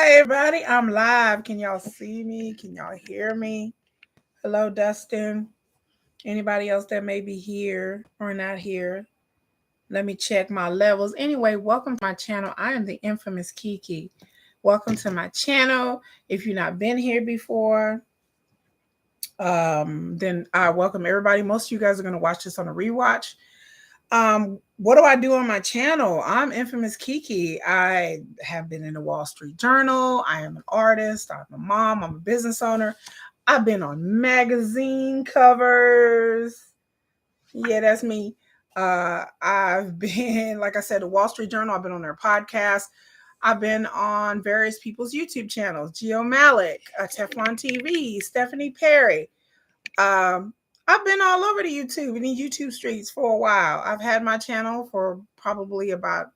Hi, everybody. I'm live. Can y'all see me? Can y'all hear me? Hello, Dustin. Anybody else that may be here or not here? Let me check my levels. Anyway, welcome to my channel. I am the infamous Kiki. Welcome to my channel. If you've not been here before, then I welcome everybody. Most of you guys are going to watch this on a rewatch. What do I do on my channel? I'm infamous Kiki. I have been in the Wall Street Journal. I am an artist. I'm a mom. I'm a business owner. I've been on magazine covers. Yeah, that's me. I've been, like I said, the Wall Street Journal. I've been on their podcast. I've been on various people's YouTube channels. Geo Malik, Teflon TV, Stephanie Perry. I've been all over the YouTube and the YouTube streets for a while. I've had my channel for probably about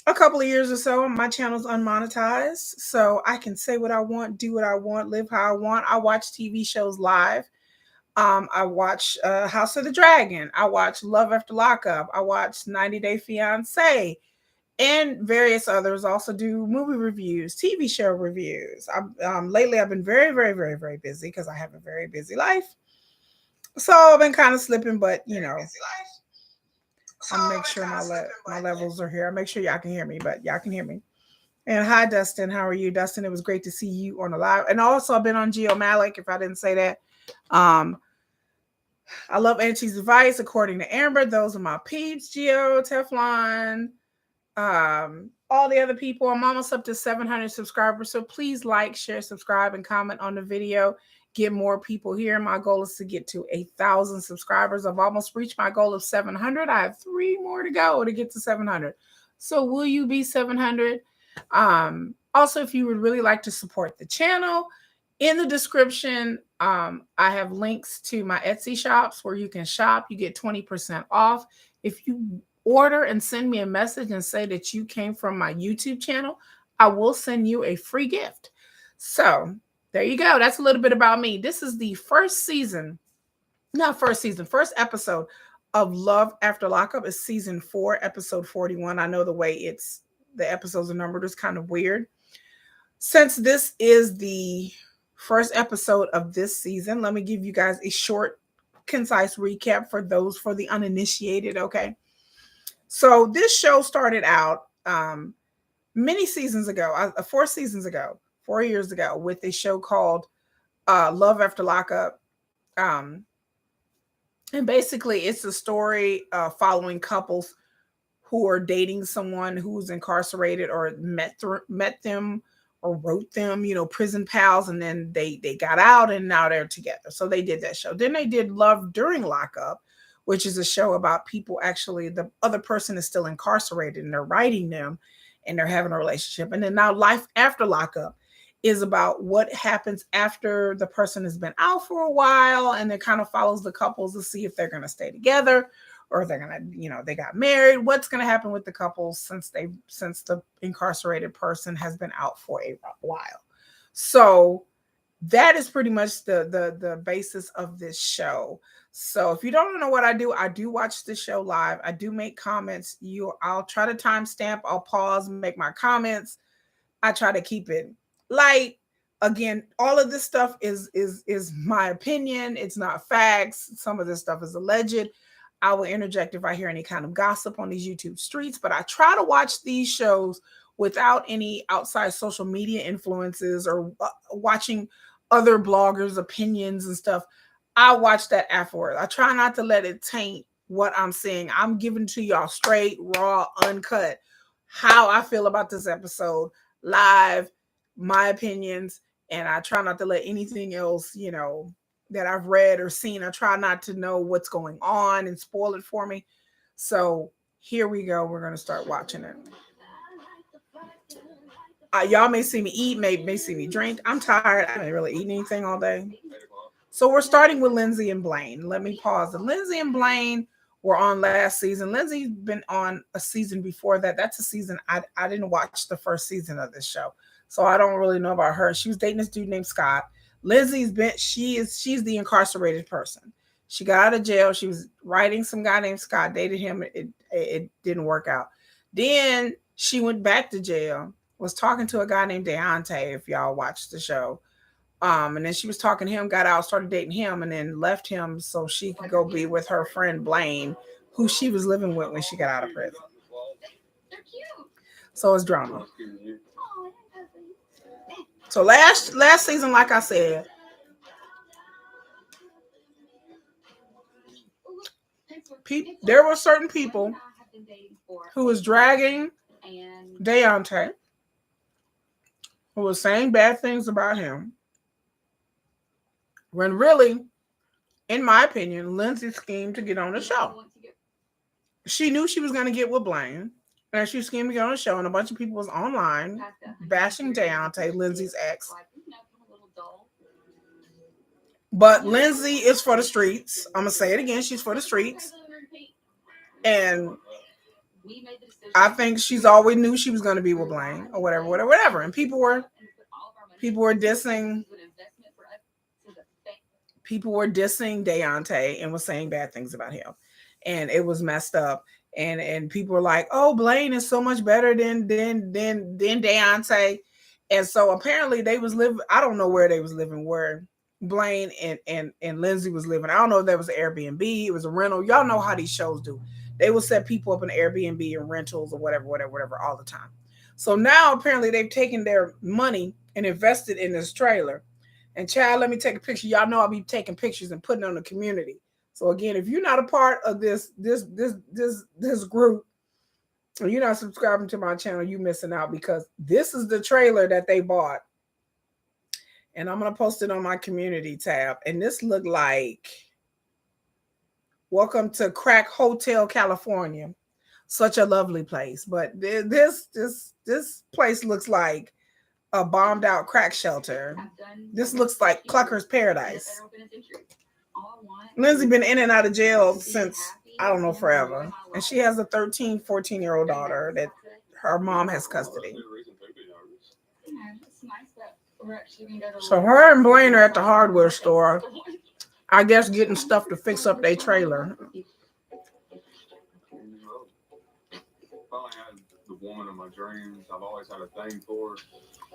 a couple of years or so. My channel's unmonetized, so I can say what I want, do what I want, live how I want. I watch TV shows live. I watch House of the Dragon. I watch Love After Lockup. I watch 90 Day Fiancé and various others. Also do movie reviews, TV show reviews. Lately I've been very, very, very, very busy because I have a very busy life. So I've been kind of slipping, but you know, I'll make sure my levels are here. I'll make sure y'all can hear me, but y'all can hear me. And hi, Dustin. How are you, Dustin? It was great to see you on the live. And also, I've been on Geo Malik, if I didn't say that. I love Auntie's advice, according to Amber. Those are my peeps, Geo, Teflon, all the other people. I'm almost up to 700 subscribers. So please like, share, subscribe, and comment on the video. Get more people here. My goal is to get to 1,000 subscribers. I've almost reached my goal of 700. I have 3 more to go to get to 700. So will you be 700? Also, if you would really like to support the channel, in the description, I have links to my Etsy shops where you can shop. You get 20% off. If you order and send me a message and say that you came from my YouTube channel, I will send you a free gift. So there you go. That's a little bit about me. This is the first episode of Love After Lockup. Is season 4, episode 41. I know the way the episodes are numbered is kind of weird. Since this is the first episode of this season, let me give you guys a short, concise recap for the uninitiated, okay? So this show started out many seasons ago, 4 seasons ago, 4 years ago, with a show called Love After Lockup. And basically it's a story following couples who are dating someone who's incarcerated or met them or wrote them, prison pals, and then they got out and now they're together. So they did that show. Then they did Love During Lockup, which is a show about people actually, the other person is still incarcerated and they're writing them and they're having a relationship. And then now Life After Lockup is about what happens after the person has been out for a while, and it kind of follows the couples to see if they're going to stay together or if they're going to, they got married. What's going to happen with the couples since the incarcerated person has been out for a while. So that is pretty much the basis of this show. So if you don't know what I do watch the show live. I do make comments. I'll try to timestamp. I'll pause and make my comments. I try to keep it light. Again, all of this stuff is my opinion. It's not facts. Some of this stuff is alleged. I will interject if I hear any kind of gossip on these YouTube streets, but I try to watch these shows without any outside social media influences or watching other bloggers' opinions and stuff. I watch that afterward. I try not to let it taint what I'm seeing. I'm giving to y'all straight, raw, uncut, how I feel about this episode, live, my opinions, and I try not to let anything else, that I've read or seen. I try not to know what's going on and spoil it for me. So here we go. We're going to start watching it. Y'all may see me eat, may see me drink. I'm tired. I haven't really eaten anything all day. So we're starting with Lindsey and Blaine. Let me pause. Lindsey and Blaine were on last season. Lindsey's been on a season before that. That's a season I didn't watch the first season of this show, so I don't really know about her. She was dating this dude named Scott. Lindsey's she's the incarcerated person. She got out of jail. She was writing some guy named Scott, dated him. It didn't work out. Then she went back to jail, was talking to a guy named Deontay, if y'all watched the show. And then she was talking to him, got out, started dating him, and then left him so she could go be with her friend Blaine, who she was living with when she got out of prison. So it's drama. So last season, like I said, there were certain people who was dragging Deontay, who was saying bad things about him, when really, in my opinion, Lindsey schemed to get on the show. She knew she was going to get with Blaine, and she schemed to get on the show, and a bunch of people was online bashing Deontay, Lindsey's ex. But Lindsey is for the streets. I'm going to say it again. She's for the streets. And I think she's always knew she was going to be with Blaine or whatever. And people were dissing. People were dissing Deontay and was saying bad things about him. And it was messed up. And people were like, oh, Blaine is so much better than Deontay. And so apparently they was living, I don't know where they was living, where Blaine and Lindsey was living. I don't know if that was an Airbnb, it was a rental. Y'all know how these shows do. They will set people up in Airbnb and rentals or whatever all the time. So now apparently they've taken their money and invested in this trailer. And child, let me take a picture. Y'all know I'll be taking pictures and putting on the community. So again, if you're not a part of this group, or you're not subscribing to my channel, you missing out, because this is the trailer that they bought. And I'm going to post it on my community tab. And this looked like, welcome to Crack Hotel, California. Such a lovely place. But this place looks like a bombed out crack shelter. This looks like Clucker's Paradise. Lindsey been in and out of jail since, I don't know, forever. And she has a 13, 14-year-old daughter that her mom has custody. So her and Blaine are at the hardware store, I guess, getting stuff to fix up their trailer. The woman of my dreams. I've always had a thing for her.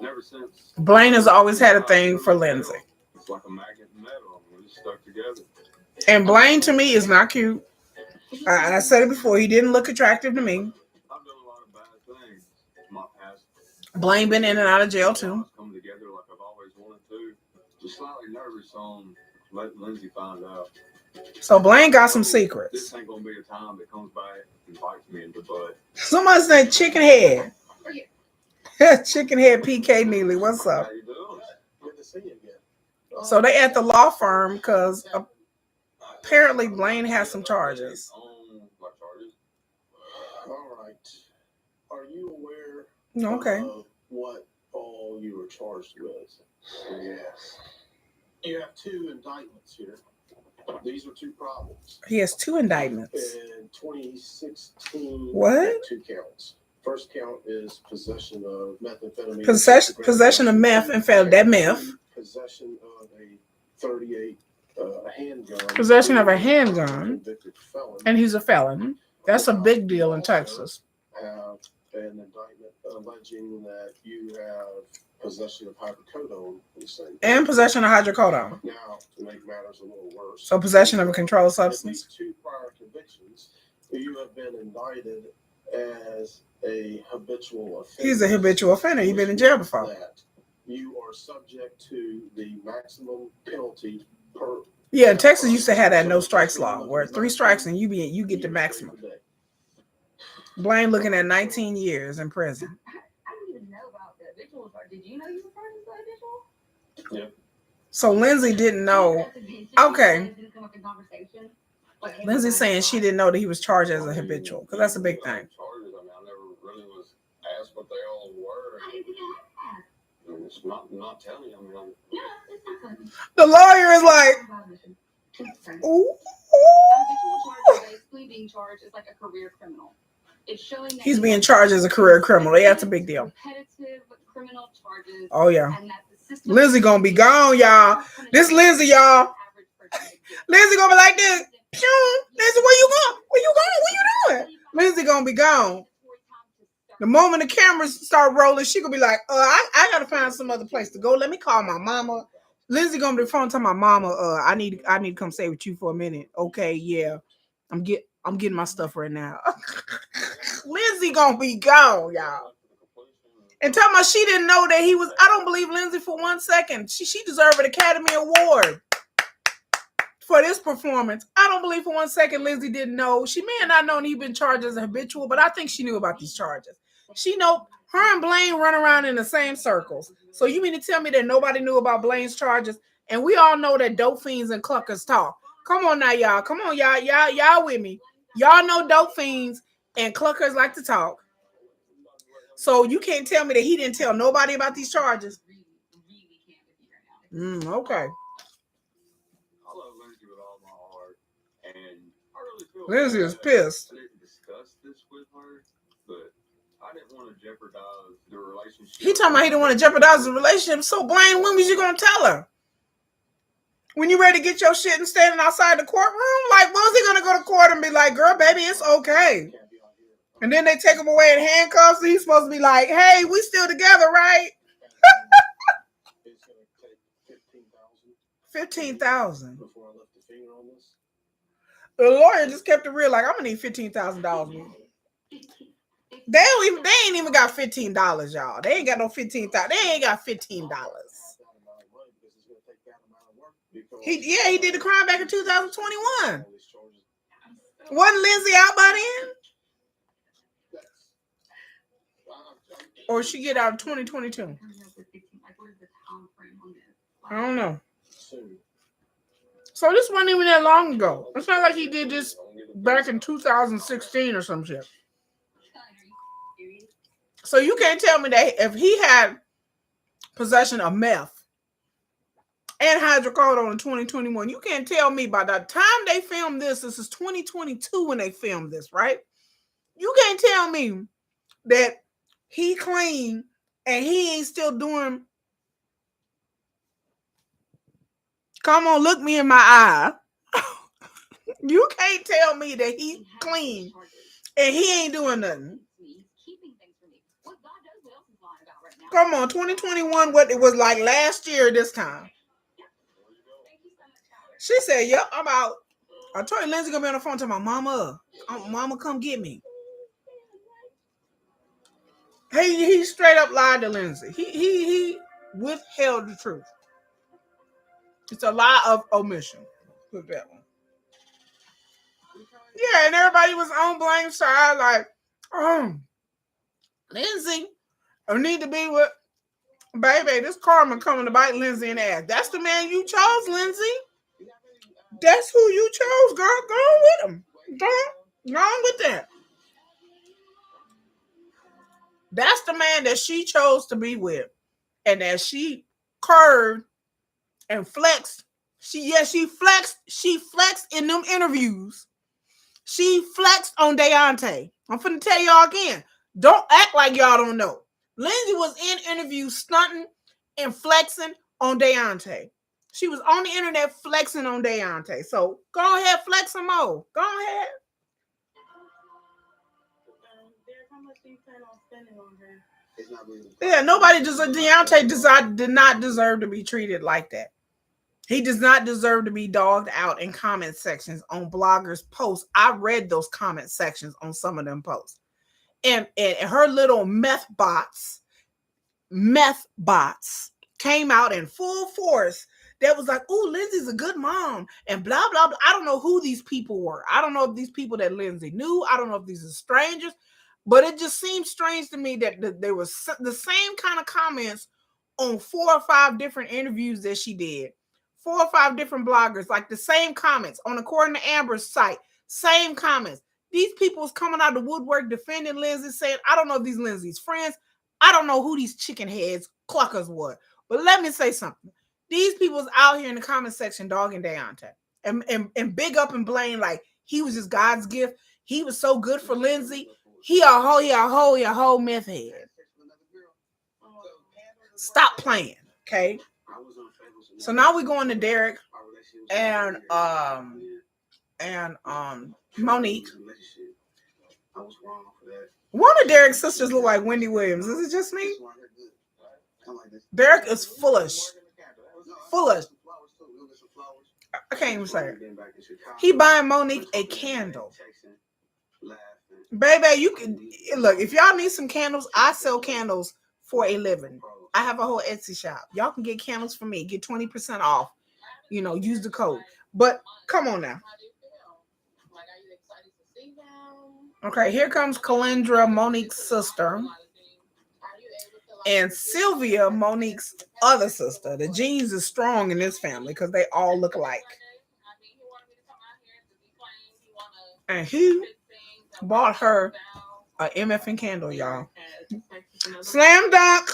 Never since. Blaine has always had a thing for Lindsey. It's like a magnet and metal. We're just stuck together. And Blaine to me is not cute. I said it before. He didn't look attractive to me. I've done a lot of bad things in my past. Blaine been in and out of jail too. Come together like I've always wanted to. Just slightly nervous on letting Lindsey find out. So Blaine got some secrets. This ain't gonna be a time that comes back and bites me in the butt. Somebody said chicken head. Chicken head PK Neely. What's up? How you doing? Good to see you again. So they at the law firm because apparently Blaine has some charges. All right. Are you aware of what all you were charged with? Yes. You have 2 indictments here. These are 2 problems. He has 2 indictments. In 2016, what? 2 counts. First count is possession of methamphetamine. Possession of meth and that meth. Possession of a 38 handgun. Possession of a handgun. And he's a felon. That's a big deal in Texas. Have an indictment alleging that you have possession of hydrocodone. And possession of hydrocodone. Now, to make matters a little worse. So possession of a controlled substance. These 2 prior convictions, you have been indicted as a habitual offender. He's a habitual offender. He's been in jail before. That you are subject to the maximum penalty per. Yeah, Texas used to have that no strikes law, where 3 strikes and you get the maximum. Blaine looking at 19 years in prison. I didn't even know about the habitual. Did you know you were part of the habitual? Yeah. So Lindsey didn't know. Okay. Lindsey's saying she didn't know that he was charged as a habitual, because that's a big thing. I never really was asked what they all were. It's not telling you. The lawyer is like, ooh. Basically being charged as like a career criminal. It's showing that he's being charged as a career criminal. Yeah, that's a big deal. Repetitive criminal charges. Oh yeah. Lindsey gonna be gone, y'all. This Lindsey, y'all. Lindsey gonna be like this. Lindsey, where you going? Where you going? What you doing? Lindsey gonna be gone. The moment the cameras start rolling, she gonna be like, I gotta find some other place to go. Let me call my mama. Lindsey gonna be on the phone to my mama. I need to come stay with you for a minute. Okay, yeah. I'm getting my stuff right now. Lindsey gonna be gone, y'all. And tell me she didn't know that he was. I don't believe Lindsey for 1 second. She deserved an Academy Award for this performance. I don't believe for 1 second Lindsey didn't know. She may have not known he'd been charged as a habitual, but I think she knew about these charges. She know her and Blaine run around in the same circles. So you mean to tell me that nobody knew about Blaine's charges? And we all know that dope fiends and cluckers talk. Come on now, y'all. Come on, y'all with me. Y'all know dope fiends and cluckers like to talk. So you can't tell me that he didn't tell nobody about these charges. Okay. Lindsey is pissed. I didn't discuss this with her, but I didn't want to jeopardize the relationship. He talking about he didn't want to jeopardize the relationship. So Blaine, when was you gonna tell her? When you ready to get your shit and standing outside the courtroom? Like, when was he gonna go to court and be like, girl, baby, it's okay? And then they take him away in handcuffs, and he's supposed to be like, hey, we still together, right? 15,000. The lawyer just kept it real, like, I'm gonna need $15,000. They ain't even got $15, y'all. They ain't got no $15,000. They ain't got $15. He did the crime back in 2021. Wasn't Lindsey out by then? Or she get out in 2022? I don't know. So this wasn't even that long ago. It's not like he did this back in 2016 or some shit. So you can't tell me that if he had possession of meth and hydrocodone in 2021, you can't tell me by the time they filmed this is 2022 when they filmed this, right? You can't tell me that he clean and he ain't still doing. Come on, look me in my eye. You can't tell me that he clean and he ain't doing nothing. Come on, 2021, what it was like last year this time. She said, yep, I'm out. I told you Lindsey gonna be on the phone to my mama. Mama, come get me. He straight up lied to Lindsey. He withheld the truth. It's a lie of omission. Put that one. Yeah, and everybody was on Blaine's side, like, Lindsey, I need to be with baby. This karma coming to bite Lindsey in the ass. That's the man you chose, Lindsey. That's who you chose, girl. Go on with him. Go on with that. That's the man that she chose to be with, and that she curved and flexed. She flexed. She flexed in them interviews. She flexed on Deontay. I'm finna tell y'all again. Don't act like y'all don't know. Lindsey was in interviews stunting and flexing on Deontay. She was on the internet flexing on Deontay. So go ahead, flex some more. Go ahead. Yeah, nobody deserves. Deontay did not deserve to be treated like that. He does not deserve to be dogged out in comment sections on bloggers' posts. I read those comment sections on some of them posts. And her little meth bots came out in full force. That was like, oh, Lindsey's a good mom and blah, blah, blah. I don't know who these people were. I don't know if these people that Lindsey knew. I don't know if these are strangers. But it just seems strange to me that there was the same kind of comments on 4 or 5 different interviews that she did. 4 or 5 different bloggers, like the same comments on According to Amber's site, same comments. These people was coming out of the woodwork defending Lindsey, saying, I don't know if these Lindsey's friends. I don't know who these chicken heads cluckers were. But let me say something. These people's out here in the comment section dogging Deontay and big up and Blaine like he was just God's gift. He was so good for Lindsey. He a whole meth head. Stop playing, okay? So now we're going to Derek and Monique. One of Derek's sisters look like Wendy Williams. Is it just me? Derek is foolish. Foolish. I can't even say it. He buying Monique a candle. Baby, you can look. If y'all need some candles, I sell candles for a living. I have a whole Etsy shop. Y'all can get candles from me. Get 20% off. Use the code. But come on now. Okay, here comes Calendra, Monique's sister, and Sylvia, Monique's other sister. The genes is strong in this family because they all look alike. And he bought her a MFN candle, y'all. Slam dunk.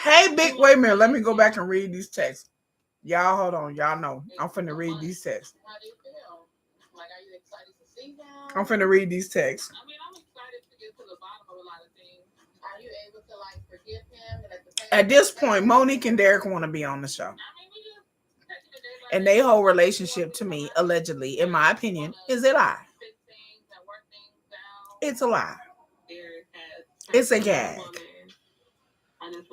Hey, wait a minute. Let me go back and read these texts. Y'all, hold on. Y'all know. I'm finna read these texts. I'm finna read these texts. At this point, Monique and Derek want to be on the show. And their whole relationship, to me, allegedly, in my opinion, is a lie. It's a lie. It's a gag.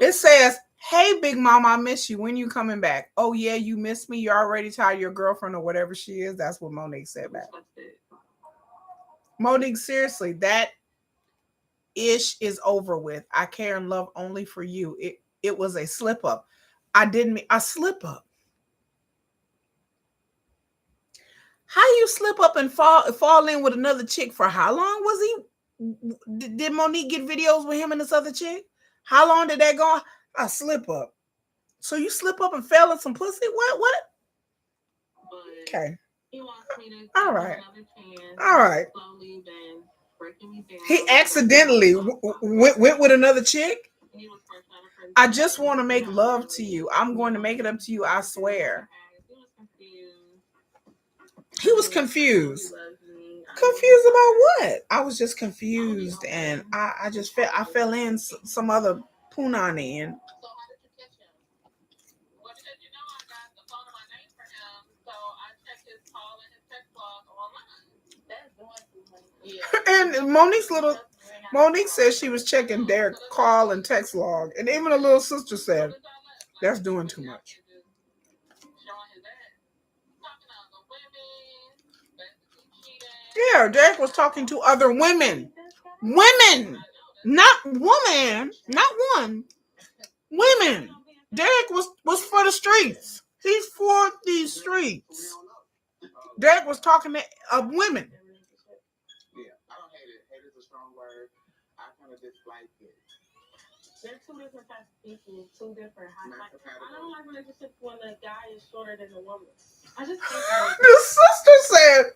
It says, hey, Big Mom, I miss you. When you coming back? Oh, yeah, you miss me? You're already tired of your girlfriend or whatever she is? That's what Monique said back. Monique, seriously, that ish is over with. I care and love only for you. It was a slip up. I didn't mean a slip up. How you slip up and fall in with another chick for how long was he? Did Monique get videos with him and this other chick? How long did that go? A slip up. So you slip up and fell in some pussy? What? Okay. All right. All right. He accidentally went with another chick? I just want to make love to you. I'm going to make it up to you, I swear. He was confused. Confused about what? I was just confused, and I fell in some other punani. And and Monique said she was checking Derek's call and text log, and even a little sister said that's doing too much. Yeah, Derek was talking to other women. Women! Not woman. Not one. Women. Derek was for the streets. He's for these streets. Derek was talking to women. I don't hate it. Hate is a strong word. I kind of dislike it. They're two different types of people, two different high. I don't like relationships when the guy is shorter than the woman. I just think the sister said,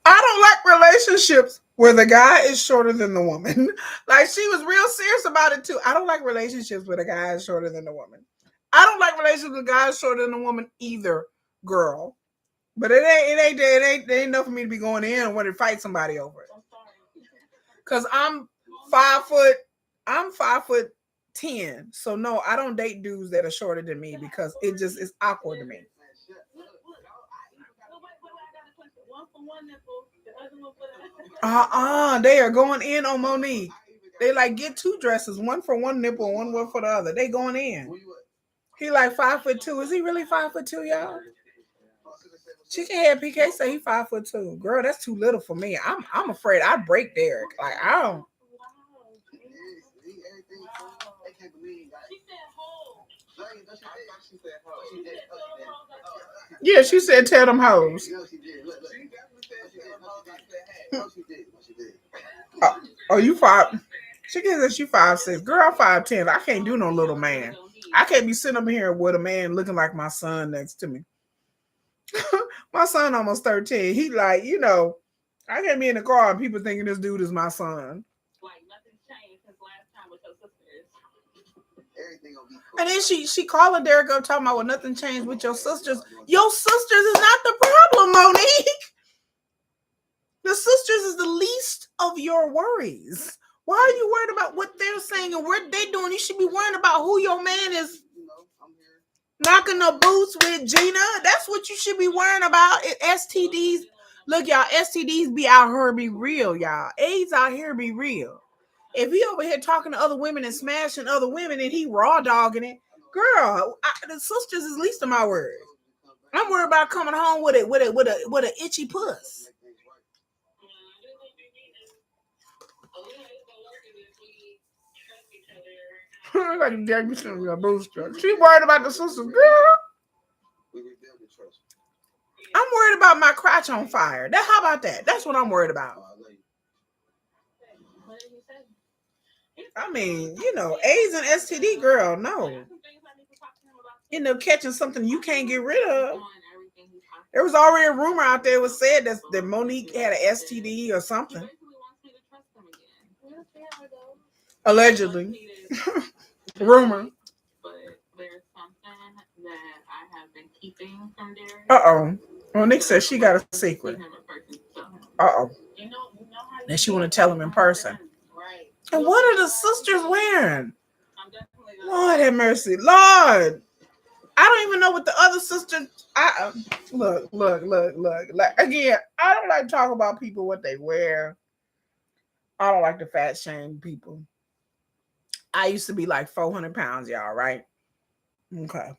I don't like relationships where the guy is shorter than the woman. Like, she was real serious about it too. I don't like relationships where the guy is shorter than the woman. I don't like relationships with guys shorter than the woman either, girl. But it ain't enough for me to be going in and want to fight somebody over it. Cause I'm 5'10". So no, I don't date dudes that are shorter than me because it just is awkward to me. They are going in on Monique. They like get two dresses, one for one nipple, one for the other. They going in. He like 5'2". Is he really 5'2", y'all? Chickenhead PK say he 5'2". Girl, that's too little for me. I'm afraid I'd break Derek. Like, I don't. Yeah, she said tell them hoes. Oh, you 5? She says you 5'6". Girl, I'm 5'10". I can't do no little man. I can't be sitting up here with a man looking like my son next to me. My son almost 13. He like, I can't be in the car and people thinking this dude is my son. Like, nothing's changed since last time with your sisters. Everything will be cool. And then she calling Derek up talking about, well, nothing changed with your sisters. Your sisters is not the problem, Monique. The sisters is the least of your worries. Why are you worried about what they're saying and what they're doing? You should be worrying about who your man is knocking the boots with, Gina. That's what you should be worrying about. STDs. Look, y'all, STDs be out here be real, y'all. AIDS out here be real. If he over here talking to other women and smashing other women and he raw dogging it, girl, the sisters is least of my worries. I'm worried about coming home with an itchy puss. Like a booster. She worried about the sisters, girl. I'm worried about my crotch on fire. How about that? That's what I'm worried about. I mean, AIDS and STD, girl, no. Catching something you can't get rid of. There was already a rumor out there. It was said that Monique had an STD or something. Allegedly. Rumor. But there's something that I have been keeping from Derek. Monique says she got a secret. Then she want to tell him in person. Right. And what are the sisters wearing? Lord have mercy. Lord. I don't even know what the other sisters. Look. Like, again, I don't like to talk about people, what they wear. I don't like to fat shame people. I used to be like 400 pounds, y'all, right? Okay.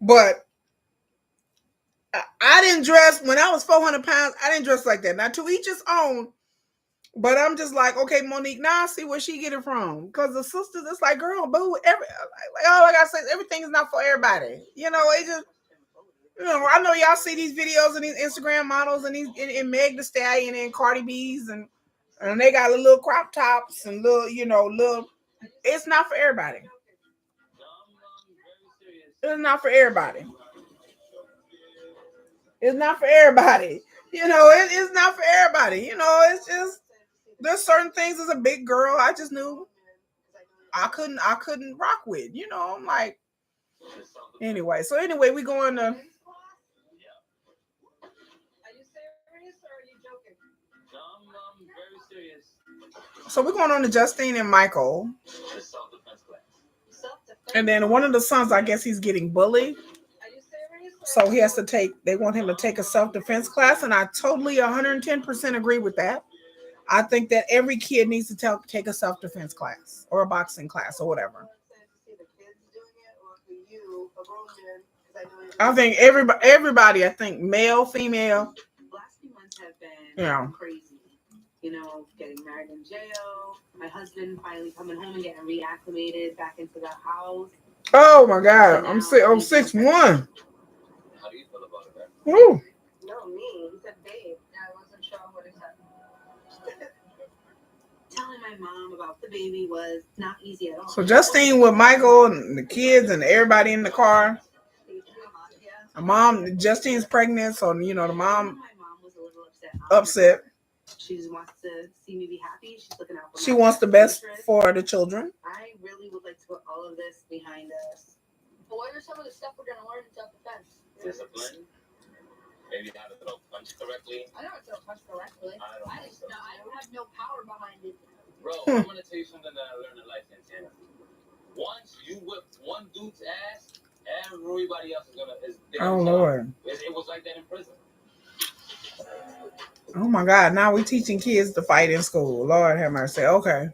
But I didn't dress, when I was 400 pounds, I didn't dress like that. Now, to each his own. But I'm just like, okay, Monique, now I see where she get it from. Because the sisters, it's like, girl, boo, like I gotta say, everything is not for everybody. It just, I know y'all see these videos and these Instagram models and these and Meg the Stallion and Cardi B's and they got little crop tops and little. It's not for everybody. It's not for everybody. It's not for everybody. It's not for everybody. It's just there's certain things as a big girl I just knew I couldn't rock with. I'm like, anyway. So anyway, we going to. Are you serious or are you joking? I'm very serious. So we're going on to Justine and Michael. And then one of the sons, I guess he's getting bullied. So he has to they want him to take a self-defense class. And I totally 110% agree with that. I think that every kid needs to take a self-defense class or a boxing class or whatever. I think everybody, I think male, female. Last few months have been crazy. Getting married in jail. My husband finally coming home and getting reacclimated back into the house. Oh my God, I'm 6'1". How do you feel about it? Woo. No, me. He said, babe. I wasn't sure what he said. Telling my mom about the baby was not easy at all. So Justine with Michael and the kids and everybody in the car. The mom, Justine's pregnant, so the mom was a little upset. She just wants to see me be happy. She's looking out for She wants the best for the children. I really would like to put all of this behind us. But what are some of the stuff we're going to learn in self-defense? Discipline. Maybe how to throw punch correctly. I know how to throw punch correctly. I have no power behind it. Bro, I'm going to tell you something that I learned in life, Santana. Once you whip one dude's ass, everybody else is going to... Oh, Lord. It was like that in prison. Oh my God! Now we're teaching kids to fight in school. Lord have mercy. Okay,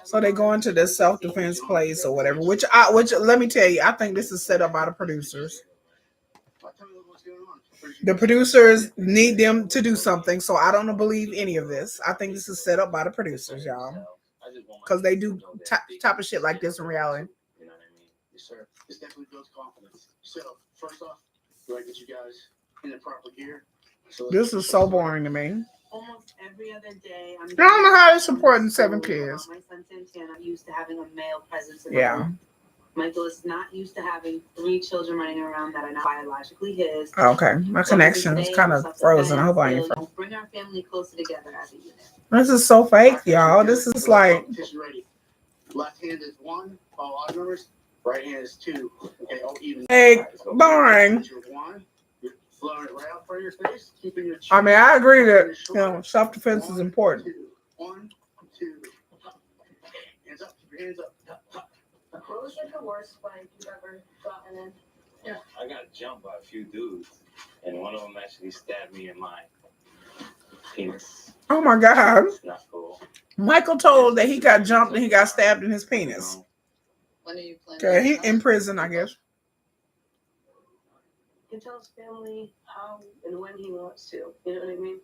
so they go into this self-defense place or whatever. Which let me tell you, I think this is set up by the producers. The producers need them to do something, so I don't believe any of this. I think this is set up by the producers, y'all, because they do type of shit like this in reality. You know what I mean? Yes, sir. This definitely builds confidence. So first off, do I get you guys in the proper gear? This is so boring to me. Almost every other day, I don't know how it's supporting 7 kids. My son Santana used to having a male presence in the home. Michael is not used to having 3 children running around that are not biologically his. Okay, my connection is kind of frozen. I hope I ain't frozen. Bring our family closer together as a unit. This is so fake, y'all. This is like. Left hand is 1, all odd numbers. Right hand is 2. Okay, all even. Fake, boring. Flowing it right out front of your face, keeping your chin. I mean, I agree that self-defense is important. 1, 2. Hands up, keep your hands up. What was like the worst fight you've ever gotten in? Yeah, I got jumped by a few dudes. and one of them actually stabbed me in my penis. Oh my God. It's not cool. Michael told that he got jumped and he got stabbed in his penis. When are you planning? Okay, he in prison, I guess. He tells family how and when he wants to. You know what I mean?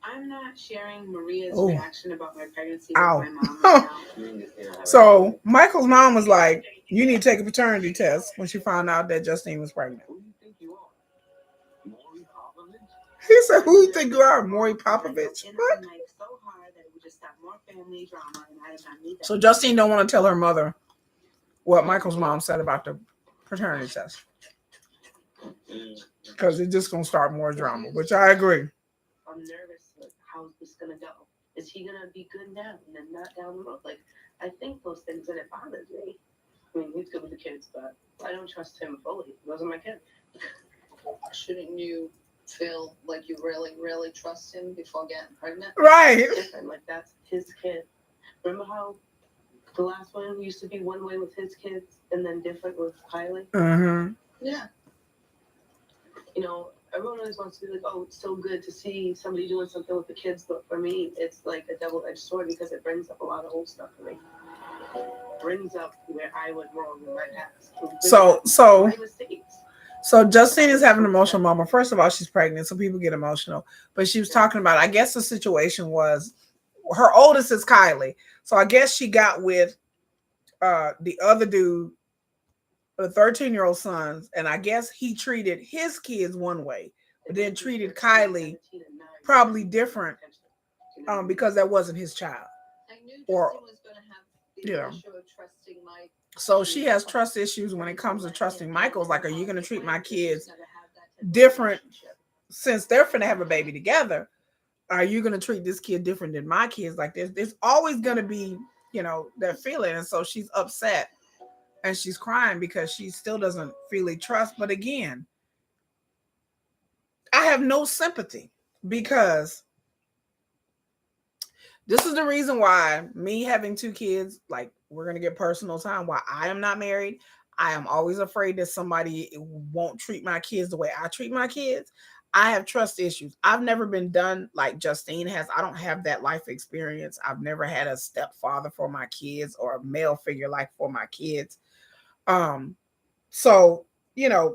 I'm not sharing Maria's reaction about my pregnancy with my mom right now. So Michael's mom was like, "You need to take a paternity test," when she found out that Justine was pregnant. Who do you think you are? Maury Popovich? He said, "Who you think you are, Maury Popovich?" What? So hard that it would just stop more family drama, and I did not need that. So Justine don't want to tell her mother what Michael's mom said about the paternity test, because it's just gonna start more drama, which I agree. I'm nervous. Like, how's this gonna go? Is he gonna be good now and then not down the road? Like, I think those things, and it bothers me. I mean, he's good with the kids, but I don't trust him fully. Those are my kids. Shouldn't you feel like you really, really trust him before getting pregnant? Right. Different. Like, that's his kid. Remember how the last one used to be one way with his kids and then different with Kylie? Mm-hmm. Yeah. You know, everyone always wants to be like, oh, it's so good to see somebody doing something with the kids, but for me, it's like a double-edged sword because it brings up a lot of old stuff for me. It brings up where I went wrong in my past. My mistakes. So Justine is having an emotional moment. First of all, she's pregnant, so people get emotional. But she was talking about, I guess the situation was, her oldest is Kylie. So I guess she got with the other dude, the 13-year-old sons, and I guess he treated his kids one way, but then treated Kylie probably different, because that wasn't his child. I knew Or, Justine was going to have the issue of trusting Mike. So she has trust issues when it comes to trusting Michael's. Like, are you going to treat my kids different since they're finna have a baby together? Are you going to treat this kid different than my kids? Like, there's always going to be, that feeling. And so she's upset and she's crying because she still doesn't really trust. But again, I have no sympathy, because this is the reason why me having 2 kids, like, we're going to get personal time, why I am not married. I am always afraid that somebody won't treat my kids the way I treat my kids. I have trust issues. I've never been done like Justine has. I don't have that life experience. I've never had a stepfather for my kids or a male figure like for my kids. So,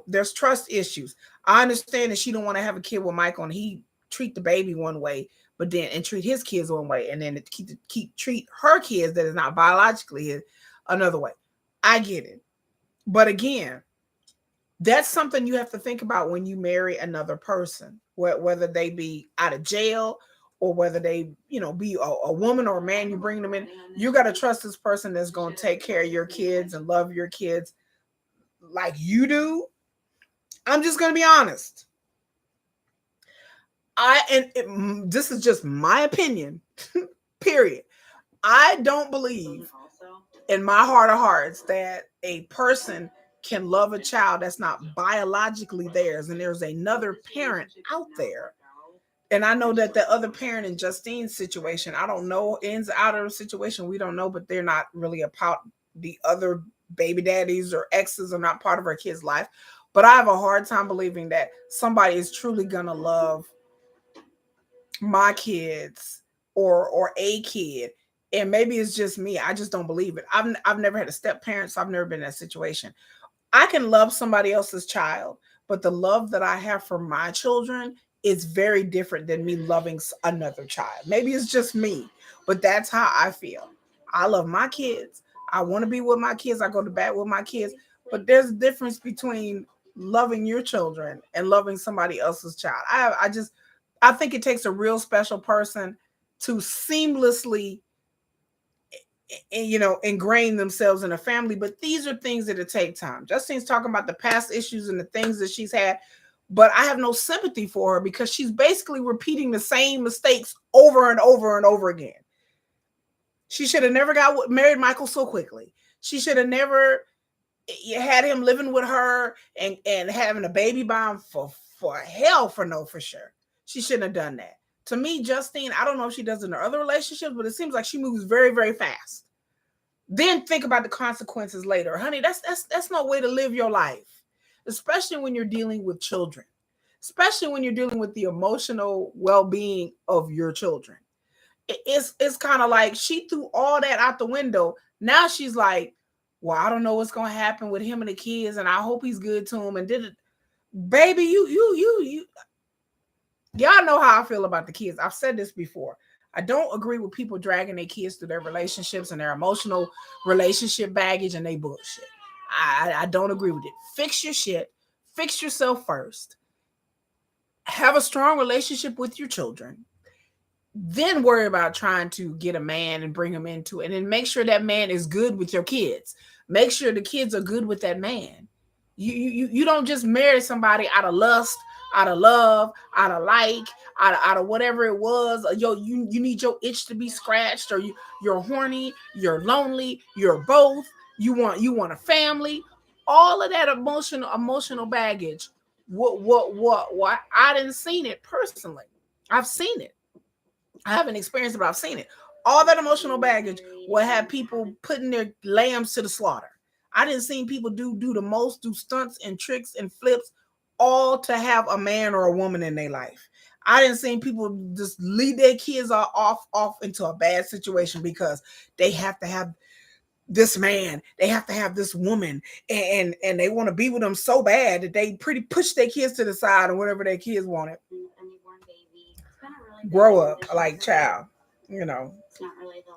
there's trust issues. I understand that she don't want to have a kid with Michael and he treat the baby one way, but then and treat his kids one way, and then treat her kids that is not biologically his another way. I get it. But again, that's something you have to think about when you marry another person, whether they be out of jail or whether they, be a woman or a man, you bring them in. You got to trust this person that's going to take care of your kids and love your kids like you do. I'm just going to be honest. This is just my opinion, period. I don't believe in my heart of hearts that a person can love a child that's not biologically theirs, and there's another parent out there. And I know that the other parent in Justine's situation, I don't know ins out of the situation, we don't know, but they're not really about the other baby daddies or exes are not part of her kid's life. But I have a hard time believing that somebody is truly gonna love my kids or a kid. And maybe it's just me. I just don't believe it. I've never had a step parent, so I've never been in that situation. I can love somebody else's child, but the love that I have for my children is very different than me loving another child. Maybe it's just me, but that's how I feel. I love my kids. I want to be with my kids. I go to bed with my kids. But there's a difference between loving your children and loving somebody else's child. I think it takes a real special person to seamlessly ingrain themselves in a family. But these are things that take time. Justine's talking about the past issues and the things that she's had, but I have no sympathy for her because she's basically repeating the same mistakes over and over and over again. She should have never married Michael so quickly. She should have never had him living with her and having a baby by him for hell for sure. She shouldn't have done that. To me, Justine, I don't know if she does in her other relationships, but it seems like she moves very, very fast. Then think about the consequences later. Honey, that's no way to live your life, especially when you're dealing with children. especially when you're dealing with the emotional well-being of your children. It's kind of like she threw all that out the window. Now she's like, well, I don't know what's gonna happen with him and the kids, and I hope he's good to him. And did it, baby? You. Y'all know how I feel about the kids. I've said this before. I don't agree with people dragging their kids through their relationships and their emotional relationship baggage and they bullshit. I don't agree with it. Fix your shit. Fix yourself first. Have a strong relationship with your children. Then worry about trying to get a man and bring him into it. And then make sure that man is good with your kids. Make sure the kids are good with that man. You don't just marry somebody out of lust, out of love, out of like, out of whatever it was. You need your itch to be scratched, or you're horny, you're lonely, you're both. You want a family. All of that emotional baggage. What? I didn't seen it personally. I've seen it. I haven't experienced it, but I've seen it. All that emotional baggage will have people putting their lambs to the slaughter. I didn't see people do the most, do stunts and tricks and flips, all to have a man or a woman in their life. I didn't see people just lead their kids off into a bad situation because they have to have this man, they have to have this woman, and they want to be with them so bad that they pretty push their kids to the side or whatever their kids wanted. Grow up like child,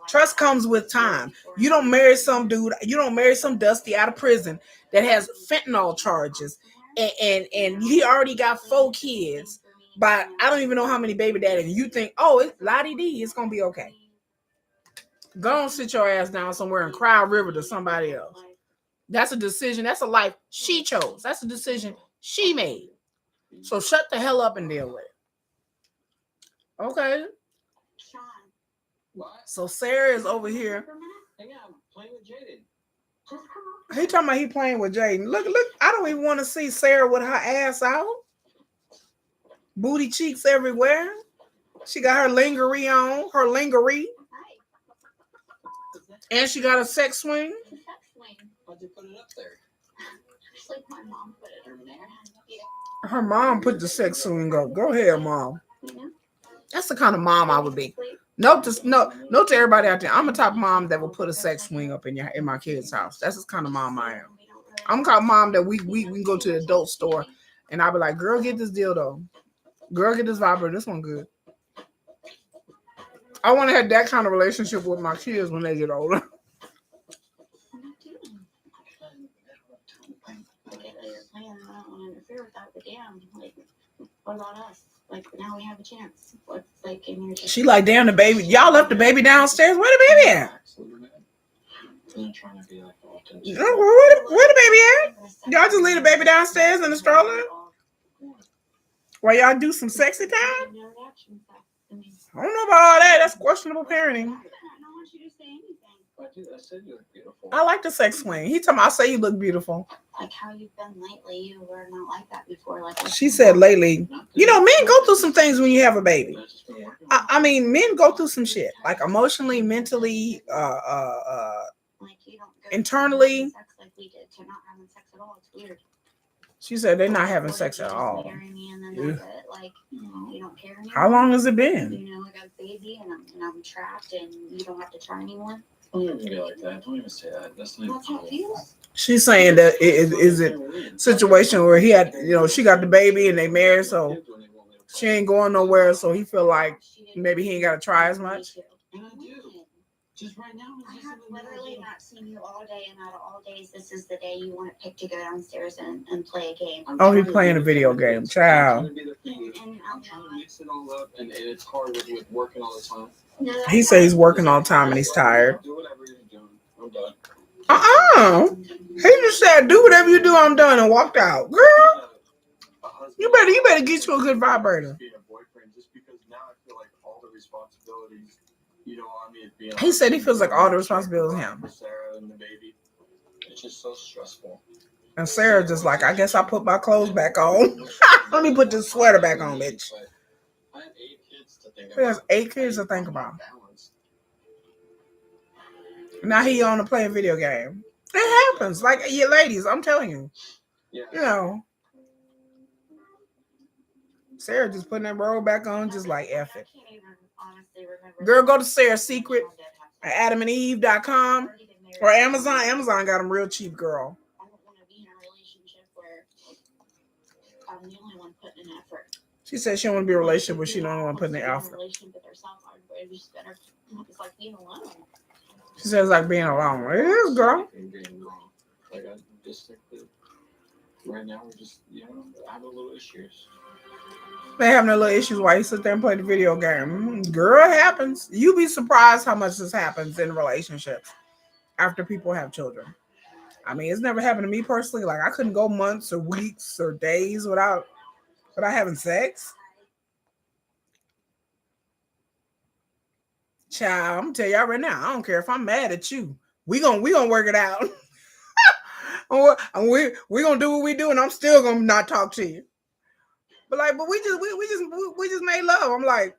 trust comes with time. You don't marry some dude, you don't marry some dusty out of prison that has fentanyl charges and he already got 4 kids, but I don't even know how many baby daddies. You think, oh, it's la-di-di, it's gonna be okay. Go and sit your ass down somewhere and cry a river to somebody else. That's a decision. That's a life she chose. That's a decision she made. So shut the hell up and deal with it. Okay. So Sara is over here. Yeah, I'm playing with Jaden. He talking about he playing with Jaden. Look, I don't even want to see Sara with her ass out. Booty cheeks everywhere. She got her lingerie on, her lingerie. And she got a sex swing. Why'd you put it up there? Just like my mom put it in there. Her mom put the sex swing up. Go ahead, mom. That's the kind of mom I would be. Note to everybody out there. I'm a type of mom that will put a sex swing up in my kids' house. That's the kind of mom I am. I'm the kind of mom that we can go to the adult store and I'll be like, girl, get this dildo. Girl, get this vibrator. This one good. I want to have that kind of relationship with my kids when they get older. I don't want to interfere with that, but damn, like, what about us? Like, now we have a chance. What's like in your? She like, damn, the baby. Y'all left the baby downstairs. Where the baby at? I'm trying to be like Where the baby at? Y'all just leave the baby downstairs in the stroller? While y'all do some sexy time? I don't know about all that. That's questionable parenting. I don't want you to say anything. I said you look beautiful. I like the sex swing. He told me I say you look beautiful. Like how you've been lately, you were not like that before. Like she said lately. Men go through some things when you have a baby. I mean, men go through some shit, like emotionally, mentally, like you don't go internally. sex like we did to not having sex at all. It's weird. She said they're not having sex at all. Me and then that's it. Like, you don't care anymore. How long has it been? I got a baby and I'm trapped and you don't have to try anymore. Don't even be like that. Don't even say that. That's not That's how it feels. She's saying that is it situation where he had, she got the baby and they married, so she ain't going nowhere, so he feel like maybe he ain't got to try as much. And I do. Just right now. I have literally not seen you all day, and out of all days, this is the day you want to pick to go downstairs and play a game. Oh, he's playing a video game, child. I'm trying to mix it all up, and it's hard with working all the time. No, He said he's working all the time and he's tired. Do whatever you're doing. I'm done. He just said, do whatever you do, I'm done, and walked out. Girl, you better get you a good vibrator. Being a boyfriend, just because now I feel like all the responsibilities, on me is being. He said he feels like all the responsibility is him. Sara and the baby. It's just so stressful. And Sara just like, I guess I put my clothes back on. Let me put this sweater back on, bitch. I have 8 kids to think He has 8 kids to think about. Now he on to play a video game. It happens. Like, you ladies, I'm telling you. Yeah. Sarah just putting that robe back on, just like F it. I can't even honestly remember. Girl, go to Sarah's Secret at adamandeve.com or Amazon. Amazon got them real cheap, girl. I don't want to be in a relationship where I'm the only one putting in effort. She said she don't want to be in a relationship where she don't want to put in the In a effort. relationship with herself, but it's better. It's like being alone. She says like being alone. It is, girl. Like I just think that right now we're just having little issues. They having their little issues while you sit there and play the video game. Girl, it happens. You be surprised how much this happens in relationships after people have children. I mean, it's never happened to me personally. Like I couldn't go months or weeks or days without having sex. Child, I'm gonna tell y'all right now, I don't care if I'm mad at you. We gonna work it out. and we gonna do what we do, and I'm still gonna not talk to you. But we just made love. I'm like,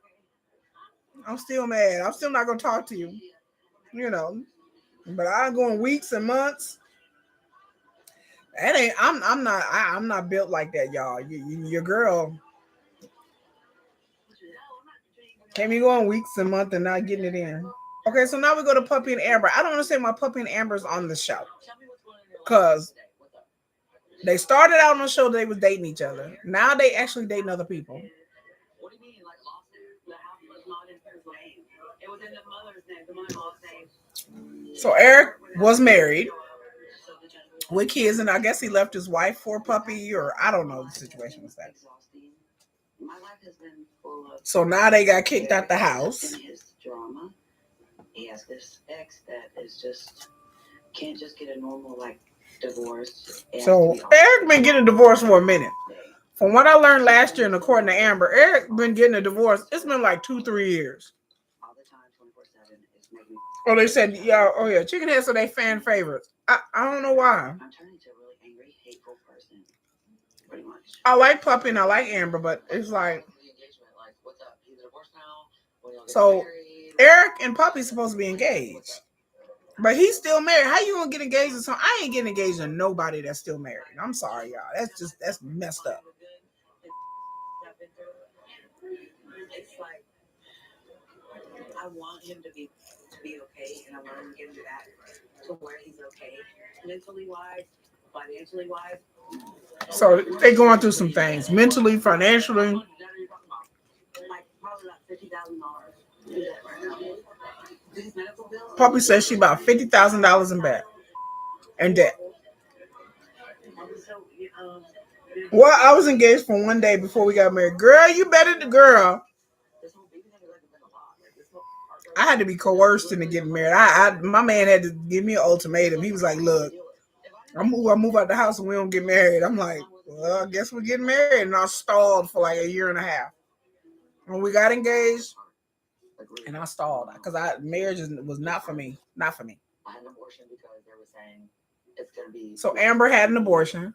I'm still mad. I'm still not gonna talk to you. But I'm going weeks and months. That ain't. I'm not built like that, y'all. Your girl can't be going weeks and months and not getting it in. Okay, so now we go to Puppy and Amber. I don't understand why Puppy and Amber's on the show. Because they started out on the show they was dating each other. Now they actually dating other people. What do you mean, like lost it? The house was not in his name. It was in the mother's name, the mother-in-law's name. So Eric was married with kids, and I guess he left his wife for Puppy, or I don't know the situation was that. My life has been full of. So now they got kicked out the house. In his drama, he has this ex that is just can't just get a normal divorce. So Eric been getting a divorce for a minute. From what I learned last year, and according to Amber, Eric been getting a divorce. It's been like 2-3 years. All the time, 24/7. It's making. Oh, they said, yeah, chicken heads are they fan favorites. I don't know why. I'm turning into a really angry, hateful person. Pretty much. I like Puppy and I like Amber, but it's like. What's up? He's divorced now. So Eric and Puppy's supposed to be engaged. But he's still married. How you gonna get engaged to someone? I ain't getting engaged to nobody that's still married. I'm sorry, y'all. That's messed up. It's like I want him to be okay, and I want him to get back to where he's okay, mentally wise, financially wise. So they going through some things, mentally, financially. Like probably about $50,000 right now. These medical bills. Puppy says she about $50,000 in debt. Well, I was engaged for one day before we got married. Girl, you better the girl. I had to be coerced into getting married. My man had to give me an ultimatum. He was like, "Look, I move out the house and we don't get married." I'm like, "Well, I guess we're getting married." And I stalled for like a year and a half. When we got engaged, and I stalled because marriage was not for me. Not for me. I had an abortion because they were saying it's gonna be. So Amber had an abortion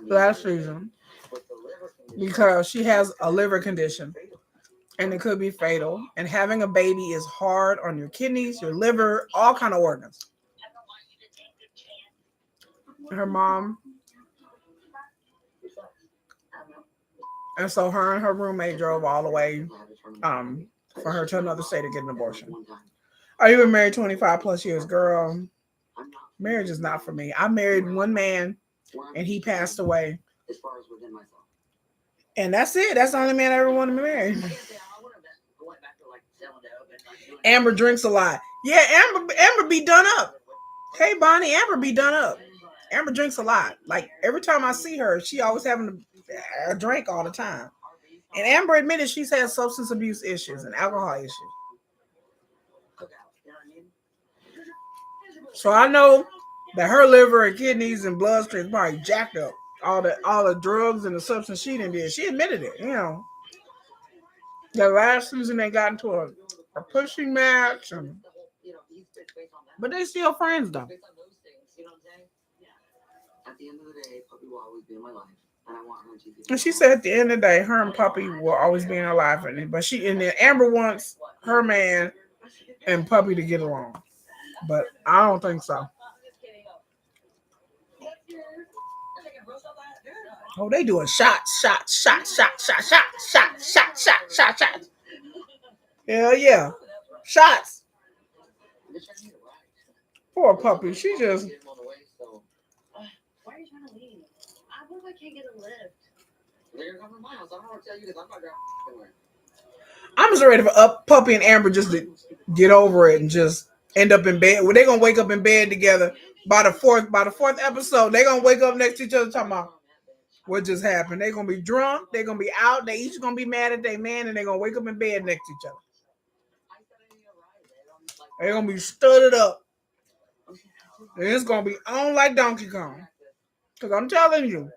last season because she has a liver condition. And it could be fatal. And having a baby is hard on your kidneys, your liver, all kind of organs. Her mom. And so her and her roommate drove all the way for her to another state to get an abortion. Are you been married 25 plus years, girl? Marriage is not for me. I married one man and he passed away. As far as within myself. And that's it. That's the only man I ever wanted to marry. Amber drinks a lot. Yeah, Amber be done up. Hey, Bonnie, Amber be done up. Amber drinks a lot. Like every time I see her, she always having a drink all the time. And Amber admitted she's had substance abuse issues and alcohol issues. So I know that her liver and kidneys and bloodstream probably jacked up. All the drugs and the substance she did. She admitted it, The last season they got into a pushing match, but they still friends though. At the end of the day, Puppy will always be in my life, and I want her to be. And she said at the end of the day, her and Puppy will always be in her life, and then Amber wants her man and Puppy to get along, but I don't think so. Oh, they doing shots. Hell yeah. Shots. Poor puppy. She just. Why are you trying to leave? What if I can't get a lift? They're gonna come from my house. I don't want to tell you because I'm not driving anywhere. I'm just ready for Puppy and Amber just to get over it and just end up in bed. Well, they're gonna wake up in bed together by the fourth episode. They're gonna wake up next to each other talking about what just happened. They're gonna be drunk, they're gonna be out, they each gonna be mad at their man, and they're gonna wake up in bed next to each other. They're gonna be studded up. And it's gonna be on like Donkey Kong. Cause I'm telling you,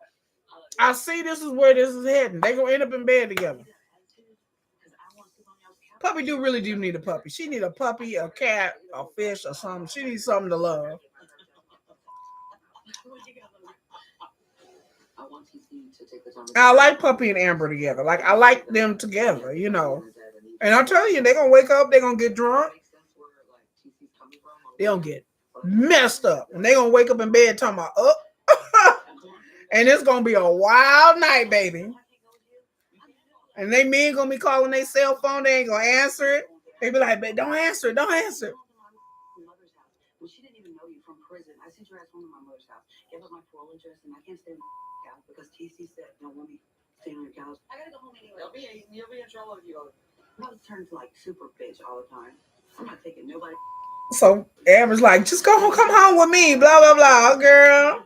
I see this is where this is heading. They're gonna end up in bed together. Puppy do need a puppy. She need a puppy, a cat, a fish, or something. She needs something to love. I like Puppy and Amber together. Like I like them together, you know. And I'm telling you, they're gonna wake up, they're gonna get drunk, they gonna get messed up, and they're gonna wake up in bed talking about and it's gonna be a wild night, baby. And they men gonna be calling their cell phone, they ain't gonna answer it. They be like, "Babe, don't answer it, don't answer it." Well, she didn't even know you from prison. I sent your ass home to my mother's house. Gave up my parole interest, and I can't stay in the house because TC said don't want me staying on your couch. I gotta go home anyway. You'll be in trouble if you go. I'm about to turn to like super bitch all the time. I'm not taking nobody. So Amber's like, "Just go home, come home with me." Blah blah blah, girl.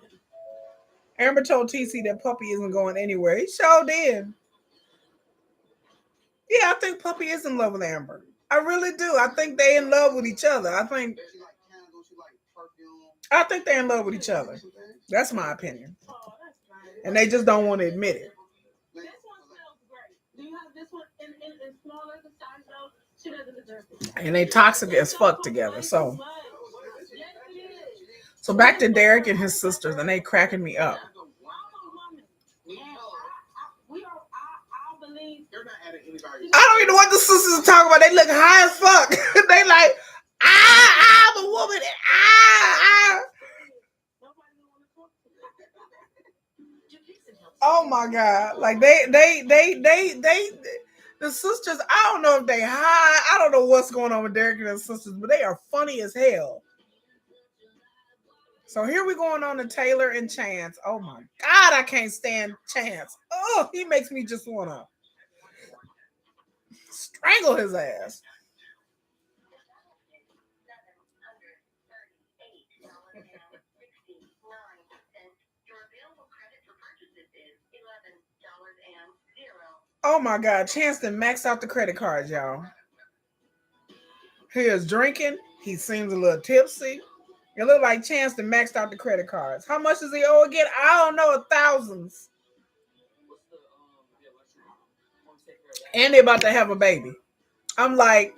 Amber told TC that Puppy isn't going anywhere. He sure did. Yeah, I think Puppy is in love with Amber. I really do. I think they in love with each other. I think they're in love with each other. That's my opinion. And they just don't want to admit it. This one smells great. Do you have this one in smaller size though? She doesn't deserve it. And they toxic as fuck together. So back to Derek and his sisters, and they cracking me up. I don't even know what the sisters are talking about. They look high as fuck. They like, I'm a woman. Oh my god! Like they, the sisters. I don't know if they high. I don't know what's going on with Derek and his sisters, but they are funny as hell. So here we going on to Tayler and Chance. Oh my god, I can't stand Chance. Oh, he makes me just wanna strangle his ass. Oh my god, Chance done maxed out the credit cards, y'all. He is drinking. He seems a little tipsy. It looked like Chance done maxed out the credit cards. How much does he owe again? I don't know, thousands. And they about to have a baby. I'm like,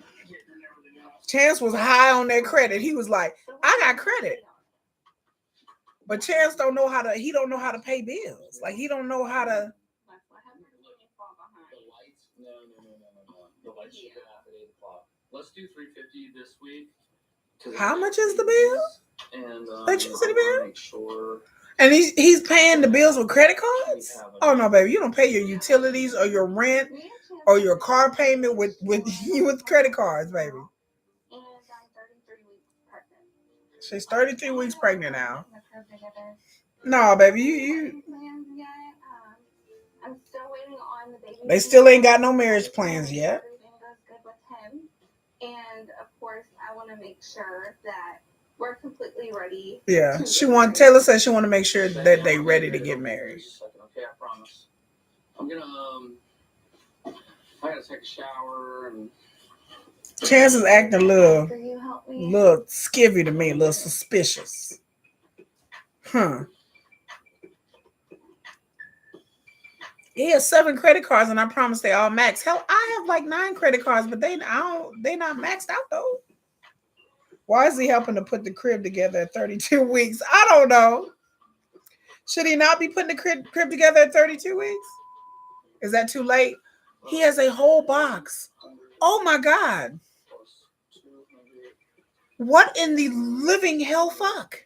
Chance was high on that credit. He was like, I got credit. But Chance don't know how to pay bills. Like he don't know how to. No. The lights should be off at 8 o'clock. Let's do $350 this week. How much is the bill? And electricity bill? Make sure. And he's paying the bills with credit cards? Oh no, baby, you don't pay your utilities or your rent or your car payment with credit cards, baby. And I'm 33 weeks pregnant. She's 33 weeks pregnant now. No, baby, you. I'm still waiting on the baby. They still ain't got no marriage plans yet. Everything goes good with him, and of course, I want to make sure that we're completely ready. Yeah, Taylor said she want to make sure that they ready to get married. Okay, I promise. I'm gonna I gotta take a shower and. Chance is acting a little skivvy to me, a little suspicious. Huh. He has 7 credit cards, and I promise they all max. Hell, I have like 9 credit cards, but they not maxed out though. Why is he helping to put the crib together at 32 weeks? I don't know. Should he not be putting the crib together at 32 weeks? Is that too late? He has a whole box. Oh my God. What in the living hell fuck?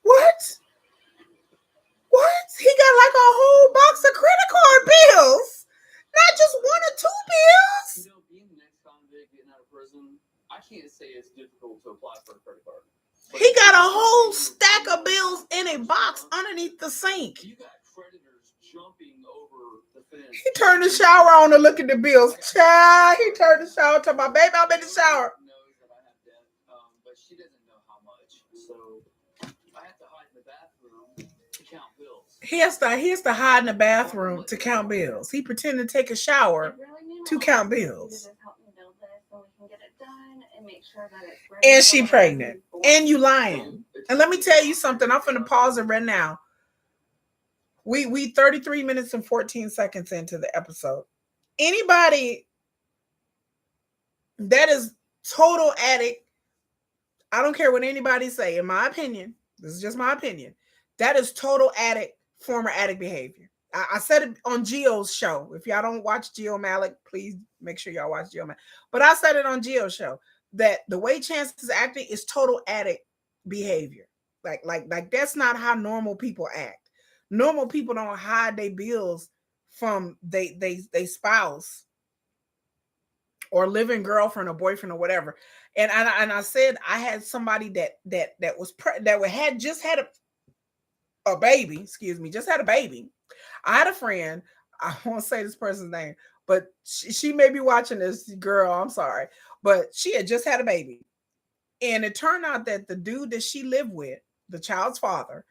What? What? He got like a whole box of credit card bills, not just one or two bills. Being the next convict getting out of prison, I can't say it's difficult to apply for a credit card. He got a whole stack of bills in a box underneath the sink. You got creditors jumping over the fence. He turned the shower on to look at the bills. Child, he turned the shower to my baby. I'm in the shower. Knows that I have debt, but she doesn't know how much. So I have to hide in the bathroom to count bills. He has to hide in the bathroom to count bills. He pretended to take a shower to count bills. And she pregnant. And you lying. And let me tell you something. I'm finna pause it right now. We 33 minutes and 14 seconds into the episode. Anybody that is total addict, I don't care what anybody say, in my opinion, this is just my opinion, that is total addict, former addict behavior. I said it on Gio's show. If y'all don't watch Gio Malik, please make sure y'all watch Gio Malik. But I said it on Gio's show that the way Chance is acting is total addict behavior. Like that's not how normal people act. Normal people don't hide their bills from they spouse or living girlfriend or boyfriend or whatever. And I said I had somebody that had just had a baby. Excuse me, just had a baby. I had a friend. I won't say this person's name, but she may be watching this. Girl, I'm sorry, but she had just had a baby, and it turned out that the dude that she lived with, the child's father,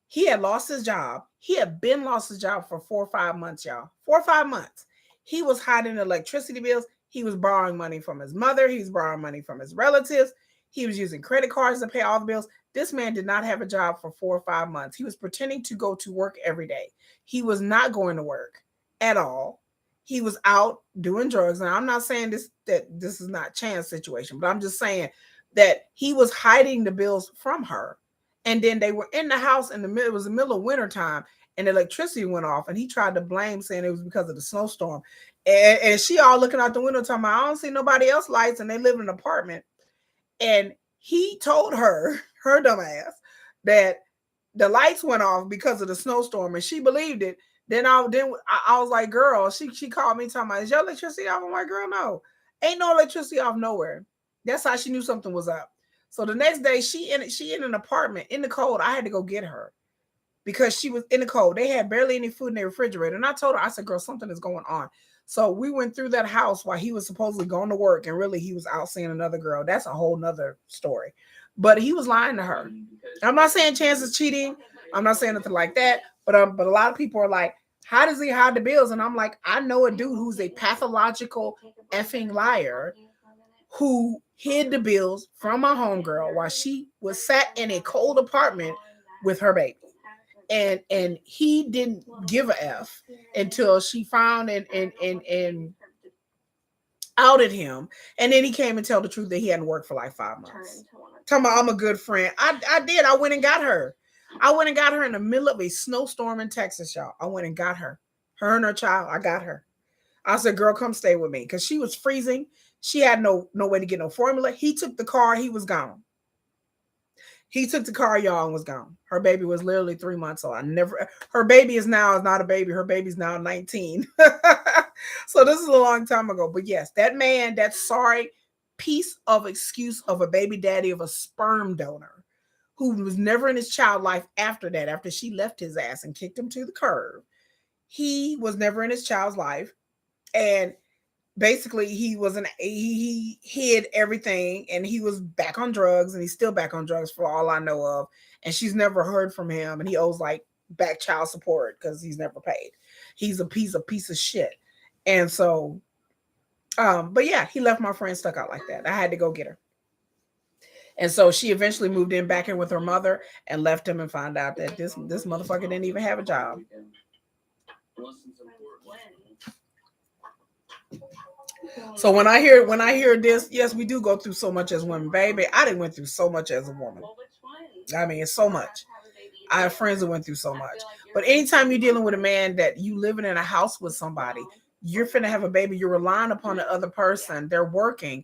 he had lost his job. He had been lost his job for 4 or 5 months, y'all. 4 or 5 months. He was hiding electricity bills. He was borrowing money from his mother. He was borrowing money from his relatives. He was using credit cards to pay all the bills. This man did not have a job for 4 or 5 months. He was pretending to go to work every day. He was not going to work at all. He was out doing drugs. And I'm not saying that this is not Chan's situation, but I'm just saying that he was hiding the bills from her. And then they were in the house in the middle. It was the middle of winter time, and the electricity went off. And he tried to blame, saying it was because of the snowstorm. And she all looking out the window, talking about, I don't see nobody else lights, and they live in an apartment. And he told her dumb ass, that the lights went off because of the snowstorm, and she believed it. Then I was like, girl, she called me talking about, is your electricity off? I'm like, girl, no, ain't no electricity off nowhere. That's how she knew something was up. So the next day, she in an apartment in the cold. I had to go get her because she was in the cold. They had barely any food in their refrigerator. And I told her, I said, girl, something is going on. So we went through that house while he was supposedly going to work, and really he was out seeing another girl. That's a whole nother story. But he was lying to her. I'm not saying Chance is cheating. I'm not saying nothing like that. But a lot of people are like, how does he hide the bills? And I'm like, I know a dude who's a pathological effing liar who hid the bills from my homegirl while she was sat in a cold apartment with her baby. And he didn't give a F until she found and outed him. And then he came and told the truth that he hadn't worked for like 5 months. Talking about, I'm a good friend. I did. I went and got her. I went and got her in the middle of a snowstorm in Texas, y'all. I went and got her. Her and her child. I got her. I said, girl, come stay with me. Because she was freezing. She had no way to get no formula. He took the car. He was gone. He took the car, y'all, and was gone. Her baby was literally 3 months old. Her baby is not a baby. Her baby's now 19. So this is a long time ago. But yes, that man, that sorry piece of excuse of a baby daddy of a sperm donor who was never in his child life after that, after she left his ass and kicked him to the curb. He was never in his child's life. And basically he hid everything, and he was back on drugs, and he's still back on drugs for all I know of. And she's never heard from him, and he owes like back child support because he's never paid. He's a piece of shit. And so, but yeah, he left my friend stuck out like that. I had to go get her. And so she eventually moved in back in with her mother and left him, and found out that this motherfucker didn't even have a job. So when I hear this, yes, we do go through so much as women, baby. I didn't went through so much as a woman. I mean, it's so much. I have friends that went through so much. But anytime you're dealing with a man that you living in a house with somebody, you're finna have a baby, you're relying upon the other person, they're working,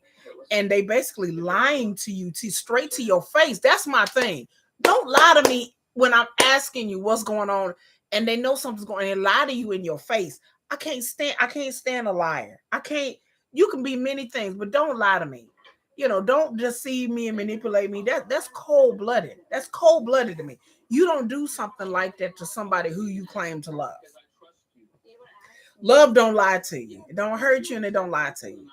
and they basically lying to you straight to your face. That's my thing. Don't lie to me when I'm asking you what's going on and they know something's going on and lie to you in your face. I can't stand a liar. You can be many things, but don't lie to me. Don't deceive me and manipulate me. That's cold-blooded. That's cold-blooded to me. You don't do something like that to somebody who you claim to love. Love don't lie to you. It don't hurt you and it don't lie to you.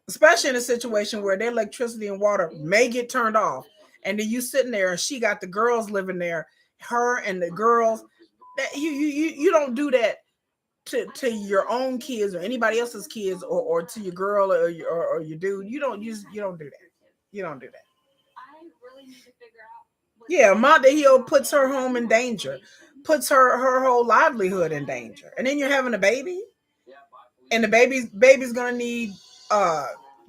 Especially in a situation where their electricity and water may get turned off. And then you sitting there and she got the girls living there, her and the girls. That you don't do that to your own kids or anybody else's kids or to your girl or your dude. You don't do that. You don't do that. Yeah, Monte Hill puts her home in danger, puts her whole livelihood in danger. And then you're having a baby, and the baby's gonna need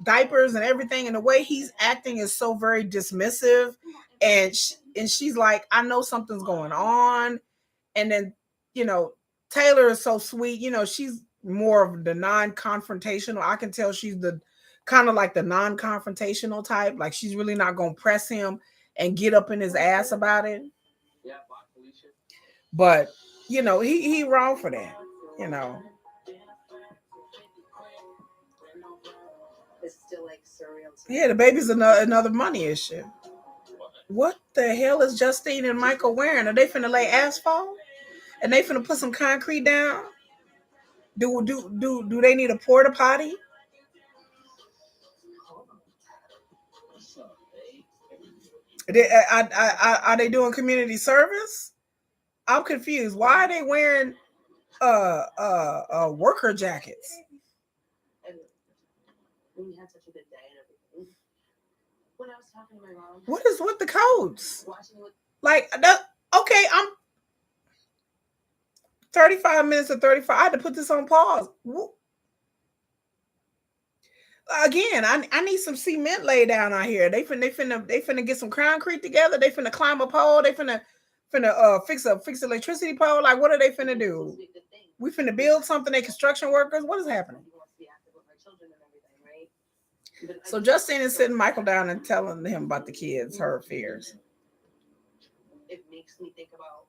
diapers and everything. And the way he's acting is so very dismissive. And she's like, I know something's going on. And then, Tayler is so sweet. She's more of the non-confrontational. I can tell she's the kind of like the non-confrontational type. Like she's really not going to press him and get up in his ass about it. But, he wrong for that, It's still like surreal. Yeah, the baby's another money issue. What the hell is Justine and Michael wearing? Are they finna lay asphalt? And they finna put some concrete down? Do they need a porta potty? Are they doing community service? I'm confused. Why are they wearing worker jackets? We had such a good day and everything. When I was talking to my mom, what is with the codes? Like that? Okay, I'm 35 minutes to 35. I had to put this on pause. Again, I need some cement laid down out here. They finna get some concrete together. They finna climb a pole. They finna fix electricity pole. Like, what are they finna do? We finna build something. They construction workers. What is happening? So Justine is sitting Michael down and telling him about the kids, her fears. It makes me think about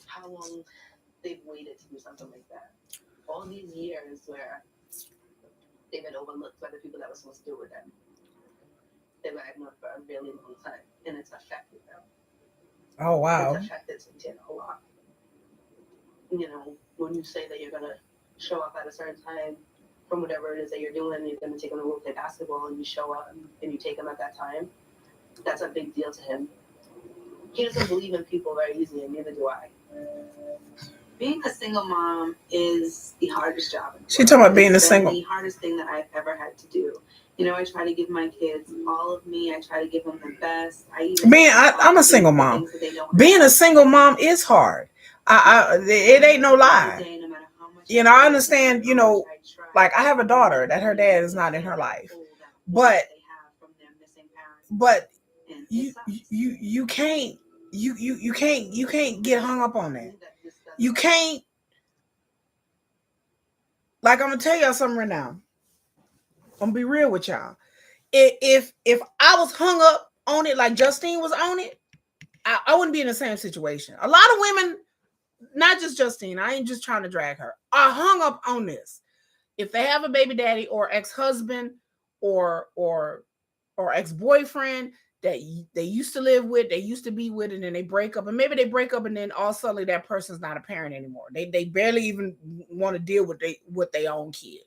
how long they've waited to do something like that. All these years where they've been overlooked by the people that were supposed to do with them. They were ignored for a really long time, and it's affected them. Oh, wow. It's affected Cynthia a lot. When you say that you're going to show up at a certain time from whatever it is that you're doing, you're going to take them to go play basketball, and you show up and you take them at that time, that's a big deal to him. He doesn't believe in people very easily, and neither do I. Being a single mom is the hardest job. She's talking about being a single. The hardest thing that I've ever had to do. I try to give my kids all of me. I try to give them the best. I'm a single mom. Being a single mom is hard. It ain't no lie. I understand, like I have a daughter that her dad is not in her life. But you can't get hung up on that. You can't. Like, I'm gonna tell y'all something right now. I'm gonna be real with y'all. If I was hung up on it like Justine was on it, I wouldn't be in the same situation. A lot of women, not just Justine, I ain't just trying to drag her, are hung up on this. If they have a baby daddy or ex-husband or ex-boyfriend that they used to live with, they used to be with, and then they break up, and maybe they break up, and then all suddenly that person's not a parent anymore. They barely even want to deal with their own kid.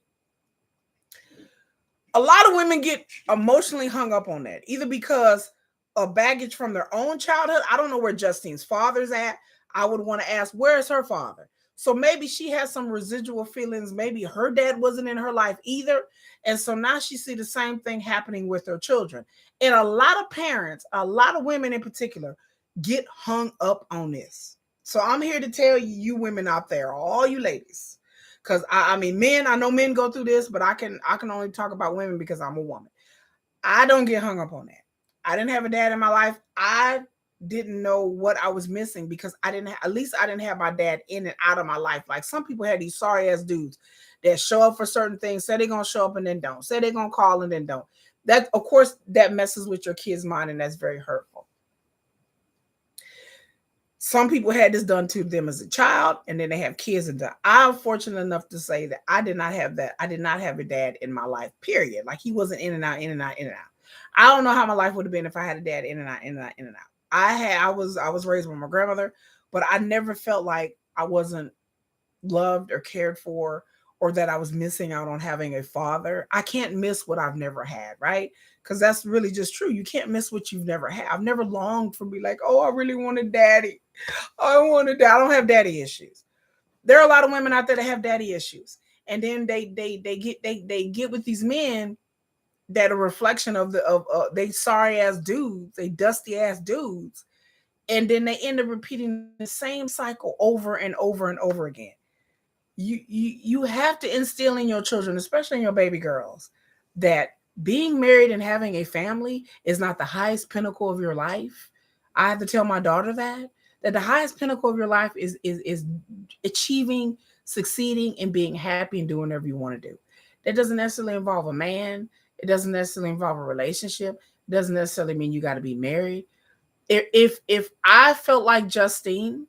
A lot of women get emotionally hung up on that, either because of baggage from their own childhood. I don't know where Justine's father's at. I would want to ask, where is her father? So maybe she has some residual feelings. Maybe her dad wasn't in her life either. And so now she see the same thing happening with her children. And a lot of parents, a lot of women in particular, get hung up on this. So I'm here to tell you women out there, all you ladies, because I mean, men, I know men go through this, but I can only talk about women because I'm a woman. I don't get hung up on that. I didn't have a dad in my life. I didn't know what I was missing because I didn't have my dad in and out of my life. Like some people had these sorry ass dudes that show up for certain things, say they're gonna show up and then don't, say they're gonna call and then don't. That, of course, that messes with your kid's mind, and that's very hurtful. Some people had this done to them as a child, and then they have kids and I'm fortunate enough to say that I did not have that. I did not have a dad in my life, period. Like he wasn't in and out, in and out, in and out. I don't know how my life would have been if I had a dad in and out, in and out, in and out. I was raised with my grandmother, but I never felt like I wasn't loved or cared for, or that I was missing out on having a father. I can't miss what I've never had, right? Because that's really just true. You can't miss what you've never had. I've never longed for be like, oh, I really want a daddy. I want a dad. I don't have daddy issues. There are a lot of women out there that have daddy issues, and then they get with these men that are a reflection of they sorry ass dudes, they dusty ass dudes, and then they end up repeating the same cycle over and over and over again. You have to instill in your children, especially in your baby girls, that being married and having a family is not the highest pinnacle of your life. I have to tell my daughter that the highest pinnacle of your life is achieving, succeeding, and being happy and doing whatever you want to do. That doesn't necessarily involve a man. It doesn't necessarily involve a relationship. It doesn't necessarily mean you got to be married. If I felt like Justine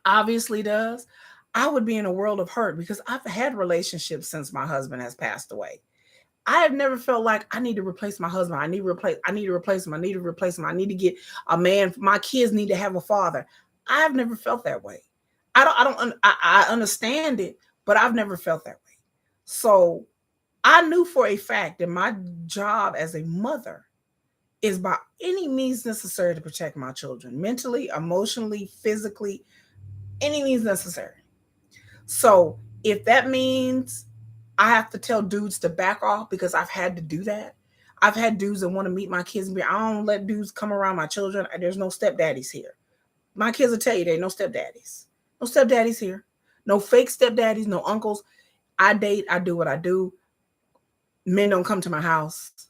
obviously does, I would be in a world of hurt because I've had relationships since my husband has passed away. I have never felt like I need to replace my husband. I need to replace him. I need to replace him. I need to get a man. My kids need to have a father. I've never felt that way. I understand it, but I've never felt that way. So I knew for a fact that my job as a mother is by any means necessary to protect my children, mentally, emotionally, physically, any means necessary. So if that means I have to tell dudes to back off because I've had to do that. I've had dudes that want to meet my kids and be, I don't let dudes come around my children. There's no stepdaddies here. My kids will tell you there ain't no stepdaddies. No stepdaddies here. No fake stepdaddies, no uncles. I date, I do what I do. Men don't come to my house.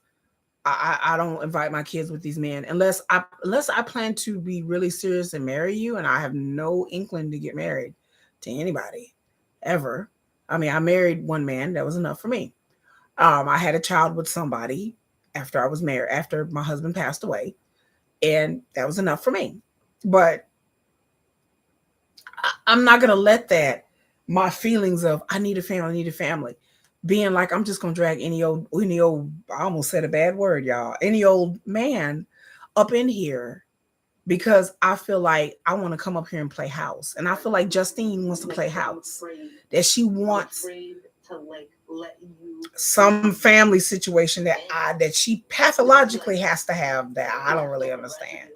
I don't invite my kids with these men unless I plan to be really serious and marry you, and I have no inkling to get married to anybody ever. I mean, I married one man. That was enough for me. I had a child with somebody after I was married, after my husband passed away, and that was enough for me. But I'm not going to let my feelings of I need a family, being like I'm just gonna drag any old, I almost said a bad word, y'all, any old man up in here because I feel like I want to come up here and play house. And I feel like Justine wants to play house. That she wants some family situation that she pathologically has to have that I don't really understand.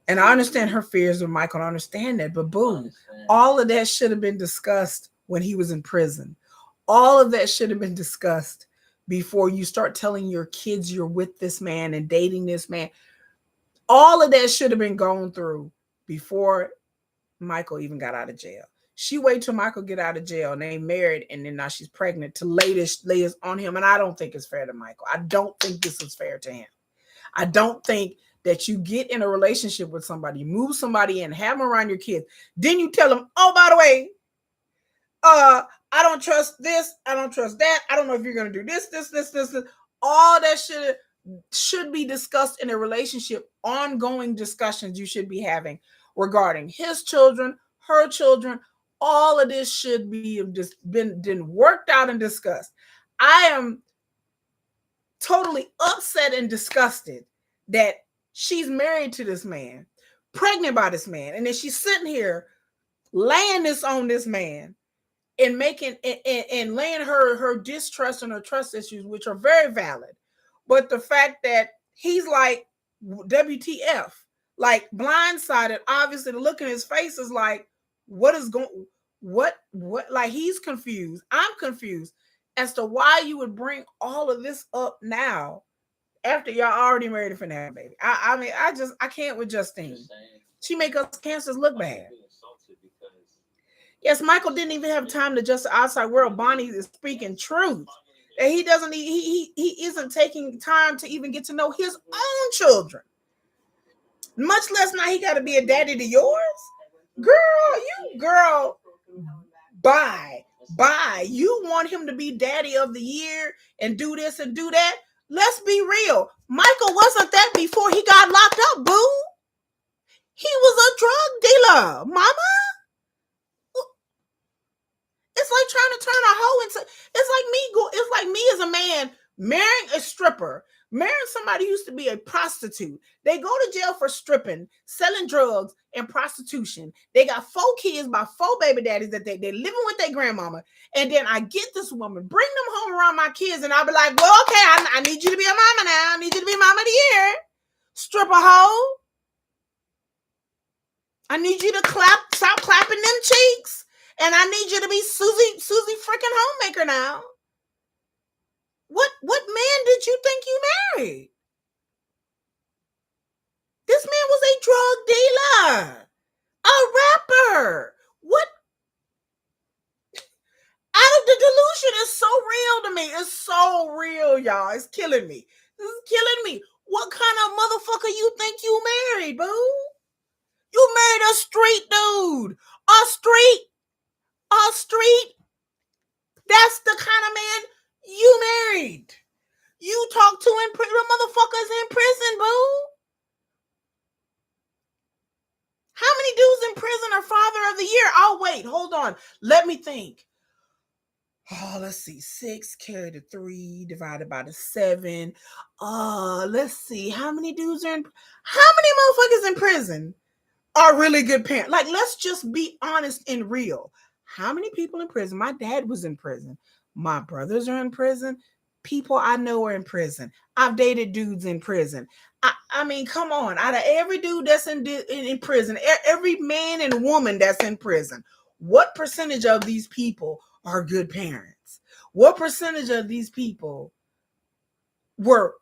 And I understand her fears with Michael. I understand that, but boom, all of that should have been discussed when he was in prison. All of that should have been discussed before you start telling your kids you're with this man and dating this man. All of that should have been gone through before Michael even got out of jail. She waited till Michael get out of jail and they married, and then now she's pregnant to lay this on him. And I don't think it's fair to Michael. I don't think this is fair to him. I don't think that you get in a relationship with somebody, move somebody in, have them around your kids. Then you tell them, oh, by the way, I don't trust this. I don't trust that. I don't know if you're going to do this. All that should be discussed in a relationship. Ongoing discussions you should be having regarding his children, her children. All of this should be just been worked out and discussed. I am totally upset and disgusted that she's married to this man, pregnant by this man, and then she's sitting here laying this on this man and making and laying her distrust and her trust issues, which are very valid. But the fact that he's like WTF, like blindsided, obviously the look in his face is like, what like he's confused. I'm confused as to why you would bring all of this up now after y'all already married and finna have a baby. I mean, I can't with Justine. She make us cancers look bad. Yes, Michael didn't even have time to just the outside world. Bonnie is speaking truth. And he doesn't. He isn't taking time to even get to know his own children. Much less now he got to be a daddy to yours, girl. Bye. You want him to be daddy of the year and do this and do that? Let's be real. Michael wasn't that before he got locked up, boo. He was a drug dealer, mama. It's like trying to turn a hoe into. It's like me as a man marrying a stripper, marrying somebody who used to be a prostitute. They go to jail for stripping, selling drugs, and prostitution. They got 4 kids by 4 baby daddies that they living with their grandmama. And then I get this woman, bring them home around my kids, and I'll be like, well, okay, I need you to be a mama now. I need you to be mama of the year. Stripper hoe. I need you to stop clapping them cheeks. And I need you to be Susie freaking homemaker now. What man did you think you married? This man was a drug dealer, a rapper. What? Out of the delusion is so real to me. It's so real, y'all. It's killing me. This is killing me. What kind of motherfucker you think you married, boo? You married a street dude. A street. That's the kind of man you married. You talk to the motherfuckers in prison, boo. How many dudes in prison are father of the year? Oh, wait, hold on. Let me think. Oh, let's see. 6 carried to 3 divided by the 7. Let's see. How many dudes are in? How many motherfuckers in prison are really good parents? Like, let's just be honest and real. How many people in prison? My dad was in prison. My brothers are in prison. People I know are in prison. I've dated dudes in prison. I mean, come on. Out of every dude that's in prison, every man and woman that's in prison, what percentage of these people are good parents? What percentage of these people were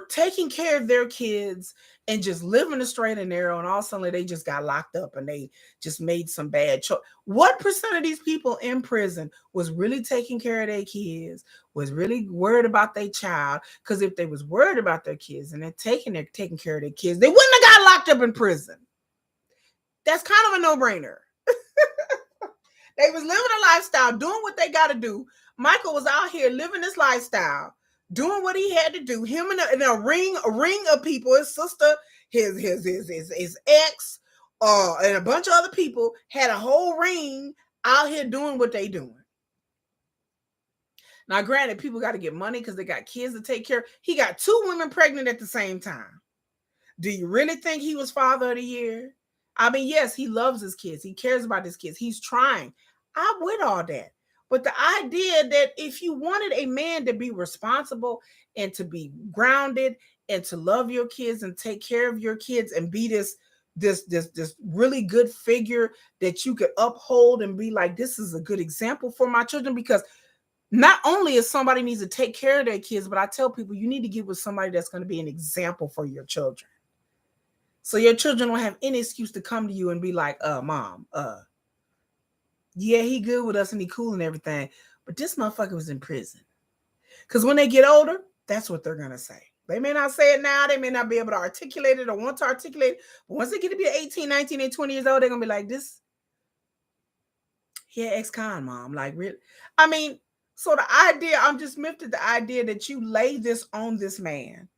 taking care of their kids and just living the straight and narrow, and all of a sudden they just got locked up and they just made some bad choice? What percent of these people in prison was really taking care of their kids, was really worried about their child? Because if they was worried about their kids and they're taking care of their kids, they wouldn't have got locked up in prison. That's kind of a no-brainer. They was living a lifestyle, doing what they got to do. Michael was out here living this lifestyle, doing what he had to do. Him in a ring of people, his sister, his ex, and a bunch of other people had a whole ring out here doing what they doing. Now, granted, people got to get money because they got kids to take care of. He got 2 women pregnant at the same time. Do you really think he was father of the year? I mean, yes, he loves his kids. He cares about his kids. He's trying. I'm with all that. But the idea that if you wanted a man to be responsible and to be grounded and to love your kids and take care of your kids and be this really good figure that you could uphold and be like, this is a good example for my children, because not only is somebody needs to take care of their kids, but I tell people you need to get with somebody that's going to be an example for your children. So your children don't have any excuse to come to you and be like, mom, yeah, he good with us and he cool and everything, but this motherfucker was in prison. Because when they get older, that's what they're going to say. They may not say it now. They may not be able to articulate it or want to articulate it. But once they get to be 18, 19, and 20 years old, they're going to be like, this, yeah, ex-con, mom. Like, really? I mean, so the idea, I'm just miffed at the idea that you lay this on this man.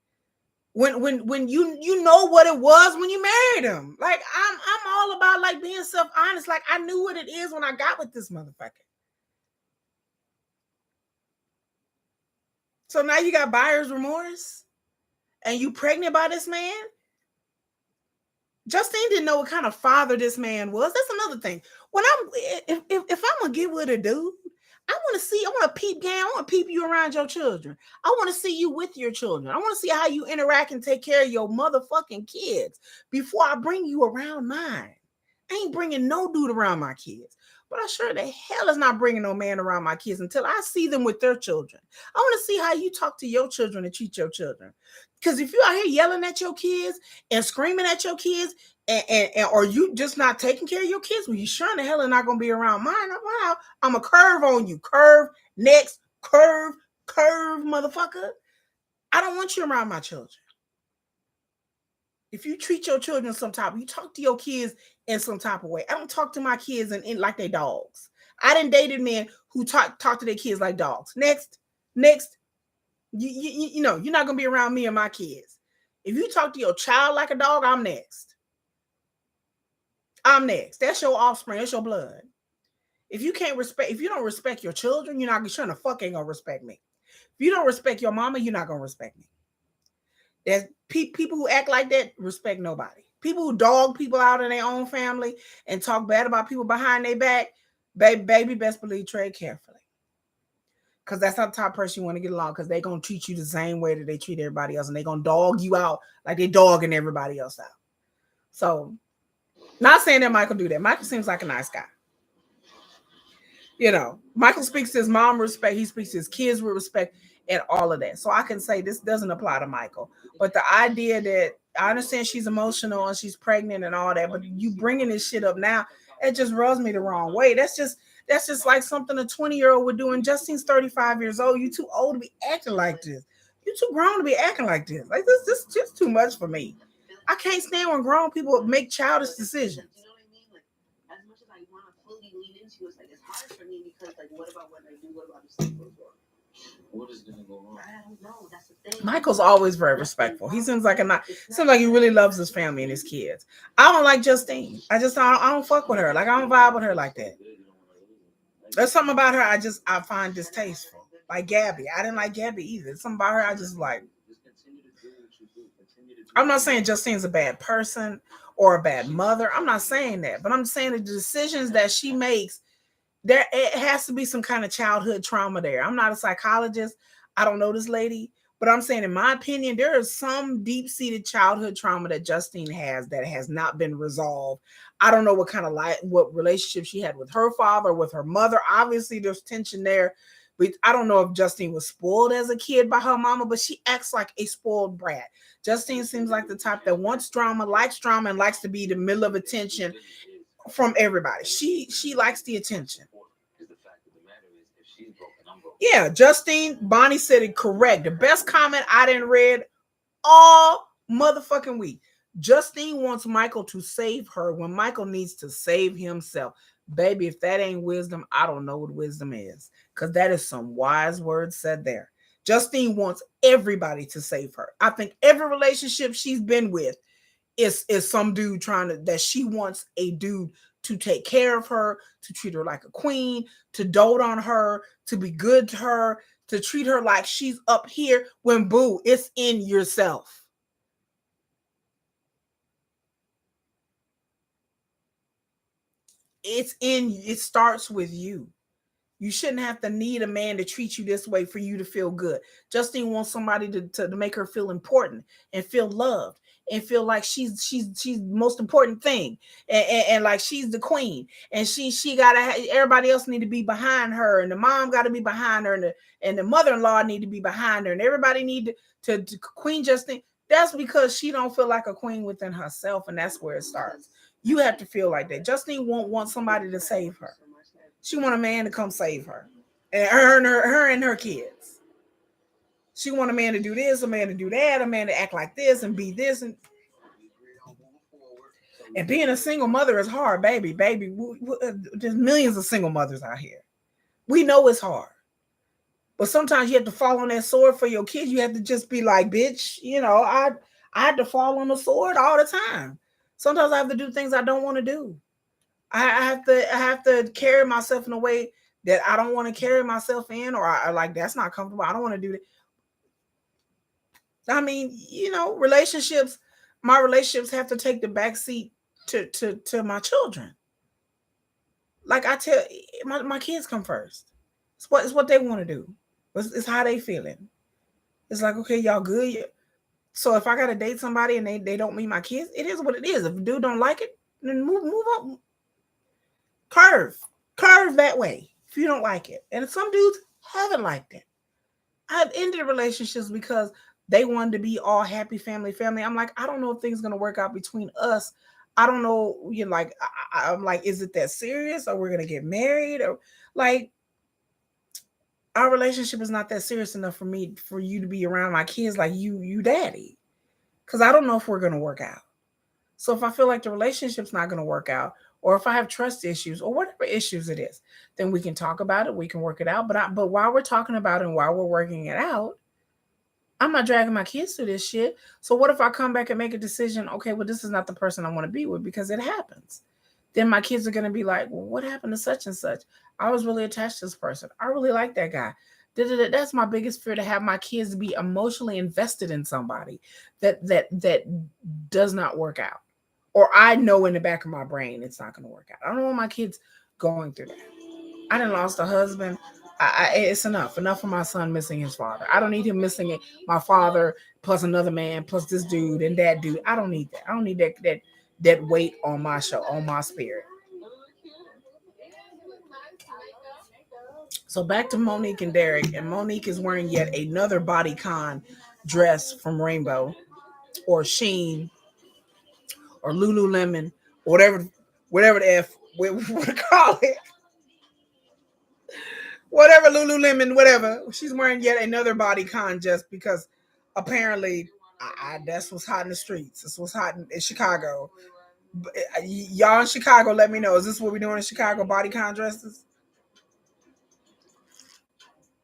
When you know what it was when you married him. Like, I'm all about like being self-honest. Like, I knew what it is when I got with this motherfucker. So now you got buyer's remorse and you pregnant by this man. Justine didn't know what kind of father this man was. That's another thing. When if I'm gonna get with a dude, I want to peep game. I want to peep you around your children. I want to see you with your children. I want to see how you interact and take care of your motherfucking kids before I bring you around mine. I ain't bringing no dude around my kids. But I sure the hell is not bringing no man around my kids until I see them with their children. I want to see how you talk to your children and treat your children. Because if you're out here yelling at your kids and screaming at your kids, and or you just not taking care of your kids, well, you sure in the hell are not going to be around mine. Wow, I'm a curve on you. Curve, next, curve, motherfucker. I don't want you around my children. If you treat your children some type, you talk to your kids in some type of way. I don't talk to my kids in like they dogs. I done dated men who talk to their kids like dogs. Next. You know, you're not going to be around me and my kids. If you talk to your child like a dog, I'm next. I'm next. That's your offspring. That's your blood. If you don't respect your children, you're not sure the fuck ain't gonna respect me. If you don't respect your mama, you're not gonna respect me. There's people who act like that respect nobody. People who dog people out in their own family and talk bad about people behind their back, baby, best believe tread carefully. Because that's not the type of person you want to get along, because they're going to treat you the same way that they treat everybody else. And they're going to dog you out like they dogging everybody else out. So, not saying that Michael do that. Michael seems like a nice guy. You know, Michael speaks to his mom with respect. He speaks to his kids with respect and all of that. So I can say this doesn't apply to Michael. But the idea that, I understand she's emotional and she's pregnant and all that, but you bringing this shit up now, it just rubs me the wrong way. That's just like something a 20-year-old would do. And Justine's 35 years old. You too old to be acting like this. You too grown to be acting like this. Like this just too much for me. I can't stand when grown people make childish decisions. You know what I mean? Like, as much as I want to fully lean into it, it's hard for me because, like, what about what I do? What about if something goes wrong? What is gonna go wrong? I don't know. That's the thing. Michael's always very respectful. He seems like seems like he really loves his family and his kids. I don't like Justine. I don't fuck with her. Like, I don't vibe with her like that. There's something about her I find distasteful. Like Gabby. I didn't like Gabby either. There's something about her I just like. I'm not saying Justine's a bad person or a bad mother. I'm not saying that. But I'm saying the decisions that she makes, there it has to be some kind of childhood trauma there. I'm not a psychologist. I don't know this lady. But I'm saying, in my opinion, there is some deep-seated childhood trauma that Justine has that has not been resolved. I don't know what kind of what relationship she had with her father, with her mother. Obviously, there's tension there. But I don't know if Justine was spoiled as a kid by her mama, but she acts like a spoiled brat. Justine seems like the type that wants drama, and likes to be the middle of attention from everybody. She likes the attention. Yeah, Justine, Bonnie said it correct. The best comment I didn't read all motherfucking week. Justine wants Michael to save her when Michael needs to save himself. Baby, if that ain't wisdom, I don't know what wisdom is. Because that is some wise words said there. Justine wants everybody to save her. I think every relationship she's been with is some dude that she wants a dude to take care of her, to treat her like a queen, to dote on her, to be good to her, to treat her like she's up here, when boo, it's in yourself. It starts with you. You shouldn't have to need a man to treat you this way for you to feel good. Justine wants somebody to make her feel important and feel loved and feel like she's the most important thing, and like she's the queen, and she gotta, everybody else need to be behind her, and the mom got to be behind her, and the mother-in-law need to be behind her, and everybody need to Queen Justine. That's because she don't feel like a queen within herself, and that's where it starts. You have to feel like that. Justine won't want somebody to save her. She want a man to come save her, and her and her kids. She want a man to do this, a man to do that, a man to act like this and be this, and being a single mother is hard, baby. There's millions of single mothers out here. We know it's hard, but sometimes you have to fall on that sword for your kids. You have to just be like, bitch, I had to fall on the sword all the time. Sometimes I have to do things I don't want to do. I have to carry myself in a way that I don't want to carry myself in, or I like, that's not comfortable. I don't want to do that. I mean, my relationships have to take the back seat to my children. Like I tell my kids come first. It's what they want to do. It's how they feeling. It's like, okay, y'all good. So if I gotta date somebody and they don't meet my kids, it is what it is. If a dude don't like it, then move up. Curve that way if you don't like it. And some dudes haven't liked it. I've ended relationships because they wanted to be all happy family. I'm like, I don't know if things are gonna work out between us. I don't know. I'm like, is it that serious? Or we're gonna get married? Or like, our relationship is not that serious enough for you to be around my kids like you daddy. Because I don't know if we're gonna work out. So if I feel like the relationship's not gonna work out, or if I have trust issues or whatever issues it is, then we can talk about it. We can work it out. But while we're talking about it and while we're working it out, I'm not dragging my kids through this shit. So what if I come back and make a decision? Okay, well, this is not the person I want to be with, because it happens. then my kids are going to be like, well, what happened to such and such? I was really attached to this person. I really like that guy. That's my biggest fear, to have my kids be emotionally invested in somebody that does not work out. Or I know in the back of my brain it's not going to work out. I don't want my kids going through that. I done lost a husband. It's enough. Enough of my son missing his father. I don't need him missing it. My father plus another man plus this dude and that dude. I don't need that. I don't need that weight on my show, on my spirit. So back to Monique and Derek, and Monique is wearing yet another bodycon dress from Rainbow or Sheen or Lululemon, or whatever the F we want to call it. Whatever Lululemon, whatever. She's wearing yet another bodycon just because apparently that's what's hot in the streets. That's what's hot in Chicago. Y'all in Chicago, let me know. Is this what we're doing in Chicago? Bodycon dresses?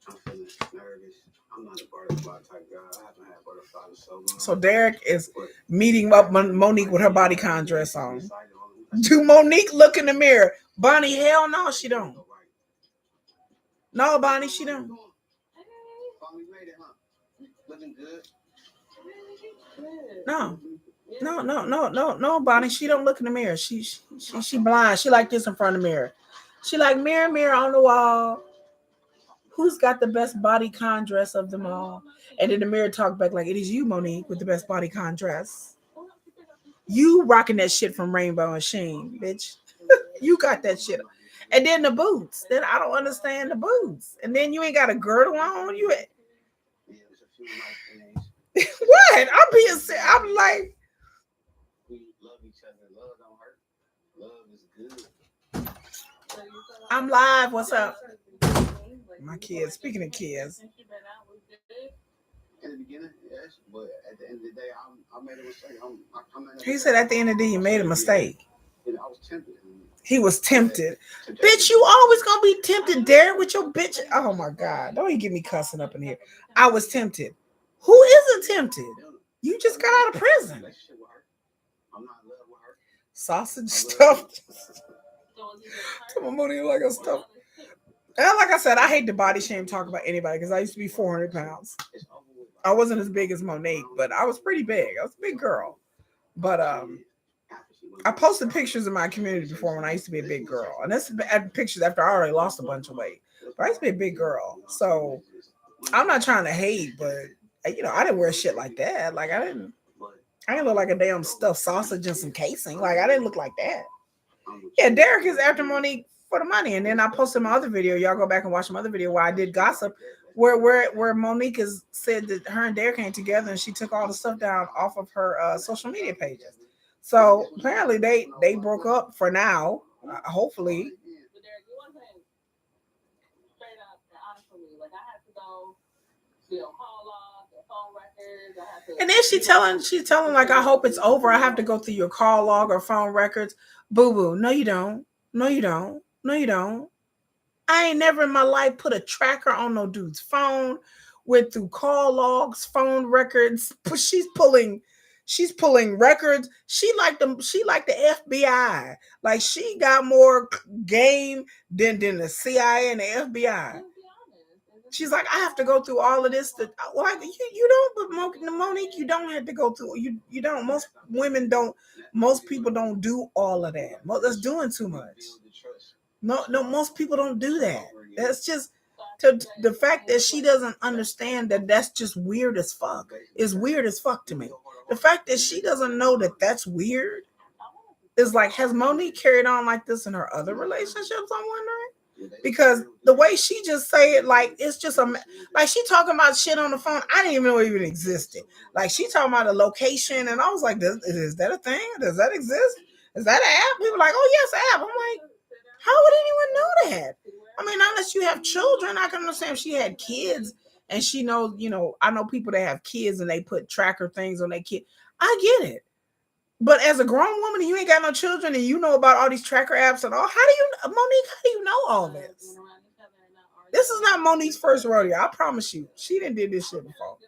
I'm feeling nervous. I'm not a butterfly type guy. I haven't had butterflies so long. So Derek is meeting up Monique with her bodycon dress on. Do Monique look in the mirror? Bonnie, hell no, she don't. No, Bonnie, she don't. No, Bonnie, she don't look in the mirror. She blind. She like this in front of the mirror. She like, mirror, mirror on the wall. Who's got the best bodycon dress of them all? And then the mirror talk back like, it is you, Monique, with the best bodycon dress. You rocking that shit from Rainbow and Sheen, bitch. You got that shit. And then the boots. Then I don't understand the boots. And then you ain't got a girdle on. You what? I'm being sick. I'm like, we love each other. Love don't hurt. Love is good. I'm live. What's up? My kids. Speaking of kids. In the beginning, yes, but at the end of the day, I made a mistake. He said at the end of the day, you made a mistake. I was tempted. He was tempted. Bitch, you always gonna be tempted, Derek, with your bitch. Oh my God. Don't even get me cussing up in here. I was tempted. Who isn't tempted? You just got out of prison. I'm not in love with her. Sausage stuffed. Like a stuff. And like I said, I hate to body shame talk about anybody because I used to be 400 pounds. I wasn't as big as Monique, but I was pretty big. I was a big girl. But I posted pictures in my community before when I used to be a big girl. And that's pictures after I already lost a bunch of weight. But I used to be a big girl. So I'm not trying to hate, but I didn't wear shit like that. Like I didn't look like a damn stuffed sausage and some casing. Like I didn't look like that. Yeah, Derek is after Monique for the money. And then I posted my other video. Y'all go back and watch my other video where I did gossip where Monique has said that her and Derek came together and she took all the stuff down off of her social media pages. So apparently they broke up for now. Hopefully. And then she's telling like, I hope it's over. I have to go through your call log or phone records. Boo boo. No, you don't. No, you don't. No, you don't. I ain't never in my life put a tracker on no dude's phone. Went through call logs, phone records. She's pulling records. She like the FBI. Like she got more game than the CIA and the FBI. She's like, I have to go through all of this. Like you don't, but Monique, you don't have to go through. You don't. Most women don't. Most people don't do all of that. That's doing too much. No, most people don't do that. That's just the fact that she doesn't understand that that's just weird as fuck. Is weird as fuck to me. The fact that she doesn't know that that's weird is like, has Monique carried on like this in her other relationships? I'm wondering. Because the way she just say it, like it's just like she talking about shit on the phone. I didn't even know it even existed. Like she talking about a location, and I was like, is that a thing? Does that exist? Is that an app? People like, oh yes, app. I'm like, how would anyone know that? I mean, unless you have children, I can understand if she had kids and she knows, I know people that have kids and they put tracker things on their kid. I get it. But as a grown woman, and you ain't got no children and you know about all these tracker apps and all, Monique, how do you know all this? This is not Monique's first rodeo. I promise you. She didn't did this shit before.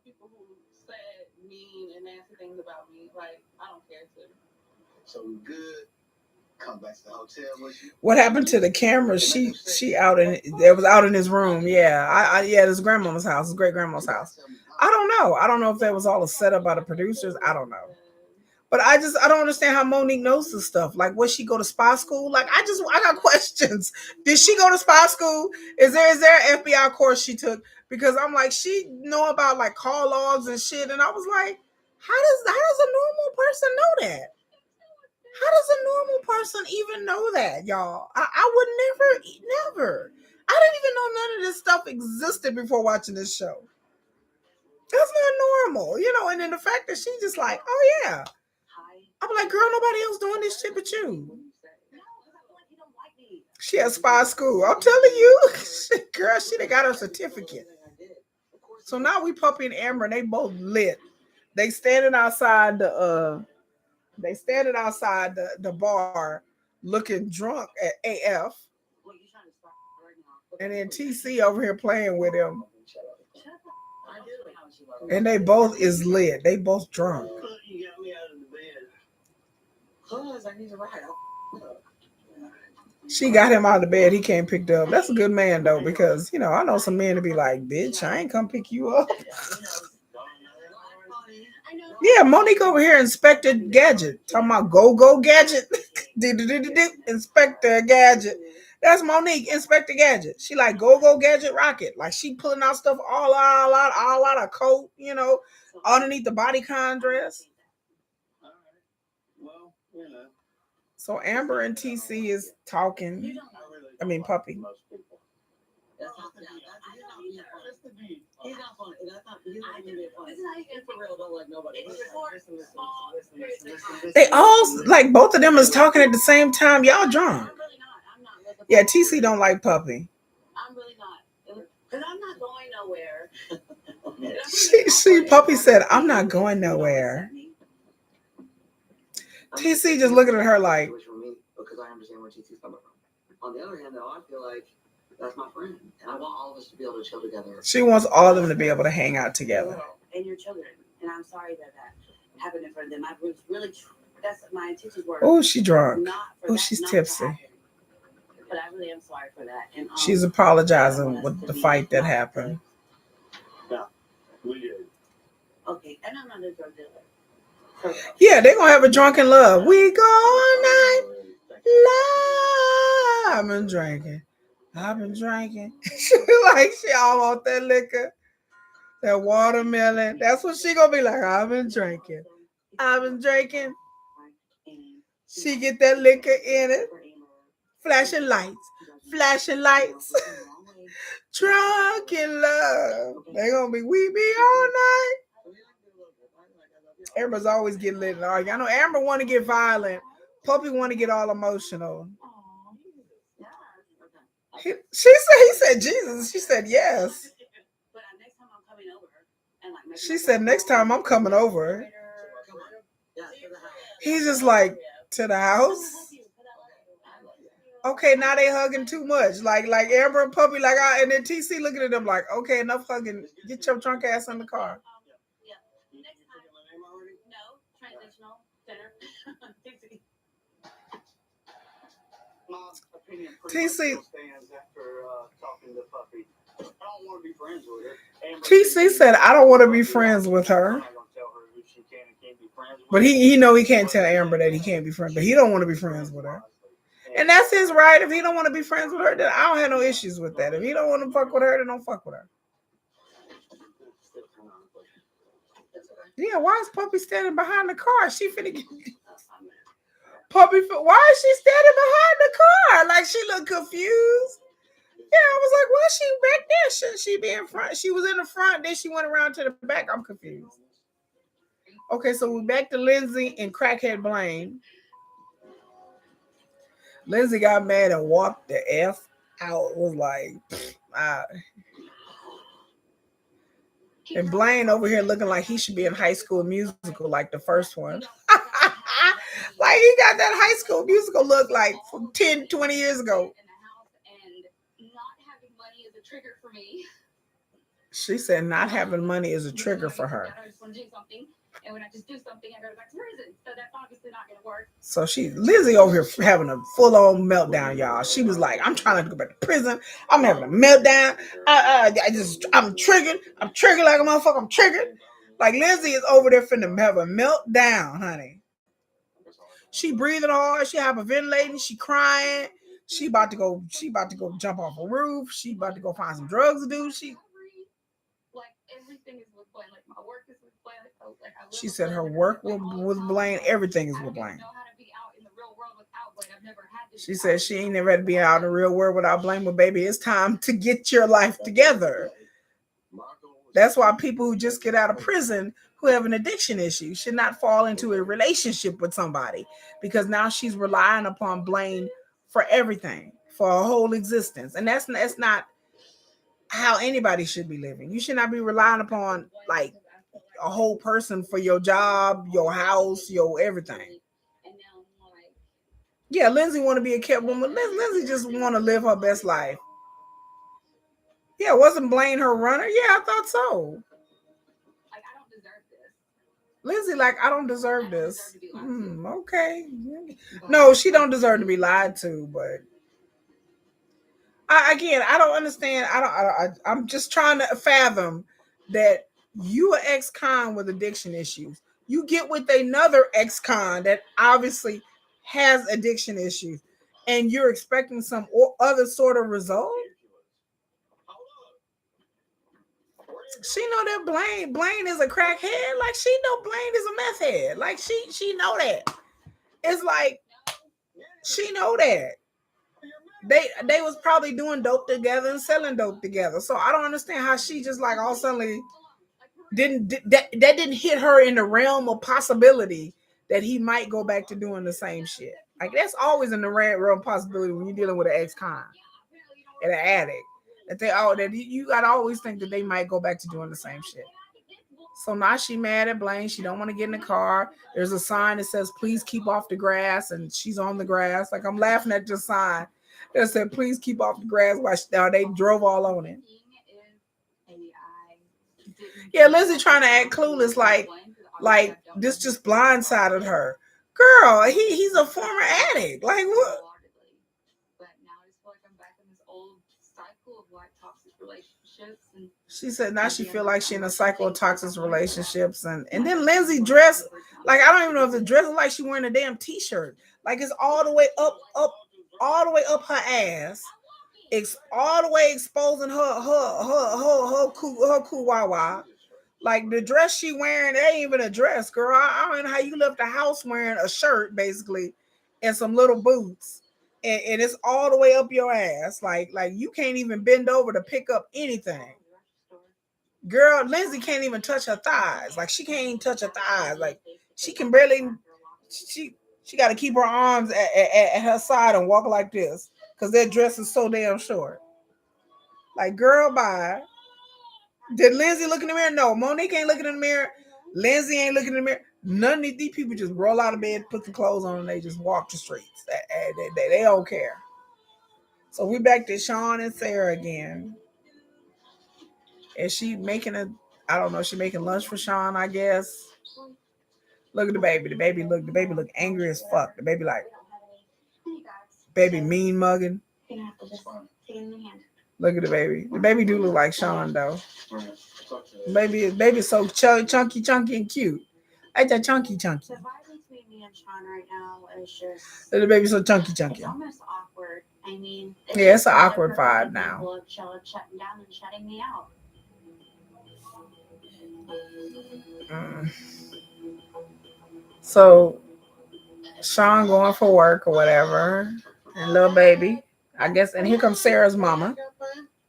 People who said mean and nasty things about me. Like, I don't care to. So we good. Come back to the hotel with you. What happened to the camera? She out in it was out in his room. Yeah, yeah, this grandmama's house, his great grandma's house. I don't know. I don't know if that was all a setup by the producers. I don't know. But I don't understand how Monique knows this stuff. Like, was she go to spy school? Like, I got questions. Did she go to spy school? Is there an FBI course she took? Because I'm like, she know about like call logs and shit, and I was like, how does a normal person know that? How does a normal person even know that, y'all? I would never. I didn't even know none of this stuff existed before watching this show. That's not normal, And then the fact that she's just like, oh yeah, I'm like, girl, nobody else doing this shit but you. She has spy school. I'm telling you, girl, she done got her certificate. So now we Puppy and Amber, and they both lit. They standing outside the bar looking drunk at AF. And then TC over here playing with him. And they both is lit. They both drunk. You got me out of the bed. Cause I need to ride. She got him out of the bed. He can't pick up. That's a good man though, because I know some men to be like, bitch, I ain't come pick you up. Yeah, Monique over here, Inspector Gadget. Talking about go Gadget. Inspector Gadget. That's Monique, Inspector Gadget. She like go Gadget Rocket. Like she pulling out stuff all out of coat, underneath the bodycon dress. Well, So Amber and TC is talking. I mean, Puppy. That's not he's not funny. That's not. He's not even funny. This is how you get for real. Don't like nobody. They all like both of them is talking at the same time. Y'all drunk. I'm really not. I'm not. Yeah, TC don't like Puppy. I'm really not. Because I'm not going nowhere. She Puppy said, I'm not going nowhere. TC just looking at her like. Because I understand where TC's coming from. On the other hand, though, I feel like that's my friend, and I want all of us to be able to chill together. She wants all of them to be able to hang out together. And your children, and I'm sorry that happened in front of them. I was really, that's my intentions were. Oh, she drunk. Oh, she's tipsy. But I really am sorry for that. And she's apologizing with the fight that happened. Yeah, we did. Okay, and I'm not a drug dealer. Yeah, they're gonna have a drunken love. We go all night. Love. I've been drinking. Like she all want that liquor, that watermelon. That's what she gonna be like. I've been drinking. She get that liquor in it. Flashing lights. Drunk in love. They gonna be we be all night. Amber's always getting lit and argue. I know Amber want to get violent. Puppy want to get all emotional. He said Jesus. She said yes. She said next time I'm coming over. He's just like, to the house. Okay, now they hugging too much. Like Amber and Puppy, and then TC looking at them like, okay, enough hugging. Get your drunk ass in the car. TC TC said, I don't want to be friends with her. But he know he can't tell Amber that he can't be friends, but he don't want to be friends with her. And that's his right. If he don't want to be friends with her, then I don't have no issues with that. If he don't want to fuck with her, then don't fuck with her. Yeah, why is Puppy standing behind the car? She finna get... Puppy, why is she standing behind the car? Like she looked confused. Yeah, I was like, why is she back there? Shouldn't she be in front? She was in the front, then she went around to the back. I'm confused. Okay, so we're back to Lindsey and crackhead Blaine. Lindsey got mad and walked the F out. It was like, and Blaine over here looking like he should be in High School Musical, like the first one. Like he got that High School Musical look like from 10, 20 years ago. She said not having money is a trigger for her. I just want to do something. And when I just do something, I go back to prison. So that's obviously not going to work. So Lindsey over here having a full-on meltdown, y'all. She was like, I'm trying to go back to prison. I'm having a meltdown. I'm triggered. I'm triggered like a motherfucker. I'm triggered. Like Lindsey is over there finna have a meltdown, honey. She breathing hard. She hyperventilating. She crying. She about to go jump off a roof. She about to go find some drugs to do. Like everything is with Blaine. Like my work is with Blaine. She said her work with Blaine. Everything is with Blaine. She said she ain't never had to be out in the real world without Blaine. But baby, it's time to get your life together. That's why people who just get out of prison who have an addiction issue should not fall into a relationship with somebody, because now she's relying upon Blaine for everything, for her whole existence. And that's not how anybody should be living. You should not be relying upon like a whole person for your job, your house, your everything. Yeah, Lindsey want to be a kept woman. Lindsey just want to live her best life. Yeah, wasn't Blaine her runner? Yeah, I thought so. Like, I don't deserve this. Lindsey, like, I don't deserve this. Okay. No, she don't deserve to be lied to, but I don't understand. I'm just trying to fathom that you are ex-con with addiction issues. You get with another ex-con that obviously has addiction issues, and you're expecting some other sort of result. She know that Blaine is a crackhead. Like she know Blaine is a meth head. Like she know that. It's like she know that. They was probably doing dope together and selling dope together. So I don't understand how she just like all suddenly that didn't hit her in the realm of possibility that he might go back to doing the same shit. Like that's always in the realm possibility when you're dealing with an ex-con and an addict. That you gotta always think that they might go back to doing the same shit. So now she mad at Blaine. She don't want to get in the car. There's a sign that says, please keep off the grass. And she's on the grass. Like I'm laughing at your sign that said, please keep off the grass while they drove all on it. Yeah, Lindsey trying to act clueless like this just blindsided her. Girl, he's a former addict. Like what? But now I just feel like I'm back in this old cycle of like toxic relationships. And she said now she feel like she in a cycle of toxic relationships. And then Lindsey dressed like I don't even know if the dress is like she wearing a damn t-shirt. Like it's all the way up all the way up her ass. It's all the way exposing her cool wawa. Like the dress she wearing, it ain't even a dress, girl. I don't know how you left the house wearing a shirt basically and some little boots. And it's all the way up your ass. Like you can't even bend over to pick up anything. Girl, Lindsey can't even touch her thighs. Like she can't even touch her thighs. Like she can barely she got to keep her arms at her side and walk like this because that dress is so damn short. Like, girl, bye. Did Lindsey look in the mirror? No. Monique ain't looking in the mirror. Lindsey ain't looking in the mirror. None of these people just roll out of bed, put the clothes on, and they just walk the streets. They don't care. So we back to Sean and Sara again. Is she making I don't know, she making lunch for Sean, I guess. Look at the baby. The baby look angry as fuck. The baby like, baby mean mugging. Look at the baby. The baby do look like Sean though. Baby's so chunky and cute. Like that chunky. the vibe between me and Sean right now is just The baby's so chunky. it's almost awkward. I mean, Yeah, it's an awkward vibe now. Shutting down and shutting me out. So Sean going for work or whatever, and little baby, I guess. And here comes Sarah's mama.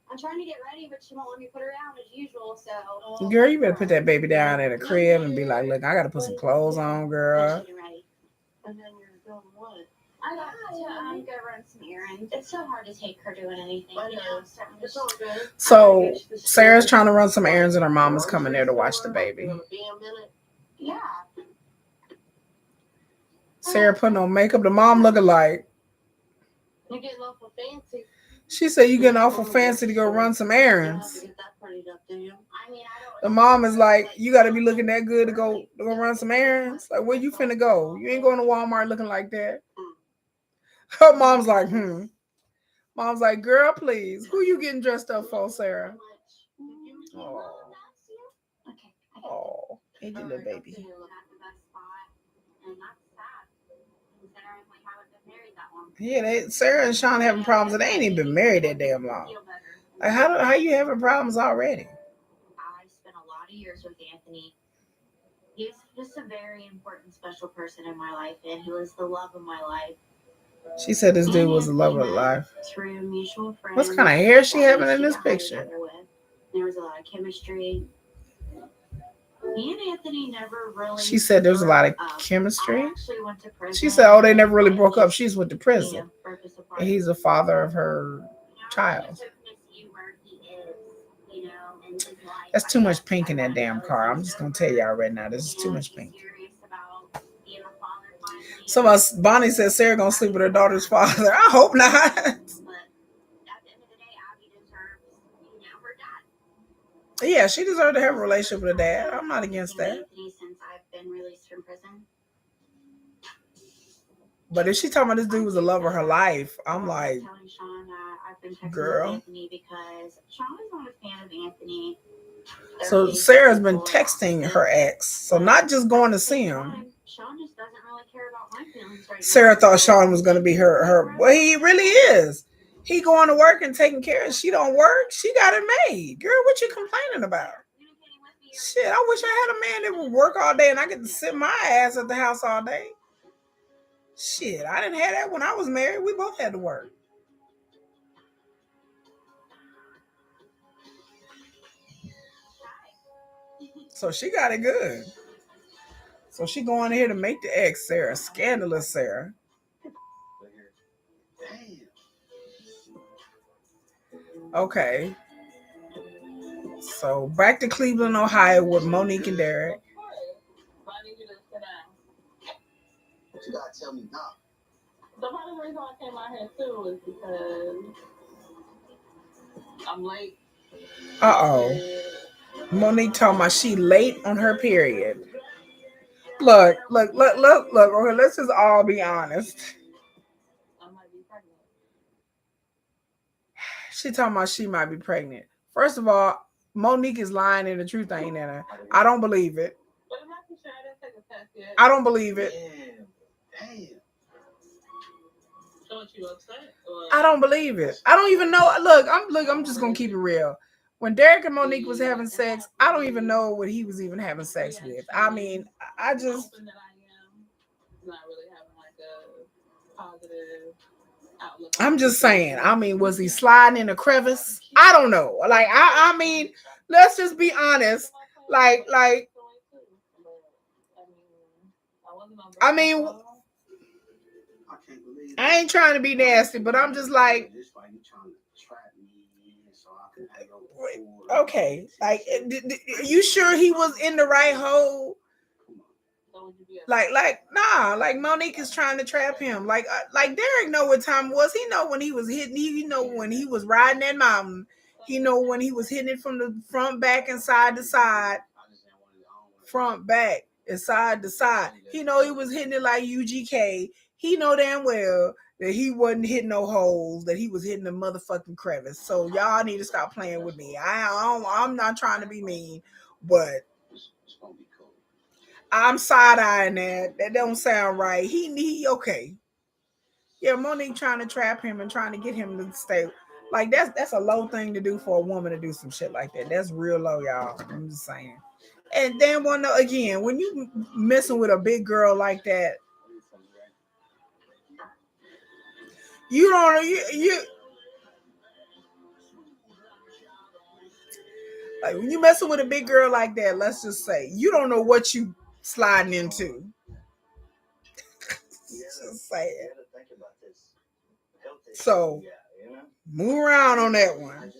I'm trying to get ready, but she won't let me put her down as usual. So, Girl, you better put that baby down at a crib and be like, look, I gotta put some clothes on, girl. And then you're doing what? I got to go run some errands. It's so hard to take her doing anything. You know, it's all good. So Sarah's trying to run some errands, and her mama's coming there to watch the baby. Yeah. Sarah putting on makeup. The mom looking like, You get awful fancy. She said you getting awful fancy to go run some errands. The mom is like, you got to be looking that good to go run some errands. Like, where you finna go? You ain't going to Walmart looking like that. Her mom's like, Mom's like, girl, please. Who you getting dressed up for, Sara? Oh, hey, little baby. Yeah, Sara and Sean having problems, and they ain't even been married that damn long. Like, how you having problems already? I spent a lot of years with Anthony. He's just a very important, special person in my life, and he was the love of my life. She said this dude was the love of her life. Through mutual friends. What kind of hair she having in this picture? There was a lot of chemistry. Me and Anthony never really. She said there was a lot of chemistry. I actually went to prison. She said, "Oh, they never really broke up. She's went to prison. And he's the father of her child." That's too much pink in that damn car. I'm just gonna tell y'all right now, this is too much pink. So Bonnie says Sara gonna sleep with her daughter's father. I hope not. Yeah, she deserved to have a relationship with her dad. I'm not against that. Since I've been released from prison. But if she talking about this dude was the love of her life, I'm like, girl. Because Sean is not a fan of Anthony. So Sarah's been texting her ex, so not just going to see him. Sean just doesn't really care about my feelings right now. Sara thought Sean was going to be her. Well, he really is. He going to work and taking care of. She don't work. She got it made. Girl, what you complaining about? Shit, I wish I had a man that would work all day and I could sit my ass at the house all day. Shit, I didn't have that when I was married. We both had to work. So she got it good. So she going here to make the ex Sara. Scandalous Sara. Okay. So back to Cleveland, Ohio with Monique and Derek. You gotta tell me now. The part of the reason I came out here too is because I'm late. Monique talking about she late on her period. Look. Okay, let's just all be honest. I might be pregnant. She talking about she might be pregnant. First of all, Monique is lying and the truth ain't in her. I don't believe it. But I'm not too sure. I didn't take a test yet. I don't believe it. Damn. So what, you upset? I don't believe it. I don't even know. Look, I'm just gonna keep it real. When Derek and Monique was having sex, I don't even know what he was even having sex with. I mean, I just. That I am not really having like a positive outlook. I'm just saying. I mean, was he sliding in a crevice? I don't know. Like, I mean, let's just be honest. Like. I mean. I ain't trying to be nasty, but I'm just like, okay, like, you sure he was in the right hole? Like, nah, like Monique is trying to trap him. Like Derek know what time it was. He know when he was hitting. He know when he was riding that mountain. He know when he was hitting it from the front, back, and side to side. Front, back, and side to side. He know he was hitting it like UGK. He know damn well that he wasn't hitting no holes, that he was hitting a motherfucking crevice. So y'all need to stop playing with me. I'm not trying to be mean, but I'm side-eyeing that. That don't sound right. He okay. Yeah, Monique trying to trap him and trying to get him to stay. Like, that's a low thing to do for a woman to do some shit like that. That's real low, y'all. I'm just saying. And then again, when you messing with a big girl like that, you don't you like when you messing with a big girl like that, let's just say you don't know what you sliding into. Just say it. So move around on that one.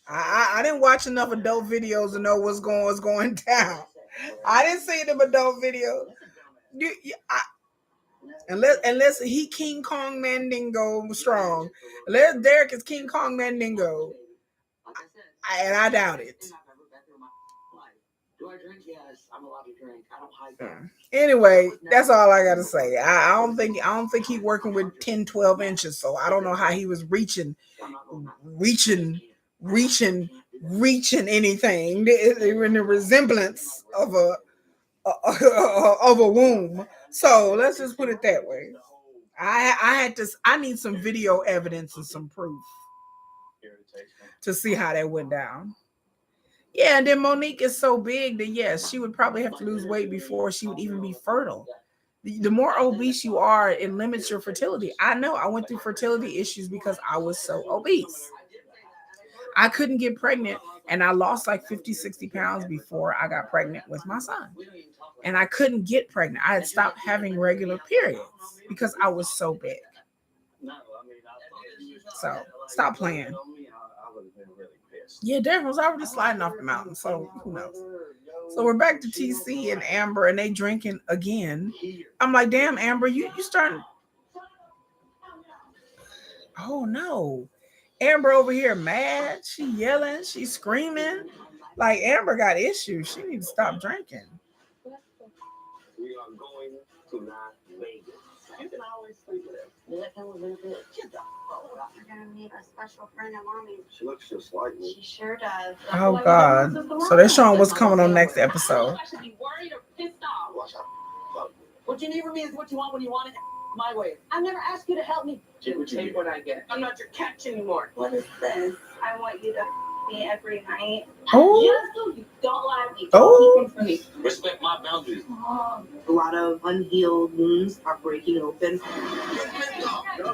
I didn't watch enough adult videos to know what's going down. I didn't see them adult videos. Unless he King Kong Mandingo strong. Unless Derek is King Kong Mandingo. And I doubt it. Do I drink? Yes, I'm allowed to drink. I don't hide that. Anyway, that's all I gotta say. I don't think he working with 10, 12 inches, so I don't know how he was reaching anything in the resemblance of a womb. So let's just put it that way. I need some video evidence and some proof to see how that went down. Yeah, and then Monique is so big that yes, she would probably have to lose weight before she would even be fertile. The more obese you are, it limits your fertility. I know I went through fertility issues because I was so obese. I couldn't get pregnant, and I lost like 50, 60 pounds before I got pregnant with my son. And I couldn't get pregnant. I had stopped having regular periods because I was so big. So stop playing. Yeah, Derek was already sliding off the mountain, so who knows? So we're back to TC and Amber, and they drinking again. I'm like, damn, Amber, you starting? Oh no, Amber over here mad. She yelling, she screaming. Like Amber got issues. She needs to stop drinking. We are going to Las Vegas. You can always sleep with it. You're gonna meet a special friend of mommy. She looks just like me. She sure does. Oh God. So they're showing what's coming on next episode. I should be worried or pissed off. Watch out. What you need from me is what you want when you want it. My way. I've never asked you to help me. Take what I get. I'm not your catch anymore. What is this? I want you to me every night. Oh. Just so you don't lie to me. Oh. Keep things from me. Respect my boundaries. A lot of unhealed wounds are breaking open.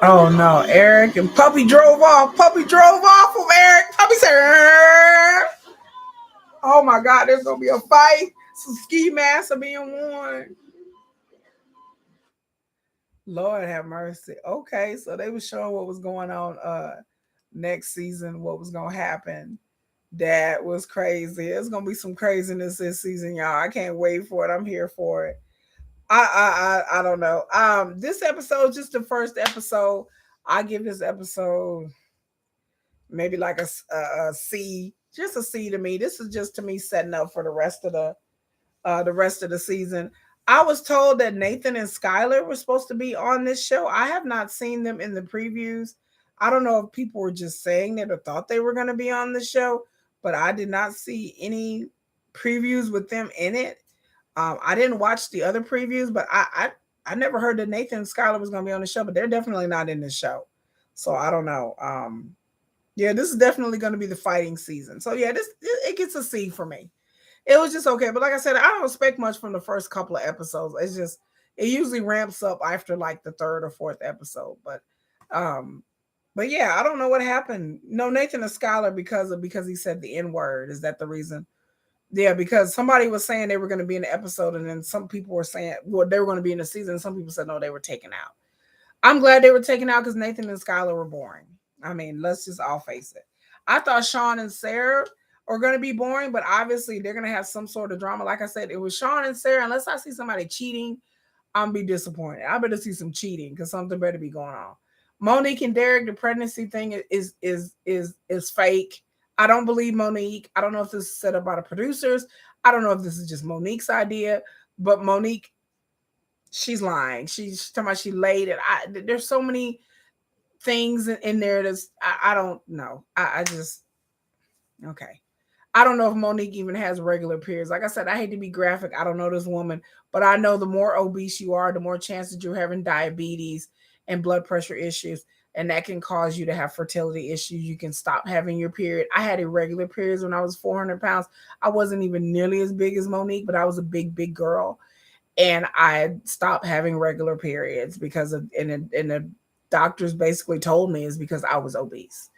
Oh no, Eric and Puppy drove off. Puppy drove off from Eric. Puppy said, "Arr." Oh my God, there's gonna be a fight. Some ski masks are being worn. Lord have mercy. Okay, so they were showing what was going on next season, what was gonna happen. That was crazy. It's gonna be some craziness this season, y'all. I can't wait for it. I'm here for it. I don't know. This episode, just the first episode. I give this episode maybe like a C, just a C to me. This is just to me setting up for the rest of the season. I was told that Nathan and Skylar were supposed to be on this show. I have not seen them in the previews. I don't know if people were just saying it or thought they were going to be on the show, but I did not see any previews with them in it. I didn't watch the other previews, but I never heard that Nathan and Skylar was going to be on the show, but they're definitely not in this show. So I don't know. Yeah, this is definitely going to be the fighting season. So yeah, it gets a C for me. It was just okay. But like I said, I don't expect much from the first couple of episodes. It's just, it usually ramps up after like the third or fourth episode. But yeah, I don't know what happened. No, Nathan and Skylar because he said the N-word. Is that the reason? Yeah, because somebody was saying they were going to be in the episode, and then some people were saying, well, they were going to be in the season. And some people said no, they were taken out. I'm glad they were taken out because Nathan and Skylar were boring. I mean, let's just all face it. I thought Sean and Sara are going to be boring, but obviously they're going to have some sort of drama. Like I said, it was Sean and Sara. Unless I see somebody cheating, I'm be disappointed. I better see some cheating because something better be going on. Monique and Derek, the pregnancy thing is fake. I don't believe Monique. I don't know if this is set up by the producers. I don't know if this is just Monique's idea, but Monique, she's lying. She's talking about she laid it. There's so many things in there that's I don't know. I just okay. I don't know if Monique even has regular periods. Like I said, I hate to be graphic. I don't know this woman, but I know the more obese you are, the more chances you're having diabetes and blood pressure issues, and that can cause you to have fertility issues. You can stop having your period. I had irregular periods when I was 400 pounds. I wasn't even nearly as big as Monique, but I was a big girl, and I stopped having regular periods because of and the doctors basically told me is because I was obese.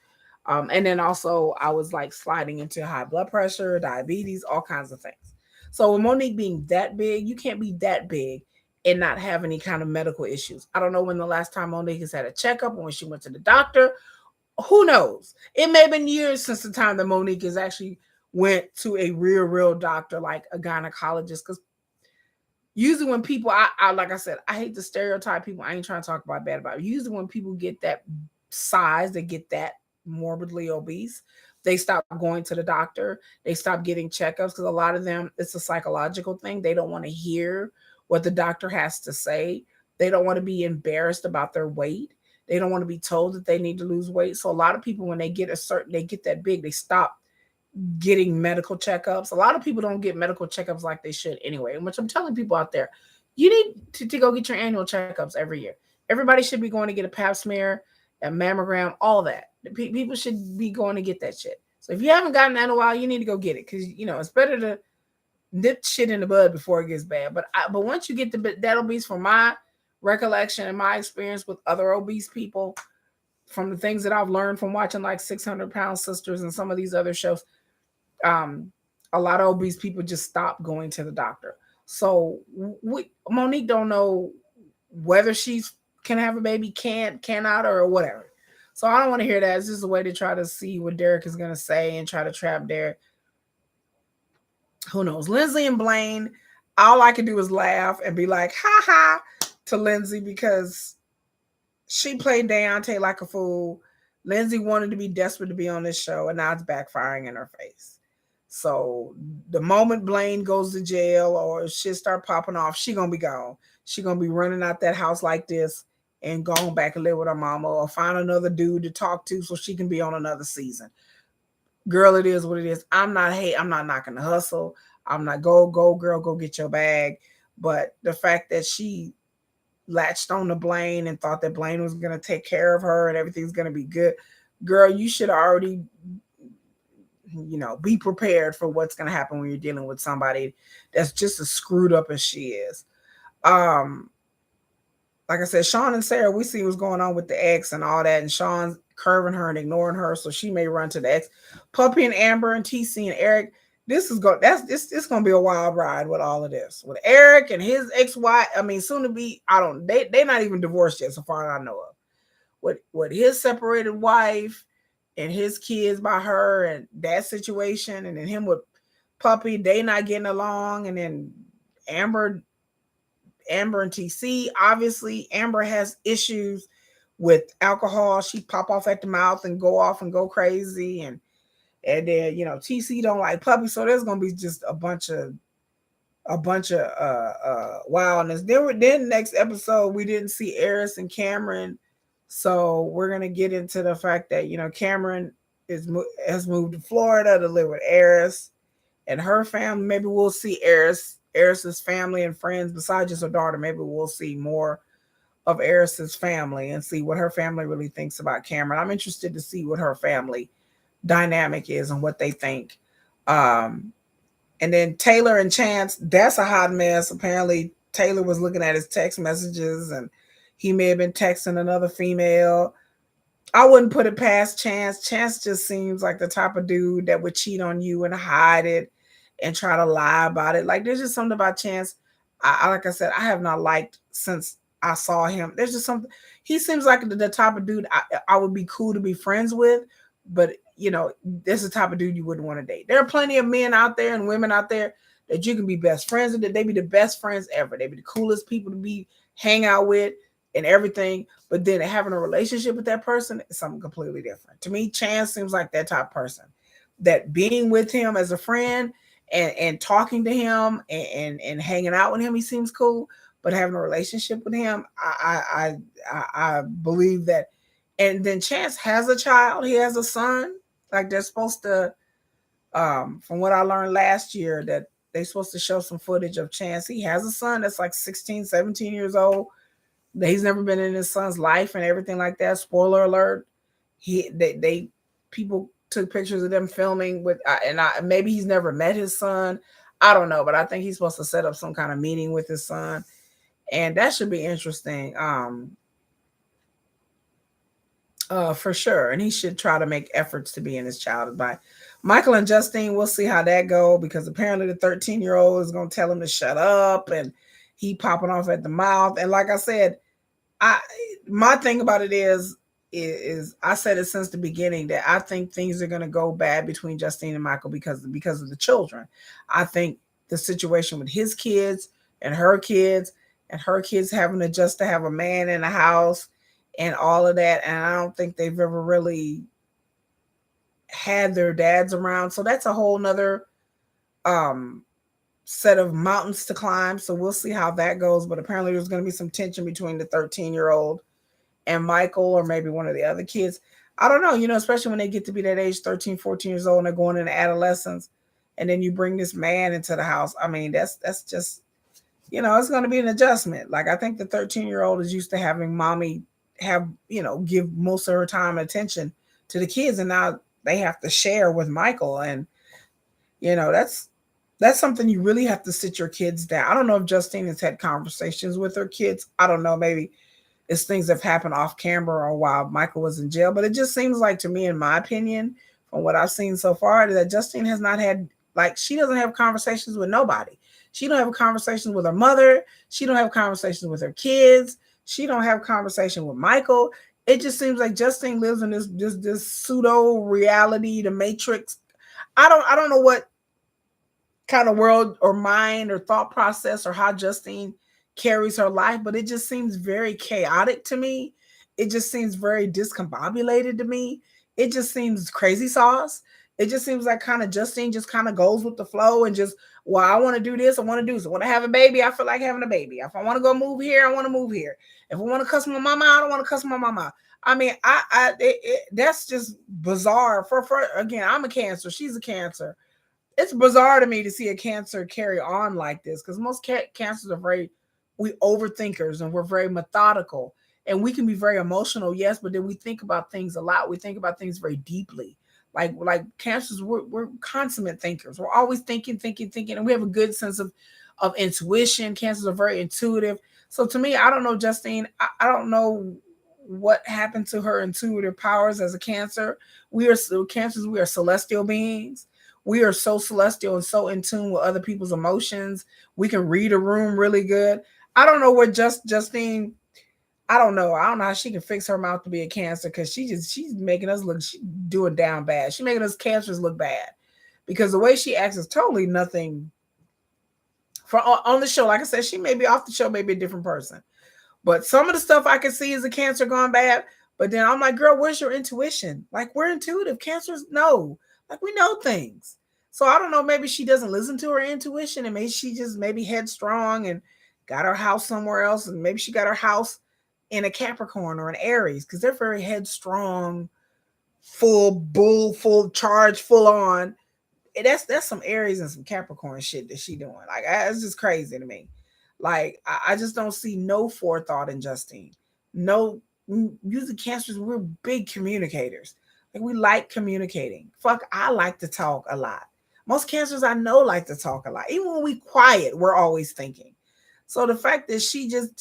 And then also I was like sliding into high blood pressure, diabetes, all kinds of things. So with Monique being that big, you can't be that big and not have any kind of medical issues. I don't know when the last time Monique has had a checkup or when she went to the doctor. Who knows? It may have been years since the time that Monique has actually went to a real doctor, like a gynecologist, because usually when people, I like I said, I hate to stereotype people. I ain't trying to talk about bad about it. Usually when people get that size, they get that morbidly obese, they stop going to the doctor. They stop getting checkups because a lot of them, it's a psychological thing. They don't want to hear what the doctor has to say. They don't want to be embarrassed about their weight. They don't want to be told that they need to lose weight. So a lot of people, when they get they get that big, they stop getting medical checkups. A lot of people don't get medical checkups like they should anyway, which I'm telling people out there, you need to go get your annual checkups every year. Everybody should be going to get a pap smear, a mammogram, all that. People should be going to get that shit. So if you haven't gotten that in a while, you need to go get it because, it's better to nip shit in the bud before it gets bad. But once you get that obese, from my recollection and my experience with other obese people, from the things that I've learned from watching like 600-pound sisters and some of these other shows, a lot of obese people just stop going to the doctor. So Monique don't know whether she's can have a baby, cannot, or whatever. So I don't want to hear that. It's just a way to try to see what Derek is going to say and try to trap Derek. Who knows? Lindsey and Blaine, all I can do is laugh and be like, ha ha, to Lindsey because she played Deontay like a fool. Lindsey wanted to be desperate to be on this show, and now it's backfiring in her face. So the moment Blaine goes to jail or shit start popping off, she gonna be gone. She gonna be running out that house like this and going back and live with her mama or find another dude to talk to so she can be on another season. Girl, it is what it is. I'm not knocking the hustle. I'm not go girl, go get your bag. But the fact that she latched on to Blaine and thought that Blaine was gonna take care of her and everything's gonna be good, girl, you should already be prepared for what's going to happen when you're dealing with somebody that's just as screwed up as she is. Like I said, Sean and Sara, we see what's going on with the ex and all that, and Sean's curving her and ignoring her, so she may run to the ex. Puppy and Amber and TC and Eric, it's going to be a wild ride with all of this. With Eric and his ex-wife, soon to be, they're not even divorced yet, so far as I know of. With his separated wife and his kids by her and that situation, and then him with Puppy, they not getting along, and then Amber and TC, obviously Amber has issues with alcohol. She pop off at the mouth and go off and go crazy, and then TC don't like Puppy, so there's gonna be just a bunch of wildness. Then next episode we didn't see Eris and Cameron. So we're going to get into the fact that, Cameron has moved to Florida to live with Eris and her family. Maybe we'll see Eris's family and friends besides just her daughter. Maybe we'll see more of Eris's family and see what her family really thinks about Cameron. I'm interested to see what her family dynamic is and what they think. And then Tayler and Chance, that's a hot mess. Apparently Tayler was looking at his text messages and he may have been texting another female. I wouldn't put it past Chance. Chance just seems like the type of dude that would cheat on you and hide it and try to lie about it. Like, there's just something about Chance. Like I said, I have not liked since I saw him. There's just something. He seems like the type of dude I would be cool to be friends with, but this is the type of dude you wouldn't want to date. There are plenty of men out there and women out there that you can be best friends with. They be the best friends ever. They be the coolest people to hang out with and everything, but then having a relationship with that person is something completely different. To me, Chance seems like that type of person, that being with him as a friend and talking to him and hanging out with him, he seems cool, but having a relationship with him, I believe that. And then Chance has a child. He has a son. Like, they're supposed to, from what I learned last year, that they're supposed to show some footage of Chance. He has a son that's like 16, 17 years old. He's never been in his son's life and everything like that. Spoiler alert. People took pictures of them filming with, maybe he's never met his son. I don't know, but I think he's supposed to set up some kind of meeting with his son, and that should be interesting. For sure. And he should try to make efforts to be in his childhood. By Michael and Justine, we'll see how that go, because apparently the 13-year-old is going to tell him to shut up, and he popping off at the mouth. And like I said, my thing about it is I said it since the beginning that I think things are going to go bad between Justine and Michael because of the children. I think the situation with his kids, and her kids having to just to have a man in the house and all of that. And I don't think they've ever really had their dads around. So that's a whole nother um set of mountains to climb. So we'll see how that goes. But apparently there's gonna be some tension between the 13-year-old and Michael, or maybe one of the other kids. I don't know, especially when they get to be that age, 13, 14 years old, and they're going into adolescence. And then you bring this man into the house. I mean, that's just, it's going to be an adjustment. Like, I think the 13-year-old is used to having mommy have, give most of her time and attention to the kids. And now they have to share with Michael. And, that's something you really have to sit your kids down. I don't know if Justine has had conversations with her kids. I don't know. Maybe it's things that have happened off camera or while Michael was in jail. But it just seems like to me, in my opinion, from what I've seen so far, that Justine has not had, like, she doesn't have conversations with nobody. She don't have a conversation with her mother. She don't have conversations with her kids. She don't have conversation with Michael. It just seems like Justine lives in this pseudo reality, the Matrix. I don't know what kind of world or mind or thought process or how Justine carries her life, but it just seems very chaotic to me. It just seems very discombobulated to me. It just seems crazy sauce. It just seems like kind of Justine just kind of goes with the flow and just, well, I want to do this, I want to do this. I want to have a baby, I feel like having a baby. If I want to go move here, I want to move here. If I want to cuss my mama, I don't want to cuss my mama. I mean, that's just bizarre. For again, I'm a Cancer, she's a Cancer. It's bizarre to me to see a Cancer carry on like this, because most Cancers are we overthinkers, and we're very methodical, and we can be very emotional, yes, but then we think about things a lot. We think about things very deeply. Like Cancers, we're consummate thinkers. We're always thinking, and we have a good sense of intuition. Cancers are very intuitive. So to me, I don't know, Justine. I don't know what happened to her intuitive powers as a Cancer. We are Cancers. We are celestial beings. We are so celestial and so in tune with other people's emotions. We can read a room really good. I don't know what Justine. I don't know. I don't know how she can fix her mouth to be a Cancer, because she's making us look, she's doing down bad. She's making us Cancers look bad, because the way she acts is totally nothing. For on the show, like I said, she may be off the show, maybe a different person. But some of the stuff I can see is a Cancer gone bad. But then I'm like, girl, where's your intuition? Like, we're intuitive. Cancers know. Like, we know things. So I don't know. Maybe she doesn't listen to her intuition, and maybe she just maybe headstrong and got her house somewhere else. And maybe she got her house in a Capricorn or an Aries, because they're very headstrong, full bull, full charge, full on. That's some Aries and some Capricorn shit that she doing. Like, it's just crazy to me. Like, I just don't see no forethought in Justine. No, usually Cancers, we're big communicators. Like, we like communicating. Fuck, I like to talk a lot. Most Cancers I know like to talk a lot. Even when we quiet, we're always thinking. So the fact that she just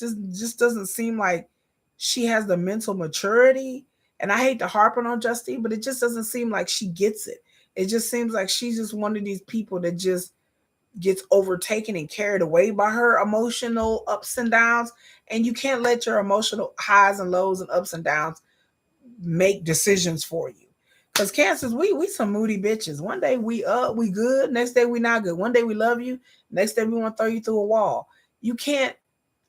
doesn't seem like she has the mental maturity, and I hate to harp on Justine, but it just doesn't seem like she gets it. It just seems like she's just one of these people that just gets overtaken and carried away by her emotional ups and downs. And you can't let your emotional highs and lows and ups and downs make decisions for you. Because Cancers, we some moody bitches. One day we good, next day we not good. One day we love you, next day we want to throw you through a wall. You can't.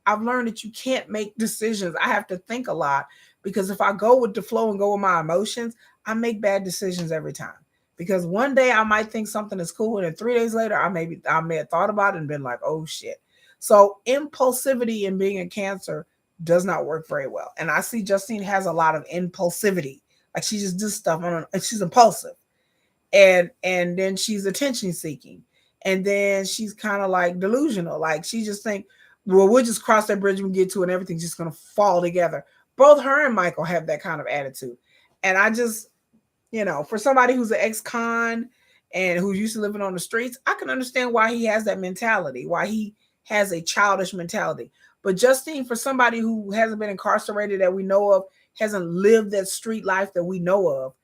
I've learned that you can't make decisions. I have to think a lot, because if I go with the flow and go with my emotions, I make bad decisions every time. Because one day I might think something is cool, and then 3 days later I may have thought about it and been like, oh shit. So impulsivity in being a Cancer does not work very well. And I see Justine has a lot of impulsivity. Like, she just does stuff and she's impulsive. And then she's attention seeking. And then she's kind of like delusional. Like, she just think, well, we'll just cross that bridge when we get to it, and everything's just gonna fall together. Both her and Michael have that kind of attitude. And I just, for somebody who's an ex-con and who's used to living on the streets, I can understand why he has that mentality, why he has a childish mentality. But Justine, for somebody who hasn't been incarcerated that we know of, hasn't lived that street life that we know of,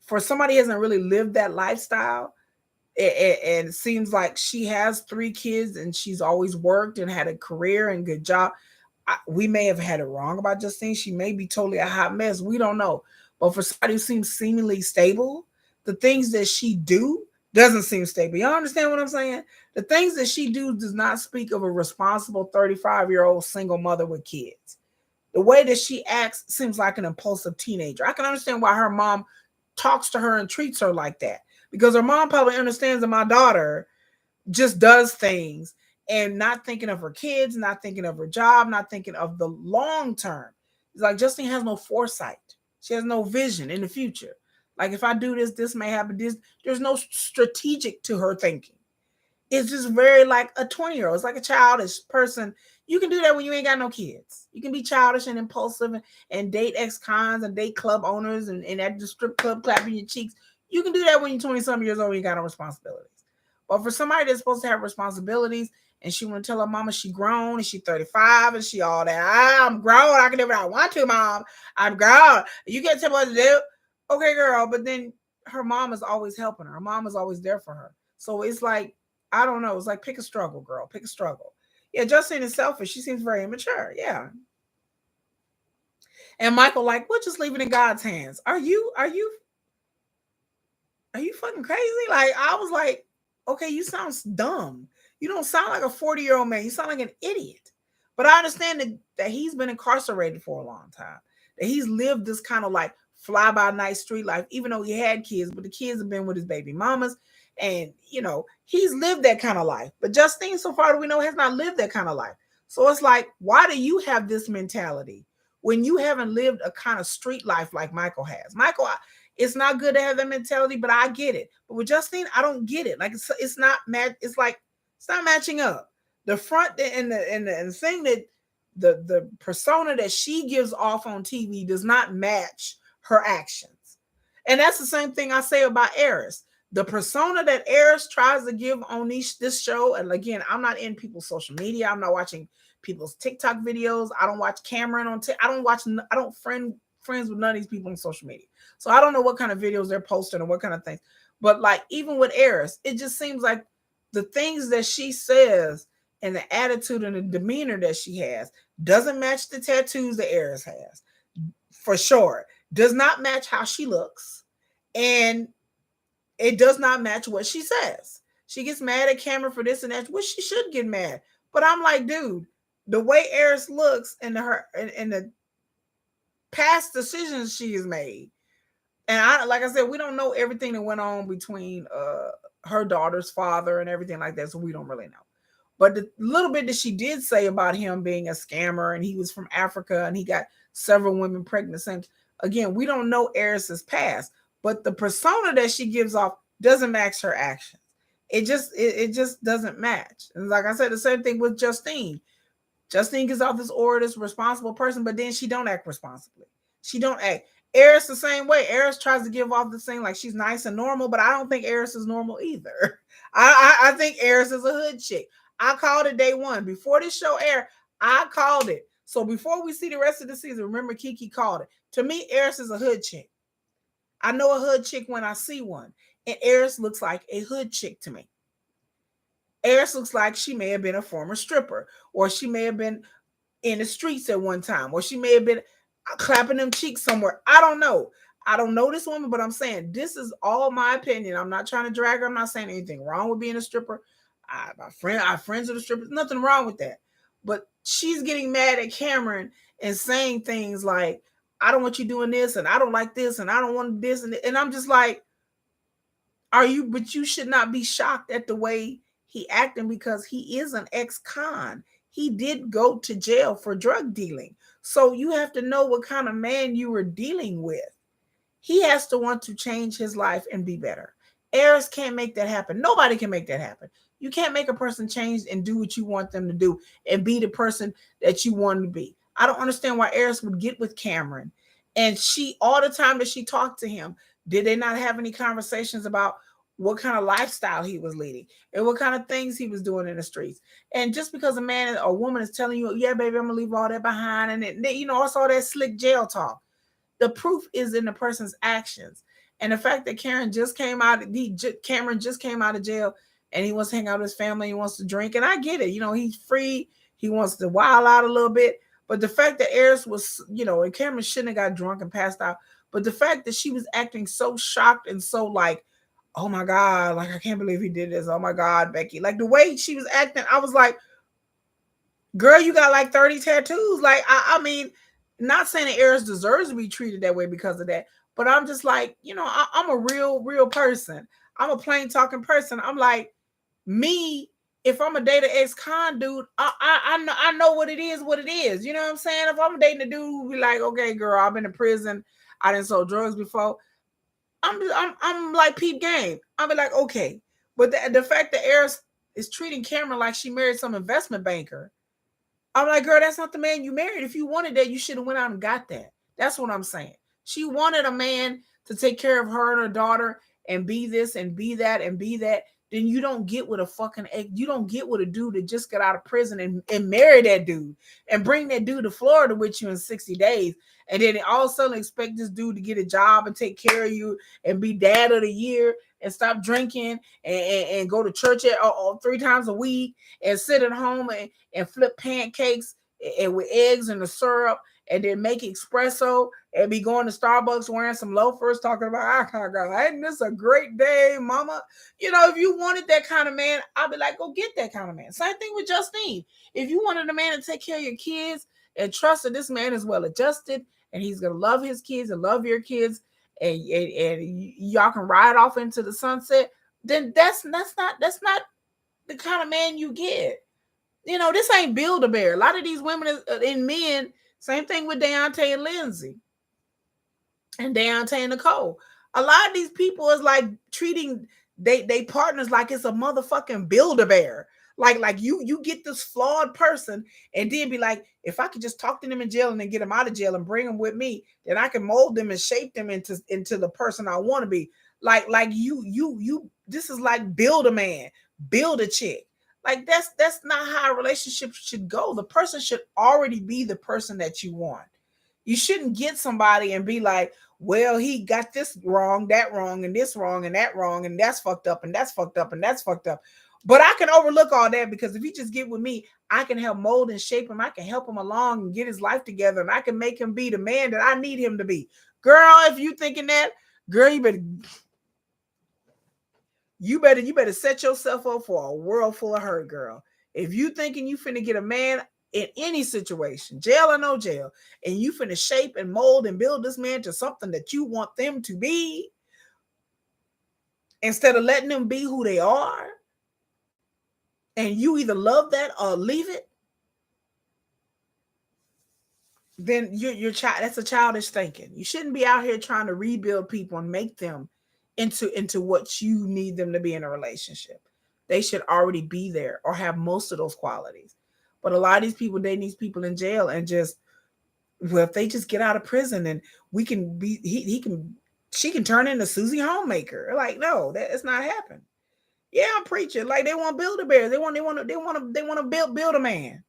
for somebody who hasn't really lived that lifestyle, and it seems like she has 3 kids and she's always worked and had a career and good job. We may have had it wrong about Justine. She may be totally a hot mess. We don't know. But for somebody who seems seemingly stable, the things that she do Doesn't seem stable. Y'all understand what I'm saying? The things that she does not speak of a responsible 35-year-old single mother with kids. The way that she acts seems like an impulsive teenager. I can understand why her mom talks to her and treats her like that, because her mom probably understands that my daughter just does things and not thinking of her kids, not thinking of her job, not thinking of the long term. It's like Justine has no foresight. She has no vision in the future. Like, if I do this, this may happen. There's no strategic to her thinking. It's just very like a 20-year-old. It's like a childish person. You can do that when you ain't got no kids. You can be childish and impulsive and date ex-cons and date club owners and at the strip club clapping your cheeks. You can do that when you're 20-some years old and you got no responsibilities. But for somebody that's supposed to have responsibilities and she want to tell her mama she grown and she 35 and she all that, I'm grown. I can do what I want to, mom. I'm grown. You can't tell me what to do. Okay, girl. But then her mom is always helping her. Her mom is always there for her. So it's like, I don't know. It's like, pick a struggle, girl. Pick a struggle. Yeah, Justine is selfish. She seems very immature. Yeah. And Michael, like, we'll just leave it in God's hands. Are you fucking crazy? Like, I was like, okay, you sound dumb. You don't sound like a 40-year-old man. You sound like an idiot. But I understand that he's been incarcerated for a long time. That he's lived this kind of like fly by night street life, even though he had kids, but the kids have been with his baby mamas. And, he's lived that kind of life. But Justine, so far as we know, has not lived that kind of life. So it's like, why do you have this mentality when you haven't lived a kind of street life like Michael has? Michael, it's not good to have that mentality, but I get it. But with Justine, I don't get it. Like, it's not it's like it's not matching up. The front and the thing that the persona that she gives off on TV does not match her actions. And that's the same thing I say about Eris. The persona that Eris tries to give on this show, and again, I'm not in people's social media. I'm not watching people's TikTok videos. I don't watch Cameron on I don't friends with none of these people on social media. So I don't know what kind of videos they're posting or what kind of things. But like, even with Eris, it just seems like the things that she says and the attitude and the demeanor that she has doesn't match the tattoos that Eris has. For sure. Does not match how she looks. And it does not match what she says. She gets mad at Cameron for this and that, which she should get mad. But I'm like, dude, the way Eris looks and the past decisions she has made, and like I said, we don't know everything that went on between her daughter's father and everything like that, so we don't really know. But the little bit that she did say about him being a scammer and he was from Africa and he got several women pregnant, again, we don't know Eris's past, but the persona that she gives off doesn't match her actions. It just doesn't match. And like I said, the same thing with Justine. Justine gives off this aura, this responsible person, but then she don't act responsibly. She don't act. Eris the same way. Eris tries to give off the thing like she's nice and normal, but I don't think Eris is normal either. I think Eris is a hood chick. I called it day one. Before this show aired, I called it. So before we see the rest of the season, remember Kiki called it. To me, Eris is a hood chick. I know a hood chick when I see one. And Eris looks like a hood chick to me. Eris looks like she may have been a former stripper, or she may have been in the streets at one time, or she may have been clapping them cheeks somewhere. I don't know. I don't know this woman, but I'm saying this is all my opinion. I'm not trying to drag her. I'm not saying anything wrong with being a stripper. I friends with the strippers. Nothing wrong with that. But she's getting mad at Cameron and saying things like, I don't want you doing this, and I don't like this, and I don't want this. And I'm just like, but you should not be shocked at the way he acting, because he is an ex-con. He did go to jail for drug dealing. So you have to know what kind of man you were dealing with. He has to want to change his life and be better. Eris can't make that happen. Nobody can make that happen. You can't make a person change and do what you want them to do and be the person that you want to be. I don't understand why Eris would get with Cameron. And all the time that she talked to him, did they not have any conversations about what kind of lifestyle he was leading and what kind of things he was doing in the streets? And just because a man or woman is telling you, yeah, baby, I'm gonna leave all that behind, and it's all that slick jail talk. The proof is in the person's actions. And the fact that Cameron just came out of jail and he wants to hang out with his family, he wants to drink, and I get it. He's free. He wants to wild out a little bit. But the fact that Eris was, and Cameron shouldn't have got drunk and passed out. But the fact that she was acting so shocked and so like, oh my God, like I can't believe he did this. Oh my God, Becky. Like the way she was acting, I was like, girl, you got like 30 tattoos. Like, I mean, not saying that Eris deserves to be treated that way because of that, but I'm just like, I'm a real person. I'm a plain talking person. I'm like, me, if I'm a date an ex-con dude, I know what it is, what it is. You know what I'm saying? If I'm dating a dude who be like, okay, girl, I've been in prison, I didn't sold drugs before. I'm like peep game. I'll be like, okay. But the fact that Eris is treating Cameron like she married some investment banker, I'm like, girl, that's not the man you married. If you wanted that, you should have went out and got that. That's what I'm saying. She wanted a man to take care of her and her daughter and be this and be that and be that. Then you don't get with a fucking egg. You don't get with a dude that just got out of prison and marry that dude and bring that dude to Florida with you in 60 days. And then all of a sudden expect this dude to get a job and take care of you and be dad of the year and stop drinking and go to church 3 times a week and sit at home and flip pancakes and with eggs and the syrup and then make espresso and be going to Starbucks wearing some loafers talking about, oh God, isn't this a great day, mama? If you wanted that kind of man, I'd be like, go get that kind of man. Same thing with Justine. If you wanted a man to take care of your kids and trust that this man is well adjusted and he's going to love his kids and love your kids and y'all can ride off into the sunset, then that's not the kind of man you get. This ain't Build-A-Bear. A lot of these women and men, same thing with Deontay and Lindsey and Deontay and Nicole. A lot of these people is like treating they partners like it's a motherfucking Build-A-Bear. Like you get this flawed person and then be like, if I could just talk to them in jail and then get them out of jail and bring them with me, then I can mold them and shape them into the person I want to be. Like you this is like build a man, build a chick. Like that's not how a relationship should go. The person should already be the person that you want. You shouldn't get somebody and be like, well, he got this wrong, that wrong, and this wrong, and that wrong, and that's fucked up, and that's fucked up, and that's fucked up. But I can overlook all that because if he just get with me, I can help mold and shape him. I can help him along and get his life together, and I can make him be the man that I need him to be. Girl, if you thinking that, girl, you better set yourself up for a world full of hurt, girl. If you thinking you finna get a man in any situation, jail or no jail, and you finna shape and mold and build this man to something that you want them to be, instead of letting them be who they are, and you either love that or leave it, then you're child. That's a childish thinking. You shouldn't be out here trying to rebuild people and make them into what you need them to be in a relationship. They should already be there or have most of those qualities. But a lot of these people dating these people in jail and just, well, if they just get out of prison and we can be, she can turn into Susie Homemaker. Like, no, that's not happening. Yeah, I'm preaching. Like they want Build-A-Bear. They want to build a man.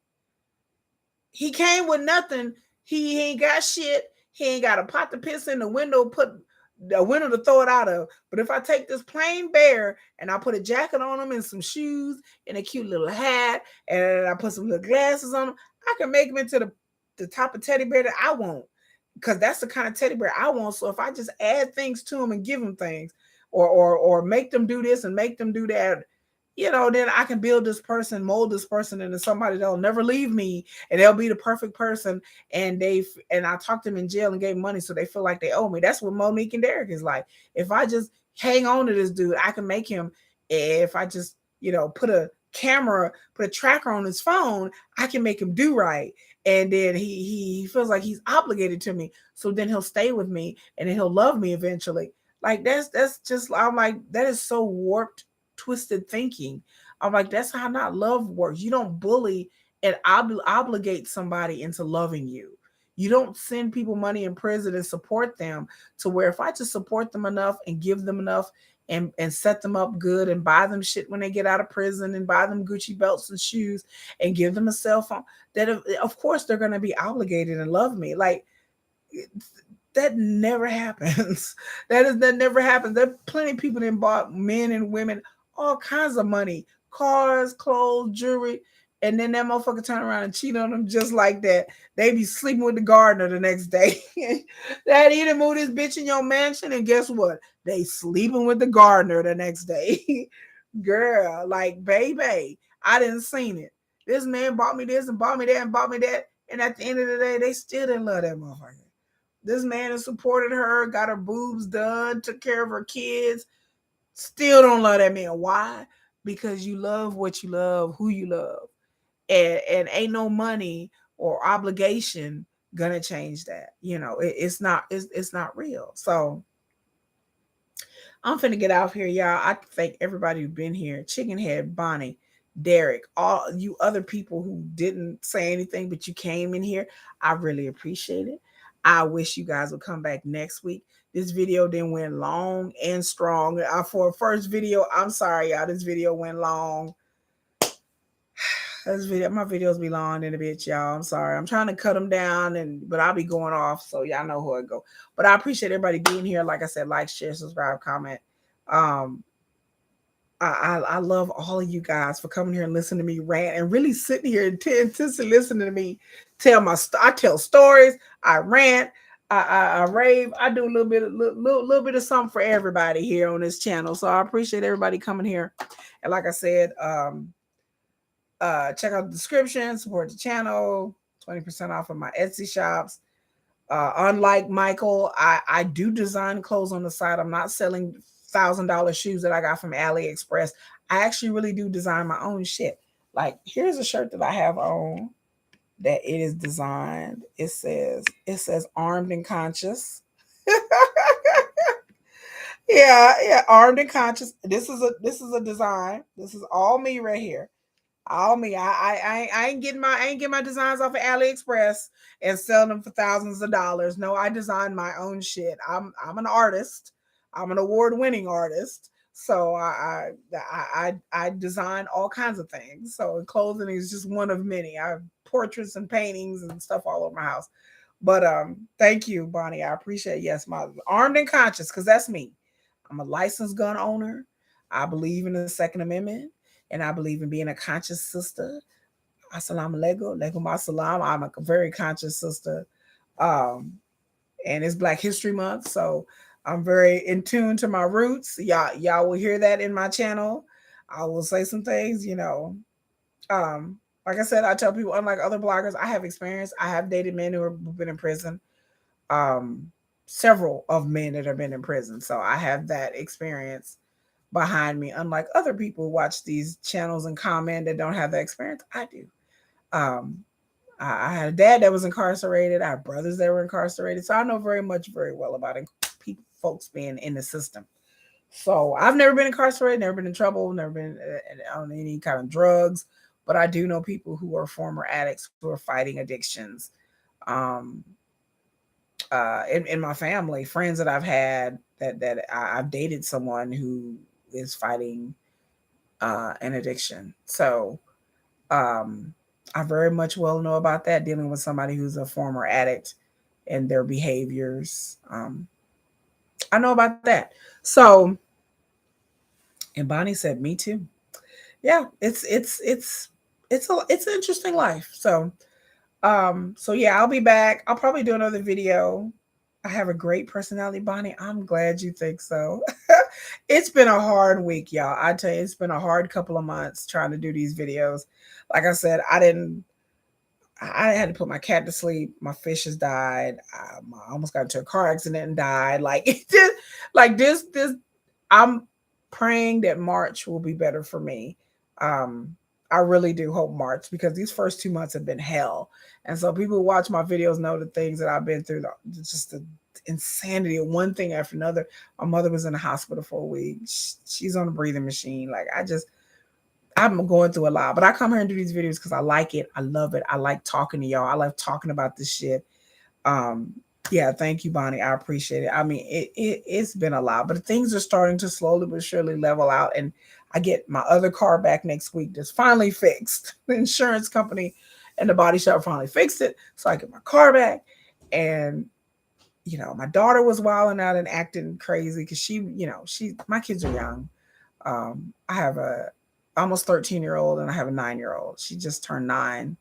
He came with nothing. He ain't got shit. He ain't got a pot to piss in the window, put the window to throw it out of. But if I take this plain bear and I put a jacket on him and some shoes and a cute little hat and I put some little glasses on him, I can make him into the type of teddy bear that I want. Because that's the kind of teddy bear I want. So if I just add things to him and give him things or make them do this and make them do that, then I can build this person, mold this person into somebody that'll never leave me and they'll be the perfect person. And I talked them in jail and gave money so they feel like they owe me. That's what Monique and Derek is like. If I just hang on to this dude, I can make him, if I just, put a tracker on his phone, I can make him do right. And then he feels like he's obligated to me. So then he'll stay with me and then he'll love me eventually. Like that's just, I'm like, that is so warped, twisted thinking. I'm like, that's how not love works. You don't bully and obligate somebody into loving you. You don't send people money in prison and support them to where if I just support them enough and give them enough and set them up good and buy them shit when they get out of prison and buy them Gucci belts and shoes and give them a cell phone, that of course they're going to be obligated and love me. Like that never happens. That never happens. There are plenty of people that bought men and women all kinds of money, cars, clothes, jewelry, and then that motherfucker turn around and cheat on them just like that. They be sleeping with the gardener the next day. That he done moved this bitch in your mansion, and guess what? They sleeping with the gardener the next day. Girl, like, baby, I didn't seen it. This man bought me this and bought me that and bought me that, and at the end of the day, they still didn't love that motherfucker. This man has supported her, got her boobs done, took care of her kids, still don't love that man. Why? Because you love what you love, who you love, and ain't no money or obligation gonna change that. It's not real. So I'm finna get out here, y'all. I thank everybody who's been here. Chicken Head, Bonnie, Derek, all you other people who didn't say anything but you came in here. I really appreciate it. I wish you guys would come back next week. This video then went long and strong. For a first video, I'm sorry, y'all. This video went long. My videos be long in a bit, y'all. I'm sorry. I'm trying to cut them down, but I'll be going off, so y'all know who I go. But I appreciate everybody being here. Like I said, like, share, subscribe, comment. Um, I love all of you guys for coming here and listening to me rant and really sitting here and intensely listening to me I tell stories, I rant, I rave, I do a little bit of something for everybody here on this channel. So I appreciate everybody coming here. And like I said, check out the description, support the channel, 20% off of my Etsy shops. Unlike Michael, I do design clothes on the side. I'm not selling $1,000 shoes that I got from AliExpress. I actually really do design my own shit. Like, here's a shirt that I have on that it is designed. It says armed and conscious. Yeah, armed and conscious. This is a design. This is all me right here. All me. I ain't getting my designs off of AliExpress and selling them for thousands of dollars. No, I design my own shit. I'm an artist. I'm an award-winning artist. So I design all kinds of things. So clothing is just one of many. I have portraits and paintings and stuff all over my house. But thank you, Bonnie. I appreciate it. Yes, my armed and conscious, because that's me. I'm a licensed gun owner. I believe in the Second Amendment, and I believe in being a conscious sister. Assalamu alaikum, alaikum assalam. I'm a very conscious sister. Um, and it's Black History Month, so I'm very in tune to my roots. Y'all will hear that in my channel. I will say some things. Um, like I said, I tell people, unlike other bloggers, I have experience. I have dated men who have been in prison. Um, Several of men that have been in prison, so I have that experience behind me. Unlike other people who watch these channels and comment that don't have that experience, I do. Um, I had a dad that was incarcerated. I have brothers that were incarcerated, so I know very well about folks being in the system. So I've never been incarcerated, never been in trouble, never been on any kind of drugs, but I do know people who are former addicts who are fighting addictions. Um, in my family, friends that I've had I've dated someone who is fighting an addiction. So I very much well know about that, dealing with somebody who's a former addict and their behaviors. I know about that. So, and Bonnie said, "Me too." Yeah, it's an interesting life. So yeah, I'll be back. I'll probably do another video. I have a great personality, Bonnie. I'm glad you think so. It's been a hard week, y'all. I tell you, it's been a hard couple of months trying to do these videos. Like I said, I had to put my cat to sleep. My fish has died. I almost got into a car accident and died. Like it just, like this. I'm praying that March will be better for me. Um, I really do hope March, because these first 2 months have been hell. And so people who watch my videos know the things that I've been through. Just the insanity of one thing after another. My mother was in the hospital for a week. She's on a breathing machine. I'm going through a lot, but I come here and do these videos because I like it. I love it. I like talking to y'all. I love talking about this shit. Um, yeah, thank you, Bonnie. I appreciate it. I mean, it's been a lot, but things are starting to slowly but surely level out. And I get my other car back next week that's finally fixed. The insurance company and the body shop finally fixed it. So I get my car back. And, my daughter was wilding out and acting crazy because my kids are young. I have a almost 13-year-old, and I have a 9-year-old. She just turned 9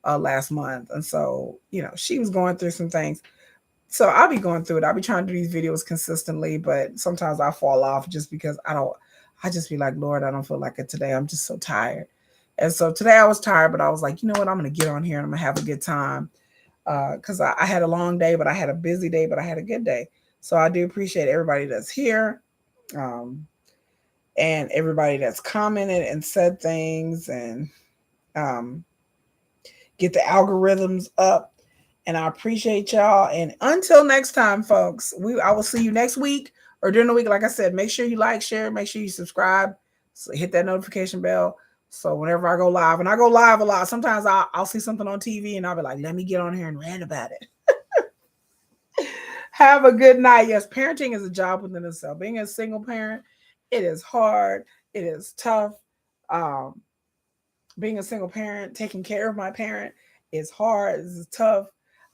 last month. And so, she was going through some things. So I'll be going through it. I'll be trying to do these videos consistently, but sometimes I fall off just because I just be like, Lord, I don't feel like it today. I'm just so tired. And so today I was tired, but I was like, you know what? I'm going to get on here and I'm going to have a good time. Because I had a long day, but I had a busy day, but I had a good day. So I do appreciate everybody that's here. And everybody that's commented and said things, and get the algorithms up. And I appreciate y'all. And until next time, folks, I will see you next week or during the week. Like I said, make sure you like, share, make sure you subscribe. So hit that notification bell. So whenever I go live, and I go live a lot, sometimes I'll see something on TV and I'll be like, let me get on here and rant about it. Have a good night. Yes, parenting is a job within itself. Being a single parent, it is hard. It is tough. Being a single parent, taking care of my parent is hard. It's tough.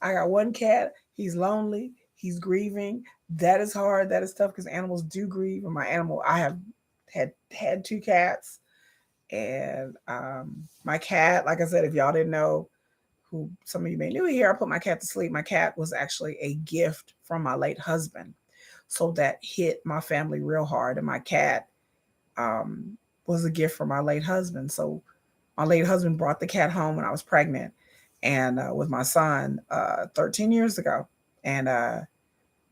I got one cat. He's lonely. He's grieving. That is hard. That is tough because animals do grieve. And I have had 2 cats. And my cat, like I said, if y'all didn't know, who some of you may know here, I put my cat to sleep. My cat was actually a gift from my late husband. So that hit my family real hard. And my cat was a gift from my late husband. So my late husband brought the cat home when I was pregnant and with my son 13 years ago. And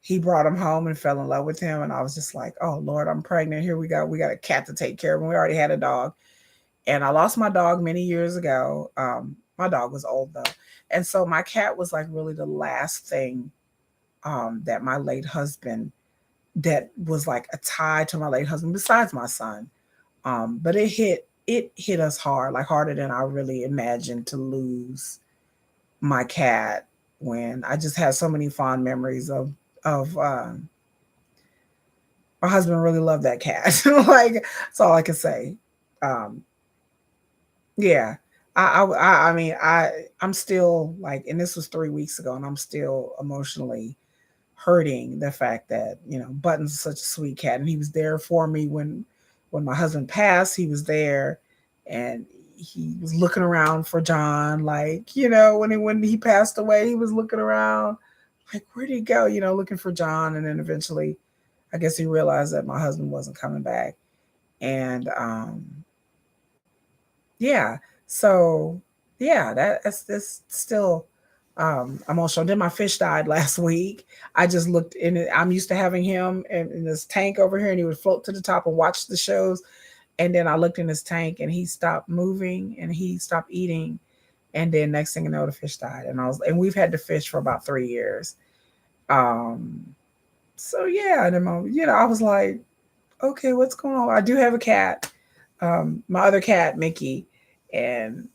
he brought him home and fell in love with him. And I was just like, oh, Lord, I'm pregnant. Here we got a cat to take care of. And we already had a dog. And I lost my dog many years ago. My dog was old, though. And so my cat was like really the last thing that my late husband, that was like a tie to my late husband besides my son. But it hit us hard, like harder than I really imagined, to lose my cat, when I just had so many fond memories of my husband really loved that cat. Like, that's all I can say. Yeah. I mean, I'm still like, and this was 3 weeks ago, and I'm still emotionally hurting the fact that, Button's such a sweet cat, and he was there for me when my husband passed. He was there, and he was looking around for John, like, when he passed away, he was looking around like, where'd he go, looking for John. And then eventually I guess he realized that my husband wasn't coming back. And yeah, so yeah, that's still emotional. Then my fish died last week. I just looked in it. I'm used to having him in this tank over here, and he would float to the top and watch the shows. And then I looked in his tank, and he stopped moving, and he stopped eating. And then next thing you know, the fish died. And we've had the fish for about 3 years. So yeah, and then I was like, okay, what's going on? I do have a cat. My other cat, Mickey, and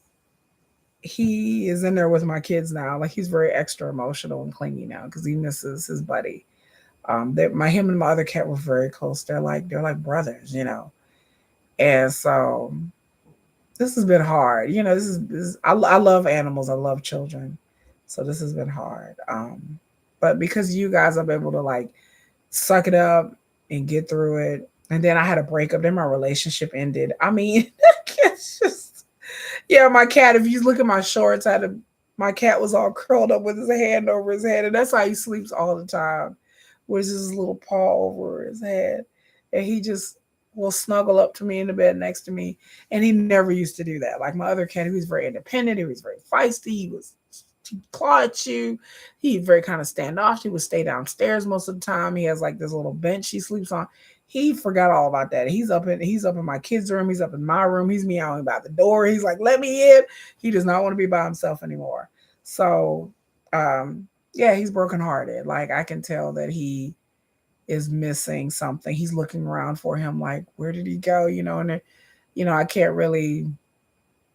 he is in there with my kids now. Like, he's very extra emotional and clingy now because he misses his buddy. Him and my other cat were very close. They're like brothers, And so this has been hard. I love animals. I love children. So this has been hard. But because you guys, I'm able to like suck it up and get through it. And then I had a breakup. Then my relationship ended. I mean, it's just, yeah, my cat, if you look at my shorts, my cat was all curled up with his hand over his head. And that's how he sleeps all the time, with his little paw over his head. And he just will snuggle up to me in the bed next to me. And he never used to do that. Like my other cat, he was very independent. He was very feisty. He'd claw at you. He very kind of standoff. He would stay downstairs most of the time. He has like this little bench he sleeps on. He forgot all about that. He's up in my kids' room. He's up in my room. He's meowing about the door. He's like, let me in. He does not want to be by himself anymore. So, yeah, he's brokenhearted. Like, I can tell that he is missing something. He's looking around for him. Like, where did he go? And I can't really,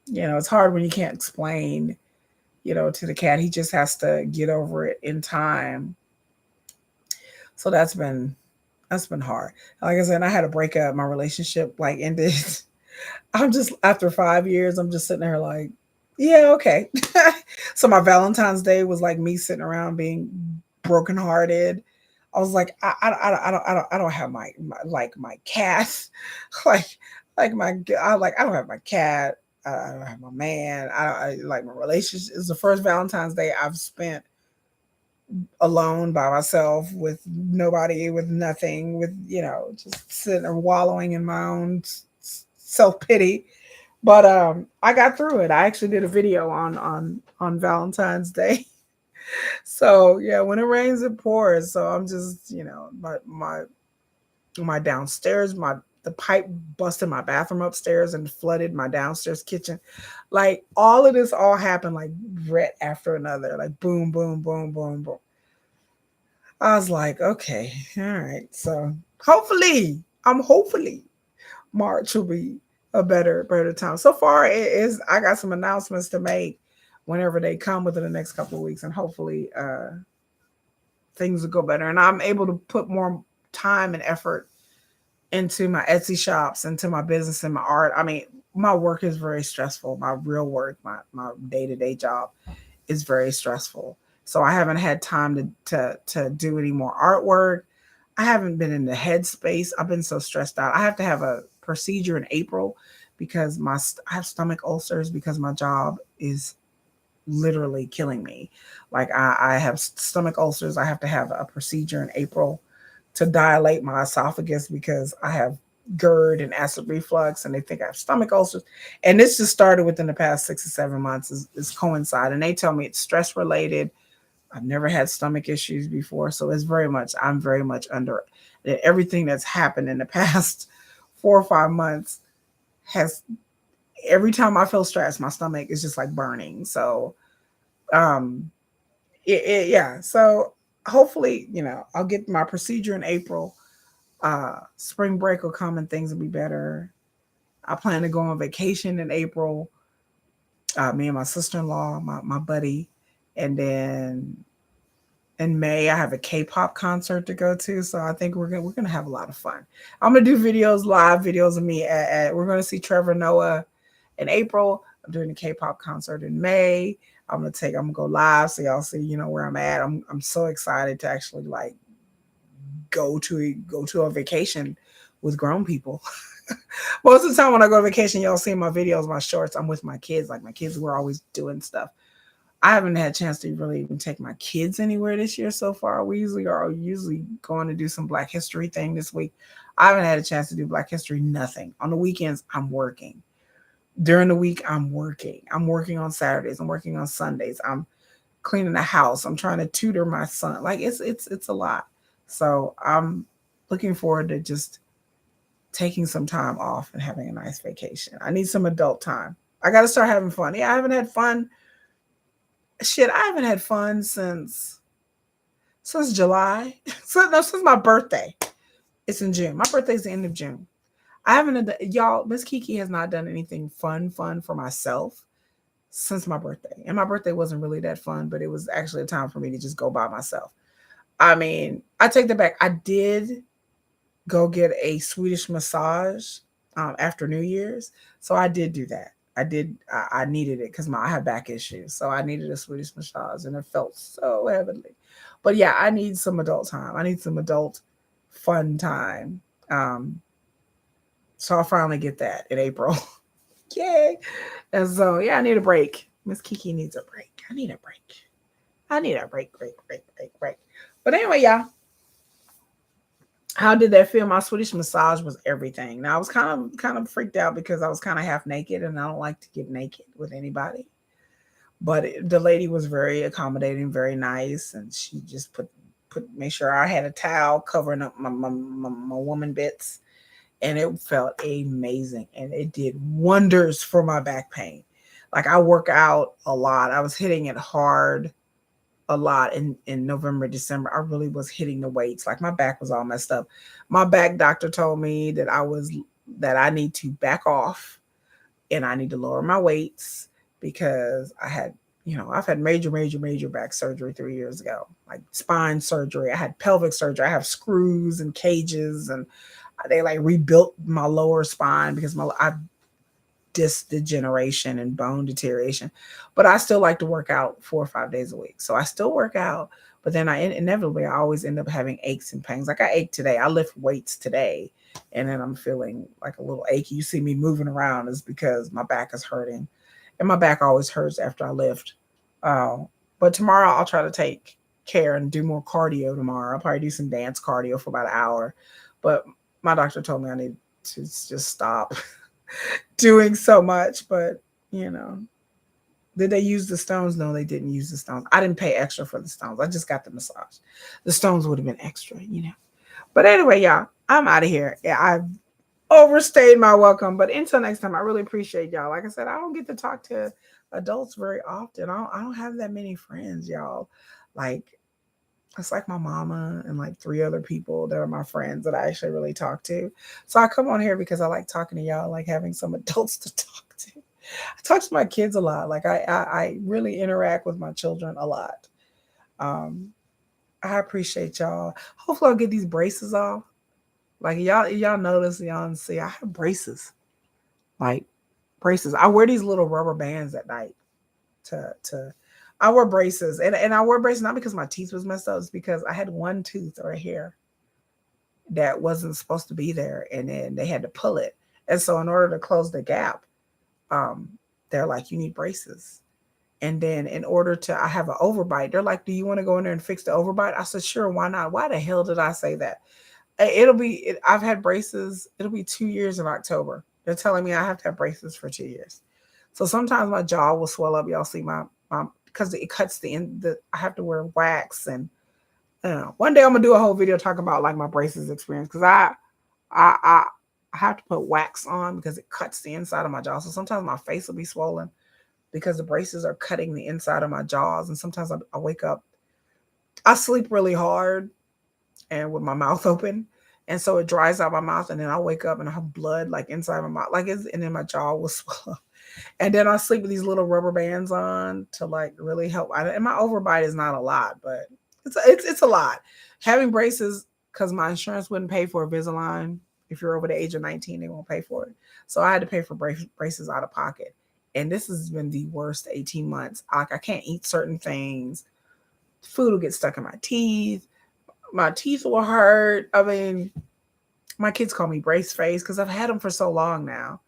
it's hard when you can't explain, to the cat. He just has to get over it in time. So that's been hard. Like I said, I had a breakup. My relationship like ended. I'm just, after 5 years, I'm just sitting there like, yeah, okay. So my Valentine's Day was like me sitting around being brokenhearted. I was like, I don't have my cat. Like like I don't have my cat. I don't have my man. I like my relationship. It's the first Valentine's Day I've spent alone by myself with nobody, with nothing, with just sitting and wallowing in my own self pity. But I got through it. I actually did a video on Valentine's Day. So yeah, when it rains, it pours. So I'm just my downstairs, the pipe busted my bathroom upstairs and flooded my downstairs kitchen. Like all of this all happened like right after another, like boom, boom, boom, boom, boom. I was like, okay, all right. So hopefully March will be a better time. So far it is. I got some announcements to make whenever they come within the next couple of weeks, and hopefully things will go better. And I'm able to put more time and effort into my Etsy shops, into my business and my art. I mean, my work is very stressful. My real work, my day-to-day job is very stressful. So I haven't had time to do any more artwork. I haven't been in the headspace. I've been so stressed out. I have to have a procedure in April because I have stomach ulcers because my job is literally killing me. Like I have stomach ulcers. I have to have a procedure in April to dilate my esophagus because I have GERD and acid reflux, and they think I have stomach ulcers. And this just started within the past 6 or 7 months. Is coincide, and they tell me it's stress related. I've never had stomach issues before, so I'm very much under it. Everything that's happened in the past 4 or 5 months has. Every time I feel stressed, my stomach is just like burning. So, um, yeah. So hopefully, I'll get my procedure in April. Spring break will come and things will be better. I plan to go on vacation in April. Me and my sister-in-law, my buddy, and then in May I have a K-pop concert to go to. So I think we're gonna have a lot of fun. I'm gonna do live videos of me. We're gonna see Trevor Noah in April. I'm doing a K-pop concert in May. I'm gonna go live so y'all see where I'm at. I'm so excited to actually like go to a vacation with grown people. Most of the time when I go on vacation, y'all see my videos, my shorts, I'm with my kids. Like my kids were always doing stuff. I haven't had a chance to really even take my kids anywhere this year so far. We usually going to do some Black History thing this week. I haven't had a chance to do Black History, nothing. On the weekends, I'm working. During the week, I'm working. I'm working on Saturdays. I'm working on Sundays. I'm cleaning the house. I'm trying to tutor my son. Like it's a lot. So I'm looking forward to just taking some time off and having a nice vacation. I need some adult time. I got to start having fun. Yeah, I haven't had fun. Shit, I haven't had fun since July. Since my birthday. It's in June. My birthday's the end of June. I haven't, y'all, Miss Kiki has not done anything fun for myself since my birthday. And my birthday wasn't really that fun, but it was actually a time for me to just go by myself. I mean, I take that back. I did go get a Swedish massage after New Year's. So I did do that. I needed it because I have back issues. So I needed a Swedish massage and it felt so heavenly. But yeah, I need some adult time. I need some adult fun time. So I'll finally get that in April. Yay. And so yeah, I need a break. Miss Kiki needs a break. I need a break. I need a break. But anyway, yeah. How did that feel? My Swedish massage was everything. Now I was kind of freaked out because I was kind of half naked and I don't like to get naked with anybody. But the lady was very accommodating, very nice, and she just made sure I had a towel covering up my woman bits, and it felt amazing, and it did wonders for my back pain. Like I work out a lot. I was hitting it hard a lot in November, December. I really was hitting the weights. Like my back was all messed up. My back doctor told me that I need to back off and I need to lower my weights because I've had major back surgery 3 years ago, like spine surgery. I had pelvic surgery. I have screws and cages, and they like rebuilt my lower spine because I've disc degeneration and bone deterioration. But I still like to work out 4 or 5 days a week. So I still work out, but then inevitably I always end up having aches and pains. Like I ate today. I lift weights today and then I'm feeling like a little achy. You see me moving around is because my back is hurting, and my back always hurts after I lift. Uh, but tomorrow I'll try to take care and do more cardio tomorrow. I'll probably do some dance cardio for about an hour. But my doctor told me I need to just stop doing so much. But you know, did they use the stones? No, they didn't use the stones. I didn't pay extra for the stones. I just got the massage. The stones would have been extra, you know. But anyway, y'all, I'm out of here. Yeah, I've overstayed my welcome. But until next time, I really appreciate y'all. Like I said, I don't get to talk to adults very often. I don't have that many friends, y'all. Like it's like my mama and like three other people that are my friends that I actually really talk to. So I come on here because I like talking to y'all, like having some adults to talk to. I talk to my kids a lot. Like I really interact with my children a lot. Um, I appreciate y'all. Hopefully I'll get these braces off. Like y'all notice, y'all see I have braces. Like braces. I wear these little rubber bands at night to I wear braces. And I wear braces not because my teeth was messed up, it's because I had one tooth or a hair that wasn't supposed to be there and then they had to pull it. And so in order to close the gap, um, they're like, you need braces. And then in order to, I have an overbite. They're like, do you want to go in there and fix the overbite? I said, sure, why not? Why the hell did I say that? I've had braces. It'll be 2 years in October. They're telling me I have to have braces for 2 years. So sometimes my jaw will swell up. Y'all see my because it cuts the end. I have to wear wax and one day I'm gonna do a whole video talking about like my braces experience because I I I have to put wax on because it cuts the inside of my jaw. So sometimes my face will be swollen because the braces are cutting the inside of my jaws. And sometimes I wake up, I sleep really hard and with my mouth open. And so it dries out my mouth. And then I wake up and I have blood like inside my mouth, and then my jaw will swell up. And then I sleep with these little rubber bands on to like really help. And my overbite is not a lot, but it's a lot. Having braces because my insurance wouldn't pay for Invisalign. If you're over the age of 19, they won't pay for it. So I had to pay for braces out of pocket. And this has been the worst 18 months. Like I can't eat certain things. Food will get stuck in my teeth. My teeth will hurt. I mean, my kids call me brace face because I've had them for so long now.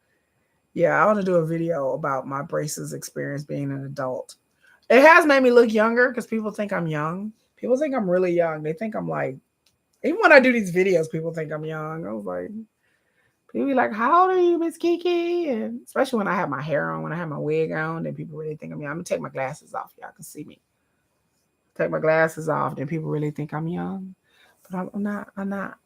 Yeah, I want to do a video about my braces experience being an adult. It has made me look younger because people think I'm young. People think I'm really young. They think I'm like, even when I do these videos, people think I'm young. I was like, people be like, how old are you, Miss Kiki? And especially when I have my hair on, when I have my wig on, then people really think I'm young. I'm going to take my glasses off. Y'all can see me. Take my glasses off, then people really think I'm young. But I'm not. I'm not.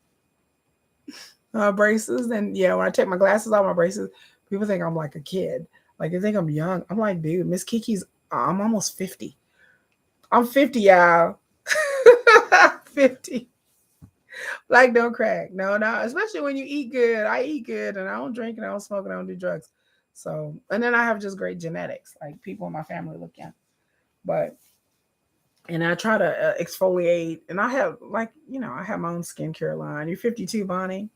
Braces. And yeah, when I take my glasses off, my braces, people think I'm like a kid. Like they think I'm young. I'm like, dude, Miss Kiki's. I'm almost 50. I'm 50, y'all. 50. Like don't crack. No, no. Especially when you eat good. I eat good, and I don't drink, and I don't smoke, and I don't do drugs. So, and then I have just great genetics. Like people in my family look young, but and I try to exfoliate, and I have like I have my own skincare line. You're 52, Bonnie.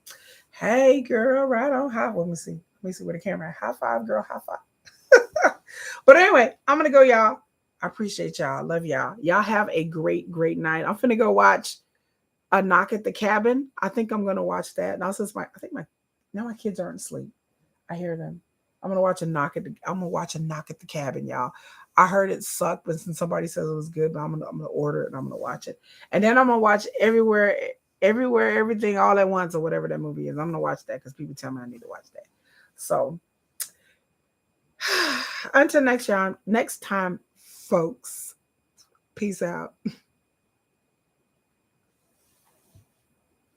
Hey, girl, right on. High. Let me see. Let me see where the camera. High five, girl. High five. But anyway, I'm gonna go, y'all. I appreciate y'all. Love y'all. Y'all have a great, great night. I'm finna go watch A Knock at the Cabin. I think I'm gonna watch that. Now since my kids aren't asleep. I hear them. I'm gonna watch A Knock at the Cabin, y'all. I heard it sucked, but since somebody says it was good, but I'm gonna order it and I'm gonna watch it. And then I'm gonna watch everywhere, everything all at once or whatever that movie is. I'm gonna watch that because people tell me I need to watch that. So until next time, folks. Peace out.